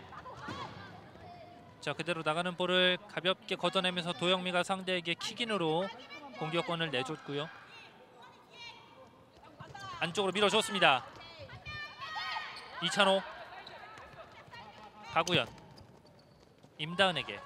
[SPEAKER 1] 자, 그대로 나가는 볼을 가볍게 걷어내면서 도영미가 상대에게 킥인으로 공격권을 내줬고요. 안쪽으로 밀어줬습니다. 이찬호, 박우현, 임다은에게.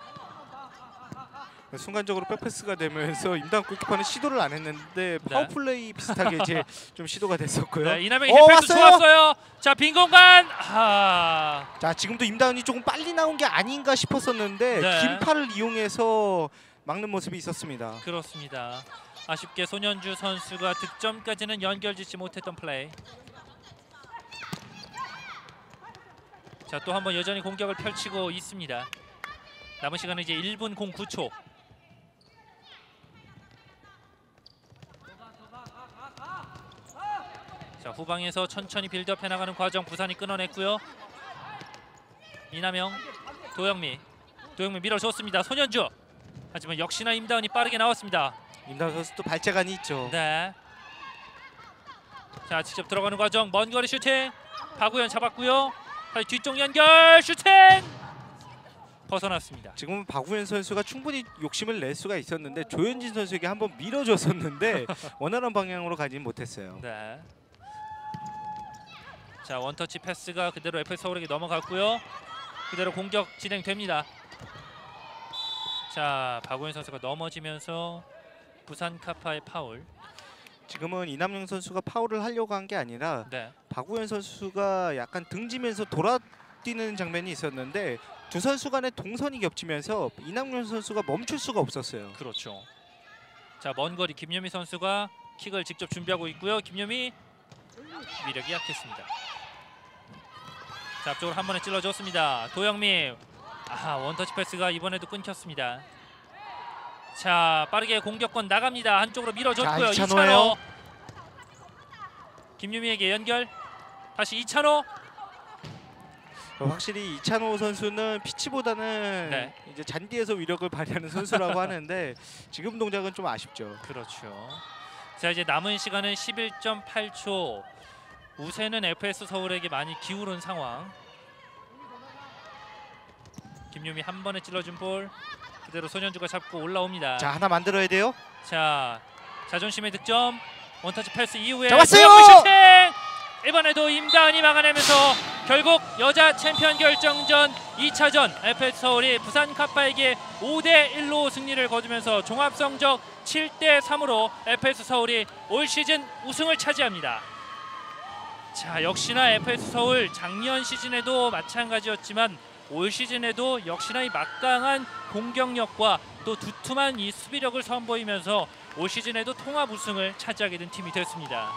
[SPEAKER 2] 순간적으로 백패스가 되면서 임다은 골키퍼는 시도를 안 했는데 파워플레이 비슷하게 이제 좀 시도가 됐었고요.
[SPEAKER 1] 네, 이남영의 힐패스 좋았어요. 자, 빈 공간.
[SPEAKER 2] 자, 지금도 임다은이 조금 빨리 나온 게 아닌가 싶었었는데
[SPEAKER 1] 네.
[SPEAKER 2] 긴 팔을 이용해서 막는 모습이 있었습니다.
[SPEAKER 1] 그렇습니다. 아쉽게 손현주 선수가 득점까지는 연결짓지 못했던 플레이. 자, 또 한 번 여전히 공격을 펼치고 있습니다. 남은 시간은 이제 1분 09초. 자, 후방에서 천천히 빌드업 해나가는 과정 부산이 끊어냈고요. 이남영, 도영미 밀어줬습니다. 손현주. 하지만 역시나 임다은이 빠르게 나왔습니다.
[SPEAKER 2] 임다은 선수도 발재간이 있죠.
[SPEAKER 1] 네. 자, 직접 들어가는 과정 먼 거리 슈팅. 박우현 잡았고요. 뒤쪽 연결 슈팅 벗어났습니다.
[SPEAKER 2] 지금은 박우현 선수가 충분히 욕심을 낼 수가 있었는데 조현진 선수에게 한번 밀어줬었는데 원활한 방향으로 가지는 못했어요.
[SPEAKER 1] 네. 자, 원터치 패스가 그대로 FS 서울에게 넘어갔고요. 그대로 공격 진행됩니다. 자, 박우현 선수가 넘어지면서 부산 카파의 파울.
[SPEAKER 2] 지금은 이남영 선수가 파울을 하려고 한 게 아니라 박우현 선수가 약간 등지면서 돌아뛰는 장면이 있었는데 두 선수 간의 동선이 겹치면서 이남영 선수가 멈출 수가 없었어요.
[SPEAKER 1] 그렇죠. 자, 먼 거리 김유미 선수가 킥을 직접 준비하고 있고요. 김유미 위력이 약했습니다. 자, 앞쪽으로 한 번에 찔러줬습니다. 도영미. 원터치 패스가 이번에도 끊겼습니다. 자, 빠르게 공격권 나갑니다. 한쪽으로 밀어줬고요. 이찬호. 김유미에게 연결. 다시 이찬호.
[SPEAKER 2] 확실히 이찬호 선수는 피치보다는 이제 잔디에서 위력을 발휘하는 선수라고 하는데 지금 동작은 좀 아쉽죠.
[SPEAKER 1] 그렇죠. 자, 이제 남은 시간은 11.8초. 우세는 FS 서울에게 많이 기울은 상황. 김유미 한 번에 찔러준 볼. 그대로 손현주가 잡고 올라옵니다.
[SPEAKER 2] 자, 하나 만들어야 돼요.
[SPEAKER 1] 자, 자존심의 득점. 원터치 패스 이후에
[SPEAKER 2] 왔어요.
[SPEAKER 1] 슈팅! 이번에도 임다은이 막아내면서 결국 여자 챔피언 결정전 2차전 FS 서울이 부산 카파에게 5대1로 승리를 거두면서 종합성적 7대3으로 FS 서울이 올 시즌 우승을 차지합니다. 자, 역시나 FS 서울 작년 시즌에도 마찬가지였지만 올 시즌에도 역시나 이 막강한 공격력과 또 두툼한 이 수비력을 선보이면서 올 시즌에도 통합 우승을 차지하게 된 팀이 됐습니다.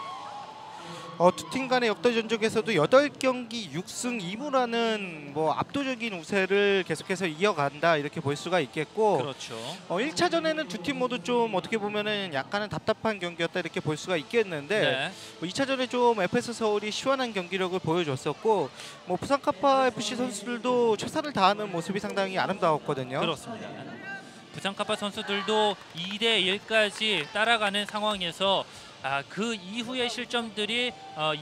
[SPEAKER 2] 두 팀 간의 역대 전적에서도 8경기 6승 2무라는 뭐 압도적인 우세를 계속해서 이어간다 이렇게 볼 수가 있겠고,
[SPEAKER 1] 그렇죠.
[SPEAKER 2] 1차전에는 두 팀 모두 좀 어떻게 보면은 약간은 답답한 경기였다 이렇게 볼 수가 있겠는데 2차전에 좀 FS 서울이 시원한 경기력을 보여줬었고, 뭐 부산 카파 FC 선수들도 최선을 다하는 모습이 상당히 아름다웠거든요.
[SPEAKER 1] 그렇습니다. 부산 카파 선수들도 2대1까지 따라가는 상황에서 그 이후의 실점들이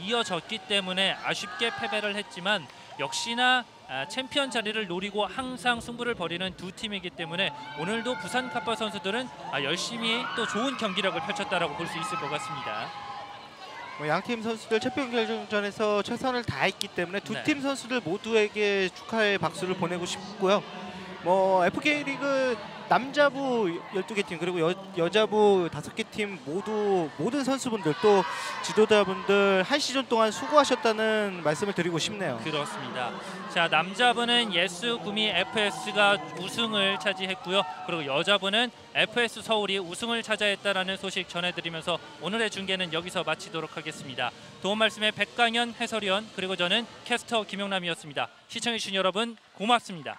[SPEAKER 1] 이어졌기 때문에 아쉽게 패배를 했지만 역시나 챔피언 자리를 노리고 항상 승부를 벌이는 두 팀이기 때문에 오늘도 부산 카파 선수들은 열심히 또 좋은 경기력을 펼쳤다라고 볼 수 있을 것 같습니다.
[SPEAKER 2] 양팀 선수들 챔피언 결정전에서 최선을 다했기 때문에 두
[SPEAKER 1] 네.
[SPEAKER 2] 팀 선수들 모두에게 축하의 박수를 보내고 싶고요. 뭐 FK리그 남자부 12개 팀 그리고 여자부 5개 팀 모두 모든 선수분들 또 지도자분들 한 시즌 동안 수고하셨다는 말씀을 드리고 싶네요.
[SPEAKER 1] 그렇습니다. 자, 남자부는 예스 구미 FS가 우승을 차지했고요. 그리고 여자부는 FS 서울이 우승을 차지했다라는 소식 전해드리면서 오늘의 중계는 여기서 마치도록 하겠습니다. 도움 말씀에 백강현 해설위원 그리고 저는 캐스터 김용남이었습니다. 시청해주신 여러분 고맙습니다.